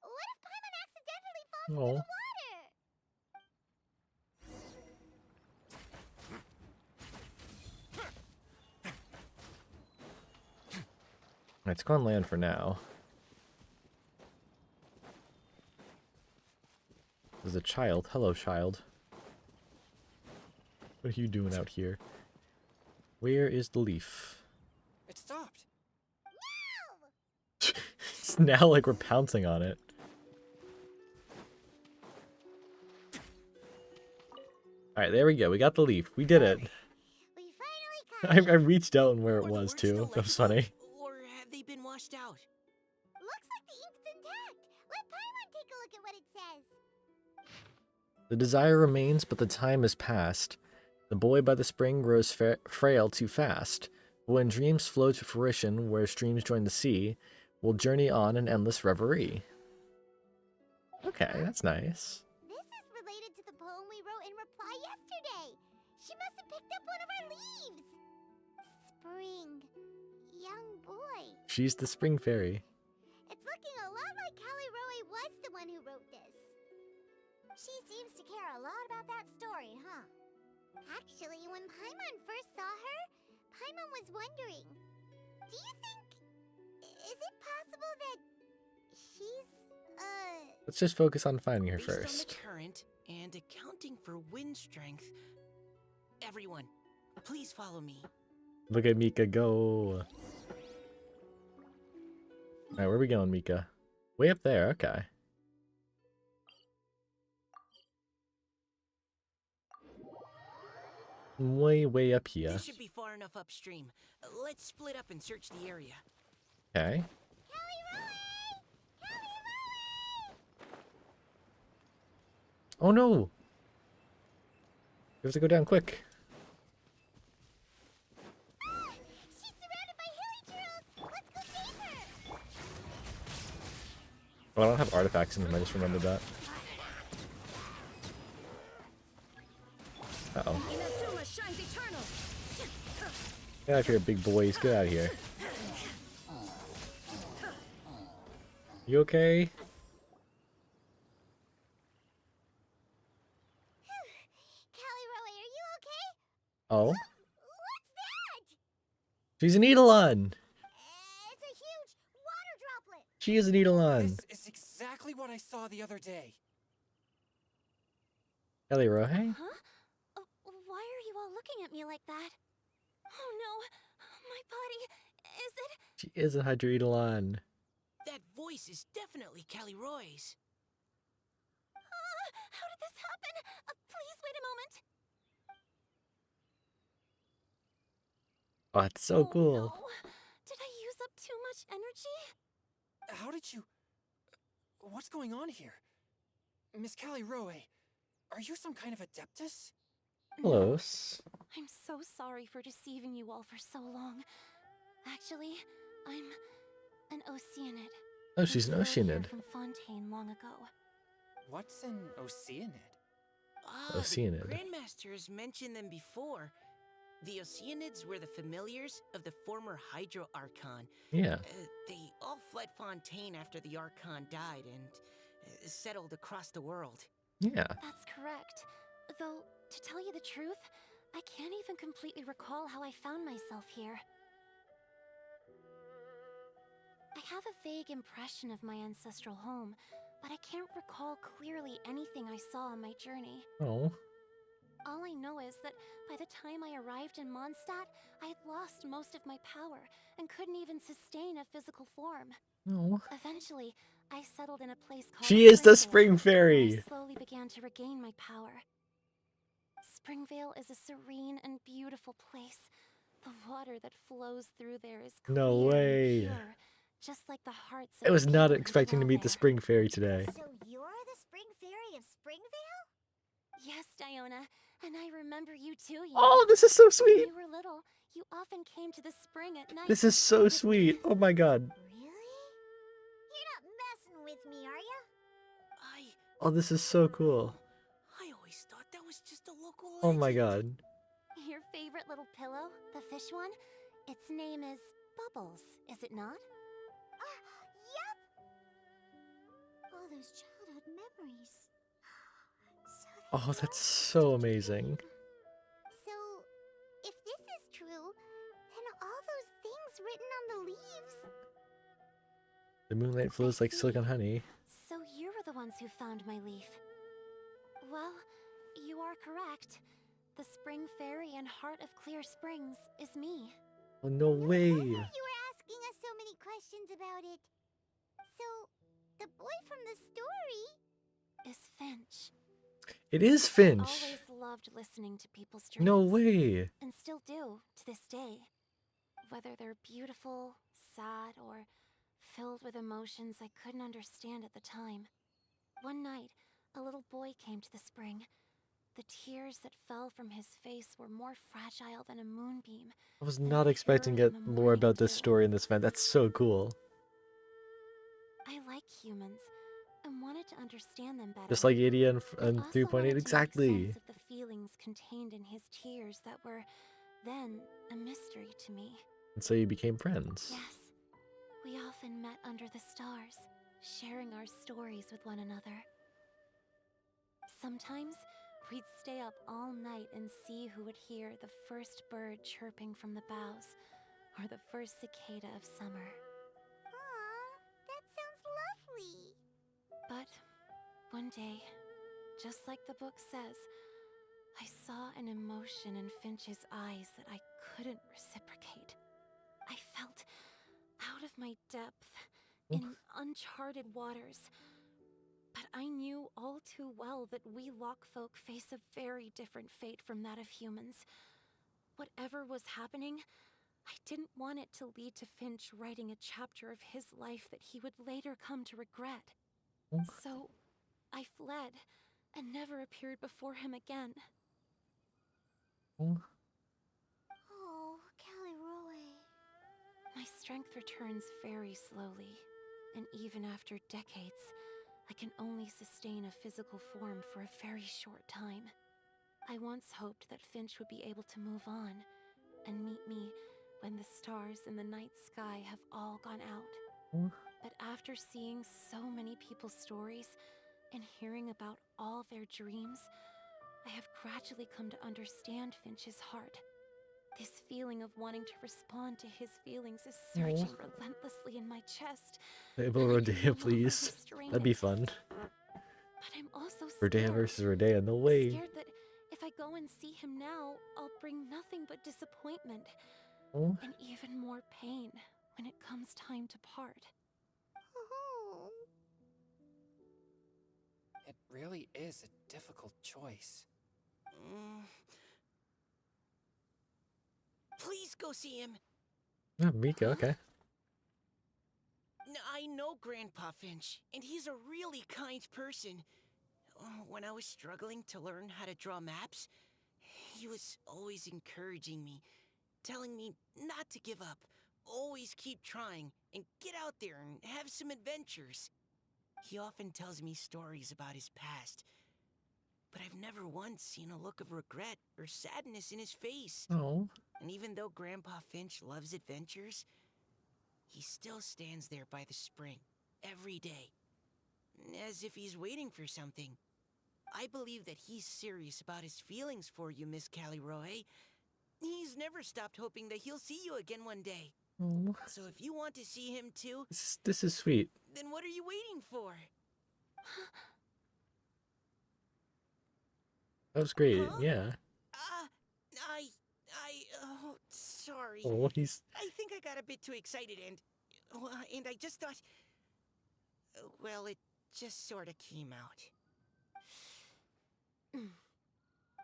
What if Paimon accidentally falls into Oh. the water? Let's go on land for now. There's a child. Hello, child. What are you doing out here? Where is the leaf? It stopped. It's now like we're pouncing on it. Alright, there we go. We got the leaf. We did it. We finally caught I reached out and where it Were the was words too. still That was legible, funny. Or have they been washed out? Looks like the ink's intact. Let Paimon take a look at what it says. The desire remains, but the time has passed. The boy by the spring grows frail too fast. But when dreams flow to fruition, where streams join the sea, we'll journey on an endless reverie. Okay, that's nice. This is related to the poem we wrote in reply yesterday. She must have picked up one of our leaves. Spring. Young boy. She's the spring fairy. It's looking a lot like Callie Roe was the one who wrote this. She seems to care a lot about that story, huh? Actually, when Paimon first saw her, Paimon was wondering, do you think... is it possible that she's, Let's just focus on finding her Based on first. the current and accounting for wind strength, everyone, please follow me. Look at Mika go. Alright, where are we going, Mika? Way up there, okay. Way up here. This should be far enough upstream. Let's split up and search the area. Okay. Oh no! We have to go down quick. she's surrounded by hilly turtles? Let's go save her! Oh, I don't have artifacts in them, I just remembered that. Uh-oh. Get out of here, big boys. Get out of here. You okay? Callie Roe, are you okay? Oh? What's that? She's an Eidolon! It's a huge water droplet. She is an Eidolon. This is exactly what I saw the other day. Kelly Rohe? Huh? Why are you all looking at me like that? Oh no, my body, is it? She is a Hydra Eidolon. That voice is definitely Callie Roy's. How did this happen? Please wait a moment. Oh, it's so cool. No. Did I use up too much energy? How did you... What's going on here? Miss Callie Roe, are you some kind of adeptus? Close. I'm so sorry for deceiving you all for so long. Actually, I'm an Oceanid. Oh, she's an I flew here Oceanid. from Fontaine long ago. What's an Oceanid? Ah, Oceanid. the Grandmaster has mentioned them before. The Oceanids were the familiars of the former Hydro Archon. Yeah. They all fled Fontaine after the Archon died and settled across the world. Yeah. That's correct. Though, to tell you the truth, I can't even completely recall how I found myself here. I have a vague impression of my ancestral home, but I can't recall clearly anything I saw on my journey. Oh. All I know is that by the time I arrived in Mondstadt, I had lost most of my power and couldn't even sustain a physical form. No. Eventually, I settled in a place called She is the Springvale, Spring Fairy. where I slowly began to regain my power. Springvale is a serene and beautiful place. The water that flows through there is clear No way. and pure, just like the hearts of I was the not people who expecting to dwell meet the there. spring fairy today. So you're the spring fairy of Springvale? Yes, Diona, and I remember you too, you Oh, know. this is so When sweet. you were little, you often came to the spring at night. This is so sweet. Oh my god. Really? You're not messing with me, are ya? Oh, this is so cool. I always thought that was just a local legend. Oh my god. Your favorite little pillow, the fish one? Its name is Bubbles, is it not? Yep! All those childhood memories. Oh, that's so amazing. So, if this is true, then all those things written on the leaves. The moonlight flows like silk on honey. So you were the ones who found my leaf. Well, you are correct. The spring fairy and heart of Clear Springs is me. Oh, no way. You were asking us so many questions about it. So, the boy from the story is Finch. It is Finch. I always loved listening to people's dreams. No way. And still do to this day. Whether they're beautiful, sad, or filled with emotions I couldn't understand at the time. One night, a little boy came to the spring. The tears that fell from his face were more fragile than a moonbeam. I was not expecting to get more about this story in this event. That's so cool. I like humans and wanted to understand them better. Just like Idia and I also 3.8, wanted to exactly. make sense of the feelings contained in his tears that were then a mystery to me. And so you became friends. Yes, we often met under the stars, sharing our stories with one another. Sometimes we'd stay up all night and see who would hear the first bird chirping from the boughs or the first cicada of summer. Aw, that sounds lovely. But one day, just like the book says, I saw an emotion in Finch's eyes that I couldn't reciprocate. I felt out of my depth in uncharted waters. But I knew all too well that we Lockfolk face a very different fate from that of humans. Whatever was happening, I didn't want it to lead to Finch writing a chapter of his life that he would later come to regret. So, I fled and never appeared before him again. Oh, Caliroe. My strength returns very slowly, and even after decades, I can only sustain a physical form for a very short time. I once hoped that Finch would be able to move on and meet me when the stars in the night sky have all gone out. But after seeing so many people's stories and hearing about all their dreams, I have gradually come to understand Finch's heart. This feeling of wanting to respond to his feelings is surging relentlessly in my chest. Fable Rodea, please. That'd be fun. But I'm also Rodea versus Rodea, no way. scared that if I go and see him now, I'll bring nothing but disappointment and even more pain when it comes time to part. Oh. It really is a difficult choice. Please go see him. Oh, Mika, okay. I know Grandpa Finch, and he's a really kind person. When I was struggling to learn how to draw maps, he was always encouraging me, telling me not to give up, always keep trying, and get out there and have some adventures. He often tells me stories about his past, but I've never once seen a look of regret or sadness in his face. Oh. And even though Grandpa Finch loves adventures, he still stands there by the spring, every day, as if he's waiting for something. I believe that he's serious about his feelings for you, Miss Caliroe. He's never stopped hoping that he'll see you again one day. Oh. So if you want to see him too, This is sweet. then what are you waiting for? That was great, yeah. Oh, sorry. Oh, he's... I think I got a bit too excited and I just thought, well, it just sort of came out.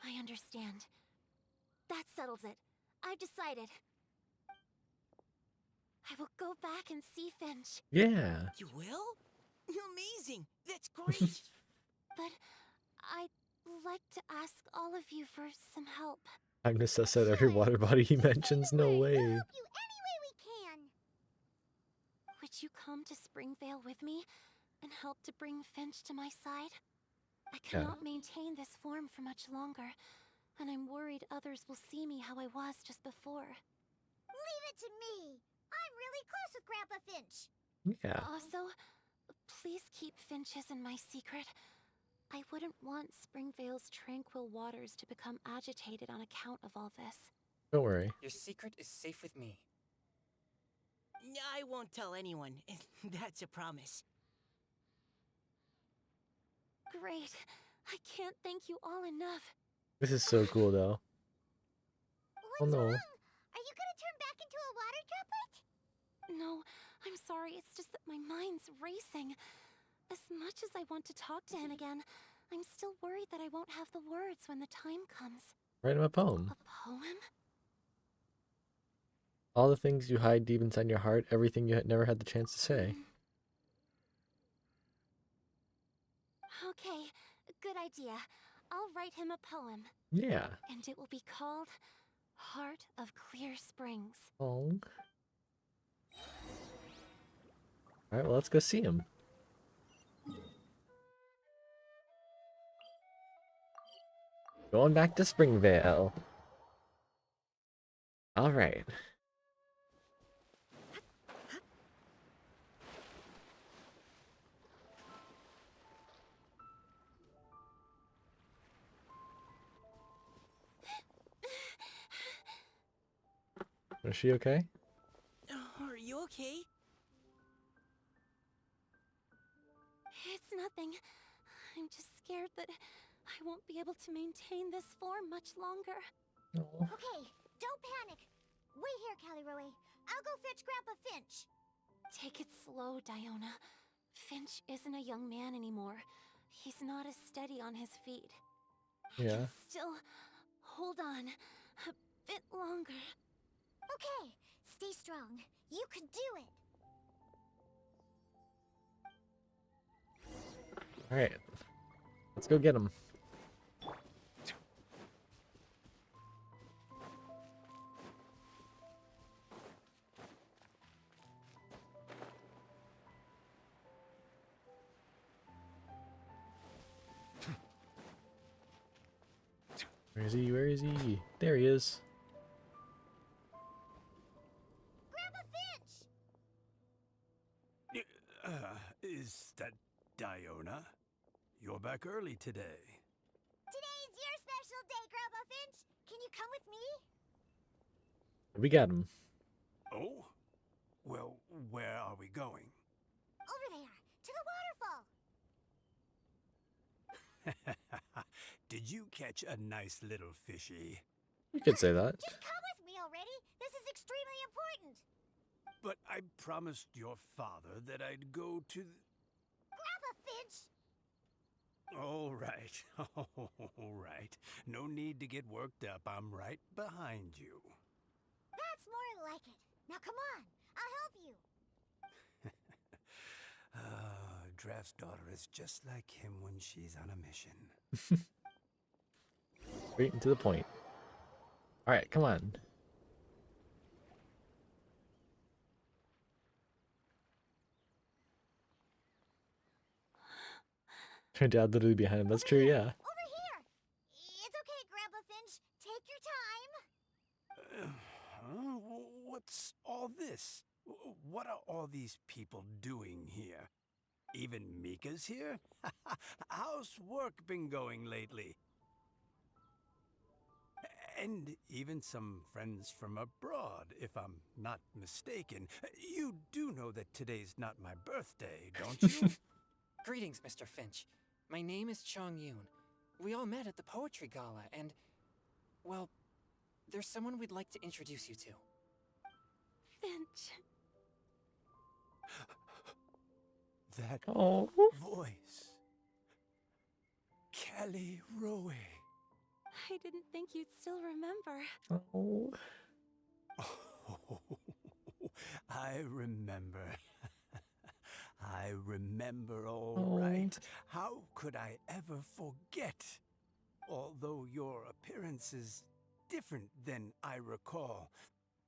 I understand. That settles it. I've decided. I will go back and see Finch. Yeah. You will? Amazing! That's great! But I'd like to ask all of you for some help. I'm gonna suss out every water body he mentions. No way. We'll help you any way we can. Would you come to Springvale with me and help to bring Finch to my side? I cannot maintain this form for much longer, and I'm worried others will see me how I was just before. Leave it to me. I'm really close with Grandpa Finch. Yeah. Also, please keep Finch's in my secret. I wouldn't want Springvale's tranquil waters to become agitated on account of all this. Don't worry. Your secret is safe with me. I won't tell anyone. That's a promise. Great. I can't thank you all enough. This is so cool, though. What's Oh no. wrong? Are you gonna turn back into a water droplet? No, I'm sorry. It's just that my mind's racing. As much as I want to talk to him again, I'm still worried that I won't have the words when the time comes. Write him a poem. A poem? All the things you hide deep inside your heart, everything you never had the chance to say. Okay, good idea. I'll write him a poem. Yeah. And it will be called Heart of Clear Springs. Oh. Alright, well, let's go see him. Going back to Springvale. Alright. Is she okay? Are you okay? It's nothing. I'm just scared that I won't be able to maintain this form much longer. Oh. Okay, don't panic. Wait here, Caliroe. I'll go fetch Grandpa Finch. Take it slow, Diona. Finch isn't a young man anymore. He's not as steady on his feet. I Yeah. can still hold on a bit longer. Okay, stay strong. You can do it. Alright. Let's go get him. Where is he? Where is he? There he is. Grandpa Finch! Is that Diona? You're back early today. Today's your special day, Grandpa Finch. Can you come with me? We got him. Oh? Well, where are we going? Over there, to the waterfall. Did you catch a nice little fishy? You could say that. Just come with me already. This is extremely important. But I promised your father that I'd go to Grandpa Finch! All right. All right. No need to get worked up. I'm right behind you. That's more like it. Now come on, I'll help you. Draft's daughter is just like him when she's on a mission. Straight and to the point. Alright, come on. Her dad literally behind him. That's true, yeah. Over here. It's okay, Grandpa Finch. Take your time. What's all this? What are all these people doing here? Even Mika's here? How's work been going lately? And even some friends from abroad, if I'm not mistaken. You do know that today's not my birthday, don't you? Greetings, Mr. Finch. My name is Chong Yoon. We all met at the poetry gala, and, well, there's someone we'd like to introduce you to. Finch. That voice. Kelly Rowe. I I didn't think you'd still remember. Oh. I remember. I remember all Oh. right. How could I ever forget? Although your appearance is different than I recall.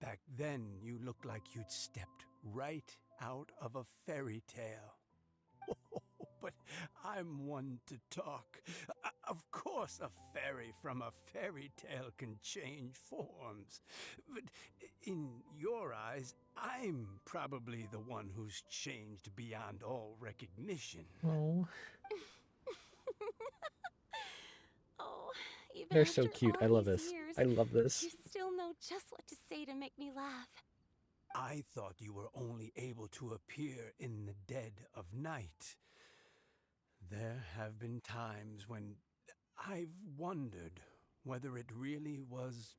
Back then, you looked like you'd stepped right out of a fairy tale. But I'm one to talk. Of course, a fairy from a fairy tale can change forms. But in your eyes, I'm probably the one who's changed beyond all recognition. Oh. Oh, even They're after so cute. I all love these this. years, I love this. you still know just what to say to make me laugh. I thought you were only able to appear in the dead of night. There have been times when I've wondered whether it really was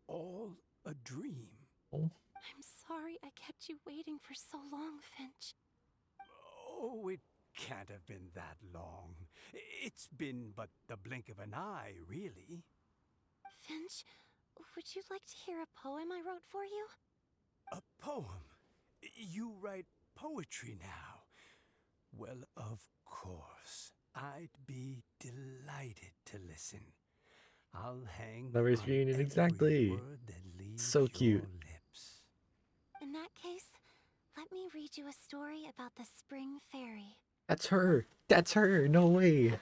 all a dream. Oh. I'm sorry I kept you waiting for so long, Finch. Oh, it can't have been that long. It's been but the blink of an eye, really. Finch, would you like to hear a poem I wrote for you? A poem? You write poetry now? Well, of course. I'd be delighted to listen. I'll hang Lovers on reunion, every exactly. word that leaves So cute. your lips. In that case, let me read you a story about the Spring Fairy. That's her. That's her. No way.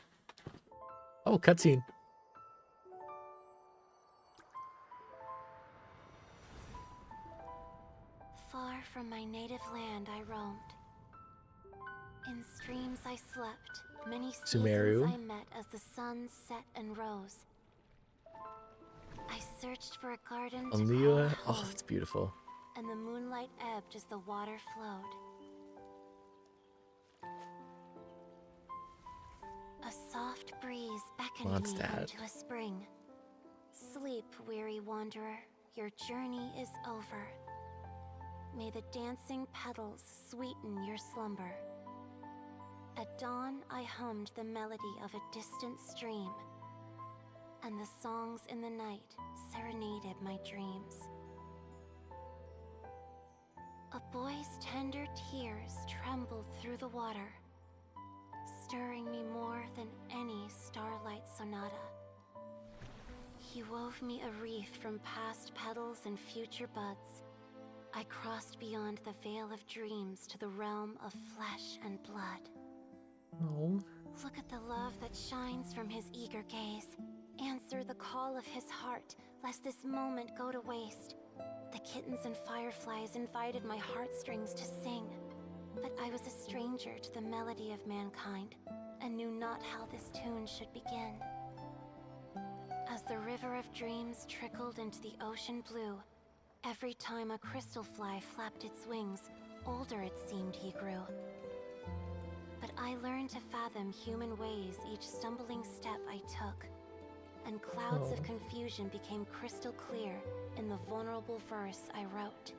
Oh, cutscene. Far from my native land I roamed. In streams I slept, many seasons Sumeru. I met as the sun set and rose. I searched for a garden to call Liyue. home, Oh, that's beautiful. and the moonlight ebbed as the water flowed. A soft breeze beckoned me Mondstadt. into a spring. Sleep, weary wanderer, your journey is over. May the dancing petals sweeten your slumber. At dawn, I hummed the melody of a distant stream, and the songs in the night serenaded my dreams. A boy's tender tears trembled through the water, stirring me more than any starlight sonata. He wove me a wreath from past petals and future buds. I crossed beyond the veil of dreams to the realm of flesh and blood. Oh. Look at the love that shines from his eager gaze. Answer the call of his heart, lest this moment go to waste. The kittens and fireflies invited my heartstrings to sing, but I was a stranger to the melody of mankind, and knew not how this tune should begin. As the river of dreams trickled into the ocean blue, every time a crystal fly flapped its wings, older it seemed he grew. But I learned to fathom human ways each stumbling step I took, and clouds of confusion became crystal clear in the vulnerable verse I wrote.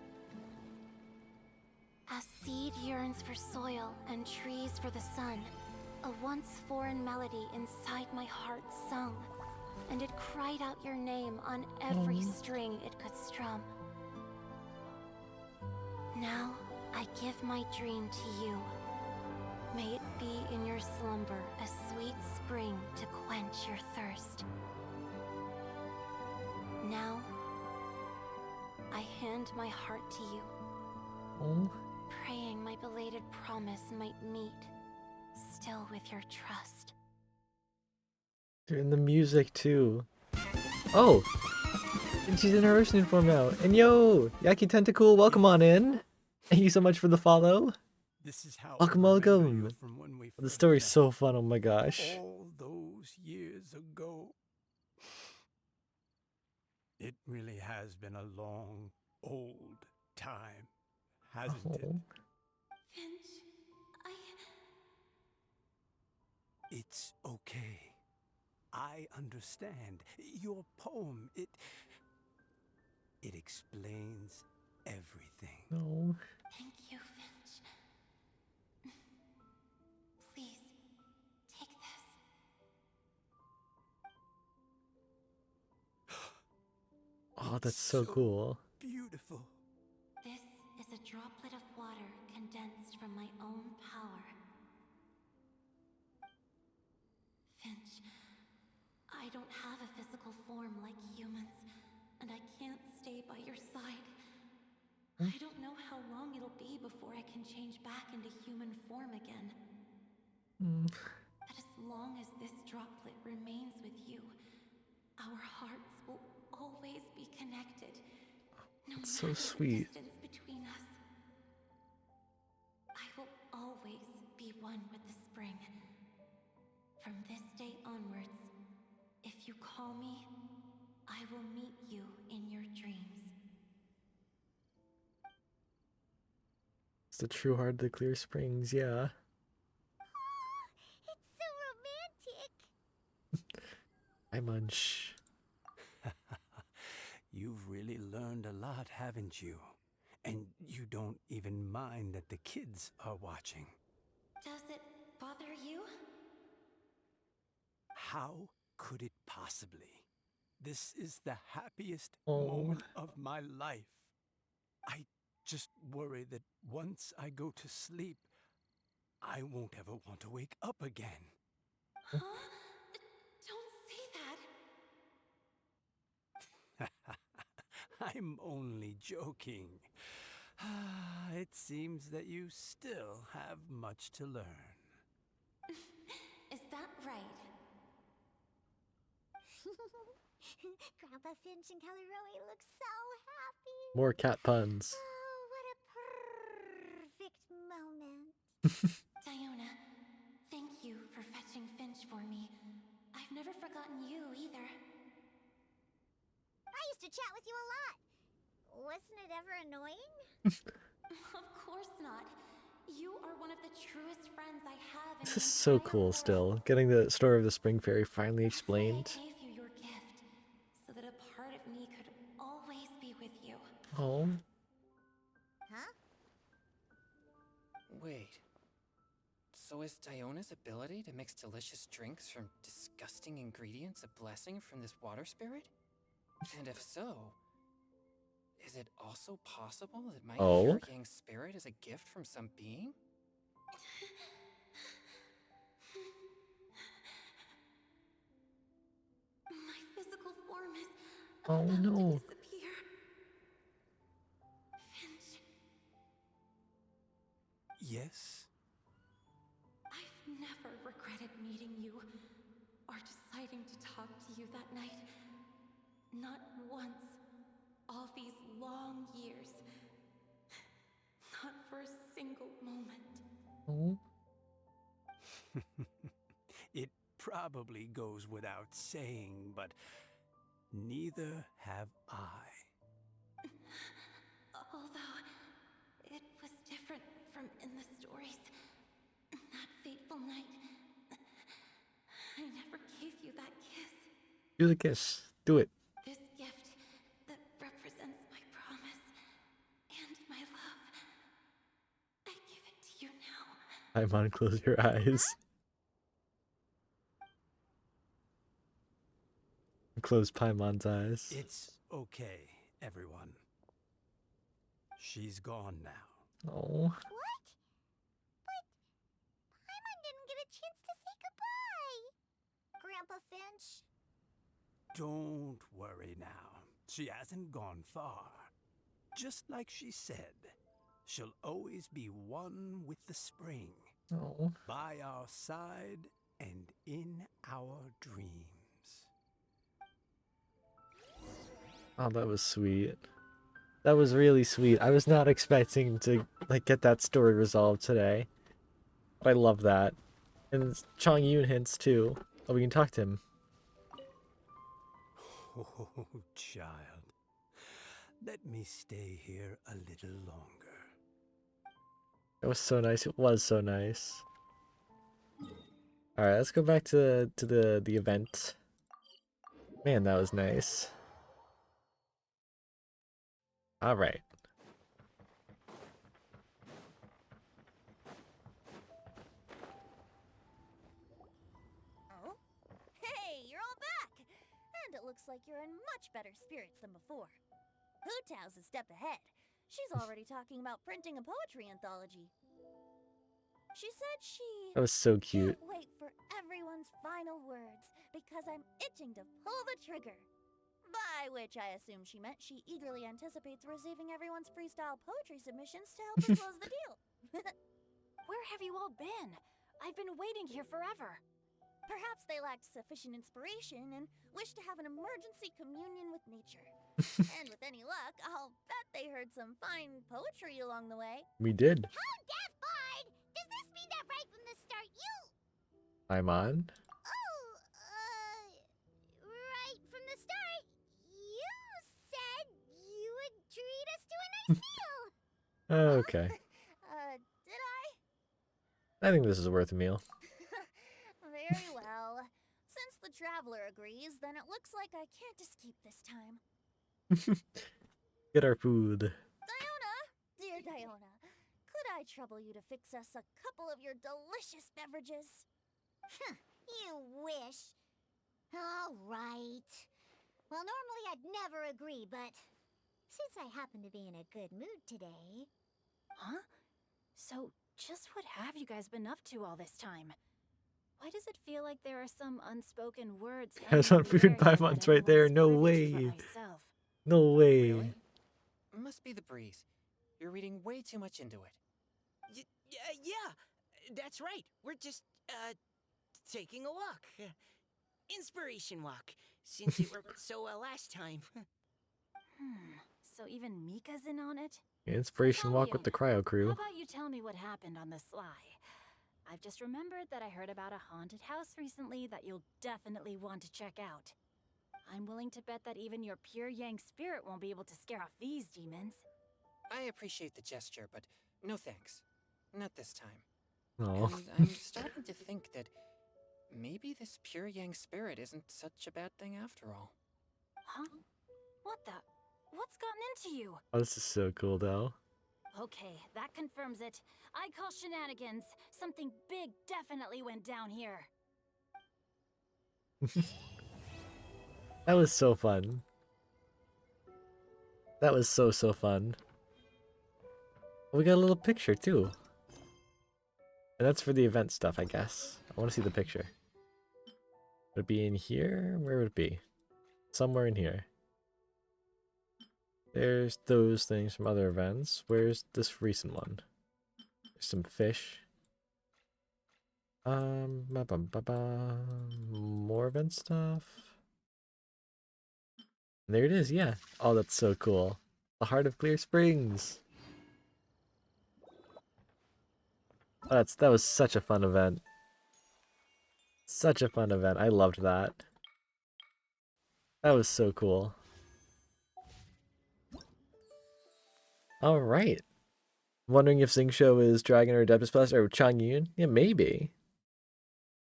As seed yearns for soil and trees for the sun, a once foreign melody inside my heart sung, and it cried out your name on every string it could strum. Now I give my dream to you. May it be in your slumber a sweet spring to quench your thirst. Now, I hand my heart to you, Oh. praying my belated promise might meet, still with your trust. They're in the music too. Oh! And she's in her Ocean form now. And yo! Yaki Tentacool, welcome on in! Thank you so much for the follow. This is how Welcome, I remember welcome. you from when we The first story's met. so fun, oh my gosh. All those years ago. It really has been a long, old time, hasn't it? Oh. Finch, It's okay. I understand. Your poem, it explains everything. No. Thank you, Finch. Please, take this. Oh, that's so cool. Beautiful. This is a droplet of water condensed from my own power. Finch, I don't have a physical form like humans, and I can't stay by your side. I don't know how long it'll be before I can change back into human form again. But as long as this droplet remains with you, our hearts will always be connected, no That's matter so sweet. the distance between us. I will always be one with the spring. From this day onwards, if you call me, I will meet you in your dreams. It's the true heart of the clear springs, yeah. It's so romantic. Hi, Munch. You've really learned a lot, haven't you? And you don't even mind that the kids are watching. Does it bother you? How could it possibly? This is the happiest Oh. moment of my life. I just worry that once I go to sleep, I won't ever want to wake up again. Huh? Don't say that. I'm only joking. It seems that you still have much to learn. Is that right? Grandpa Finch and Caleroe look so happy. More cat puns. Oh, what a perfect moment. Diona, thank you for fetching Finch for me. I've never forgotten you either. I used to chat with you a lot. Wasn't it ever annoying? Of course not. You are one of the truest friends I have in This the is so entire cool world. still. Getting the story of the Spring Fairy finally That's why explained. I gave you your gift, so that a part of me could always be with you. Oh. Huh? Wait. So is Diona's ability to mix delicious drinks from disgusting ingredients a blessing from this water spirit? And if so, is it also possible that my pure yang spirit is a gift from some being? My physical form is Oh about no. to disappear. Finch, Yes? I've never regretted meeting you or deciding to talk to you that night. Not once. All these long years. Not for a single moment. Oh. It probably goes without saying, but neither have I. Although it was different from in the stories. That fateful night, I never gave you that kiss. Do the kiss. Do it. This gift that represents my promise and my love. I give it to you now. Paimon, close your eyes. Close Paimon's eyes. It's okay, everyone. She's gone now. Oh. What? But Paimon didn't get a chance to say goodbye. Grandpa Finch. Don't worry now. She hasn't gone far. Just like she said, she'll always be one with the spring. Oh. By our side and in our dreams. Oh, that was sweet. That was really sweet. I was not expecting to get that story resolved today. But I love that. And Chong Yun hints too. Oh, we can talk to him. Oh, child. Let me stay here a little longer. That was so nice. It was so nice. All right, let's go back to the event. Man, that was nice. All right. Oh? Hey, you're all back! And it looks looks like you're in much better spirits than before. Hu Tao's a step ahead. She's already talking about printing a poetry anthology. She said she That was so cute. can't wait for everyone's final words because I'm itching to pull the trigger. By which I assume she meant she eagerly anticipates receiving everyone's freestyle poetry submissions to help her close the deal. Where have you all been? I've been waiting here forever. Perhaps they lacked sufficient inspiration and wished to have an emergency communion with nature. And with any luck, I'll bet they heard some fine poetry along the way. We did. How deaf Bard? Does this mean that right from the start you... I'm on. Right from the start, you said you would treat us to a nice meal. Okay. Did I? I think this is worth a meal. Very well. Since the traveler agrees, then it looks like I can't escape this time. Get our food. Diona, dear Diona, could I trouble you to fix us a couple of your delicious beverages? You wish. All right. Well, normally I'd never agree, but since I happen to be in a good mood today... Huh? So, just what have you guys been up to all this time? Why does it feel like there are some unspoken words? Has on food by months right there. No way. No way. Really? Must be the breeze. You're reading way too much into it. Yeah, that's right. We're just, taking a walk. Inspiration walk, since it worked so well last time. So even Mika's in on it? Inspiration walk with the cryo How crew. about you tell me what happened on the sly? I've just remembered that I heard about a haunted house recently that you'll definitely want to check out. I'm willing to bet that even your pure Yang spirit won't be able to scare off these demons. I appreciate the gesture, but no thanks. Not this time. Oh. And I'm starting to think that maybe this pure Yang spirit isn't such a bad thing after all. Huh? What the? What's gotten into you? Oh, this is so cool, though. Okay, that confirms it. I call shenanigans. Something big definitely went down here. That was so fun. That was so fun. We got a little picture, too. And that's for the event stuff, I guess. I want to see the picture. Would it be in here? Where would it be? Somewhere in here. There's those things from other events. Where's this recent one? There's some fish. More event stuff. And there it is, yeah. Oh, that's so cool. The Heart of Clear Springs. Oh, that was such a fun event. Such a fun event. I loved that. That was so cool. Alright. Wondering if Xingqiu is Dragon or Adeptus Plus or Changyun? Yeah, maybe.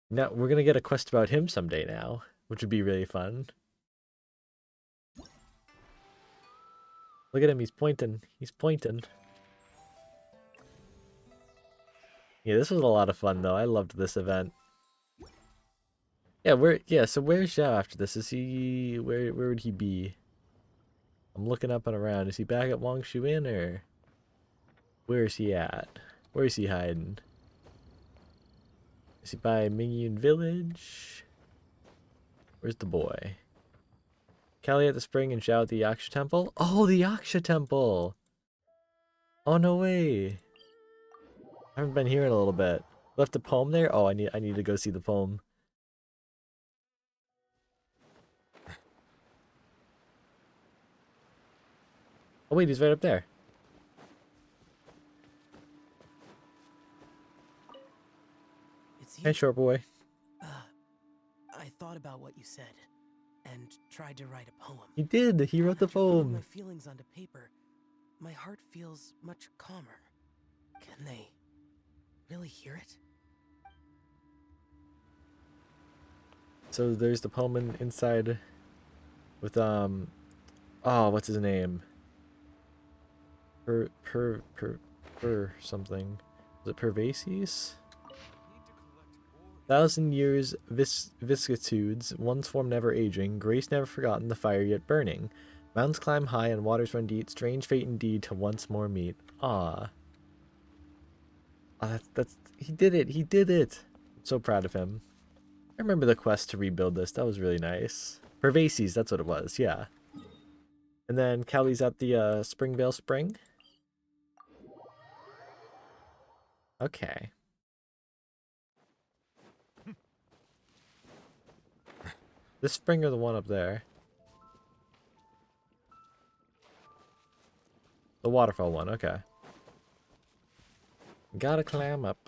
Now, we're gonna get a quest about him someday now, which would be really fun. Look at him, he's pointing. He's pointing. Yeah, this was a lot of fun though. I loved this event. Yeah, so where's Xiao after this? Is he where would he be? I'm looking up and around. Is he back at Wangshu Inn or where is he at? Where is he hiding? Is he by Mingyun Village? Where's the boy? Callie at the spring and Xiao at the Yaksha Temple? Oh, the Yaksha Temple! Oh, no way! I haven't been here in a little bit. Left a poem there? Oh, I need to go see the poem. Oh wait, he's right up there. It's you. Hey, short boy. I thought about what you said and tried to write a poem. He did. He wrote the After putting poem. my feelings onto paper, my heart feels much calmer. Can they really hear it? So there's the poem inside with oh, what's his name? Per something. Is it Pervases? 1,000 years vicissitudes, one's form never aging, grace never forgotten, the fire yet burning. Mountains climb high and waters run deep, strange fate indeed to once more meet. Ah. Oh, that's he did it. He did it. I'm so proud of him. I remember the quest to rebuild this. That was really nice. Pervases, that's what it was. Yeah. And then Callie's at the Springvale Spring. Okay. This spring or the one up there? The waterfall one, okay. Gotta climb up.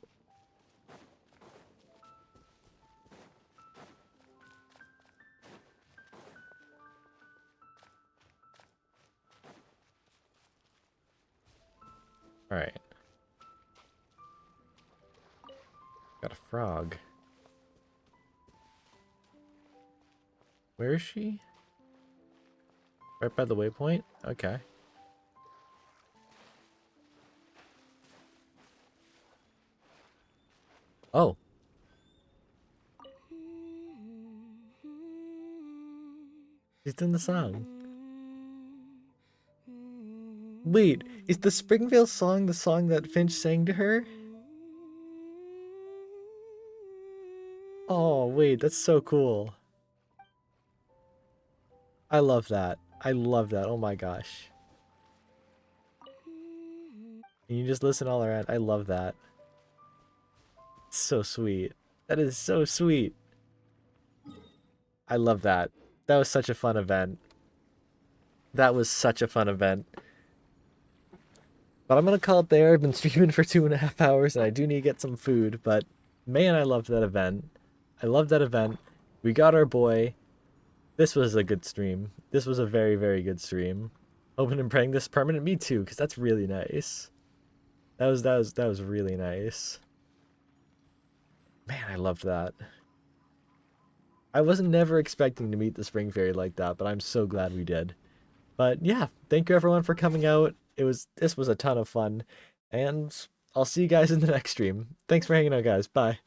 Alright. Got a frog. Where is she? Right by the waypoint? Okay. Oh. She's doing the song. Wait, is the Springvale song the song that Finch sang to her? Oh, wait, that's so cool. I love that. I love that. Oh my gosh. And you just listen all around. I love that. It's so sweet. That is so sweet. I love that. That was such a fun event. That was such a fun event. But I'm gonna call it there. I've been streaming for 2.5 hours and I do need to get some food, but man, I loved that event. I loved that event. We got our boy. This was a good stream. This was a very, very good stream. Hoping and praying this permanent. Me too, because that's really nice. That was really nice. Man, I loved that. I wasn't never expecting to meet the Spring Fairy like that, but I'm so glad we did. But yeah, thank you everyone for coming out. This was a ton of fun, and I'll see you guys in the next stream. Thanks for hanging out, guys. Bye.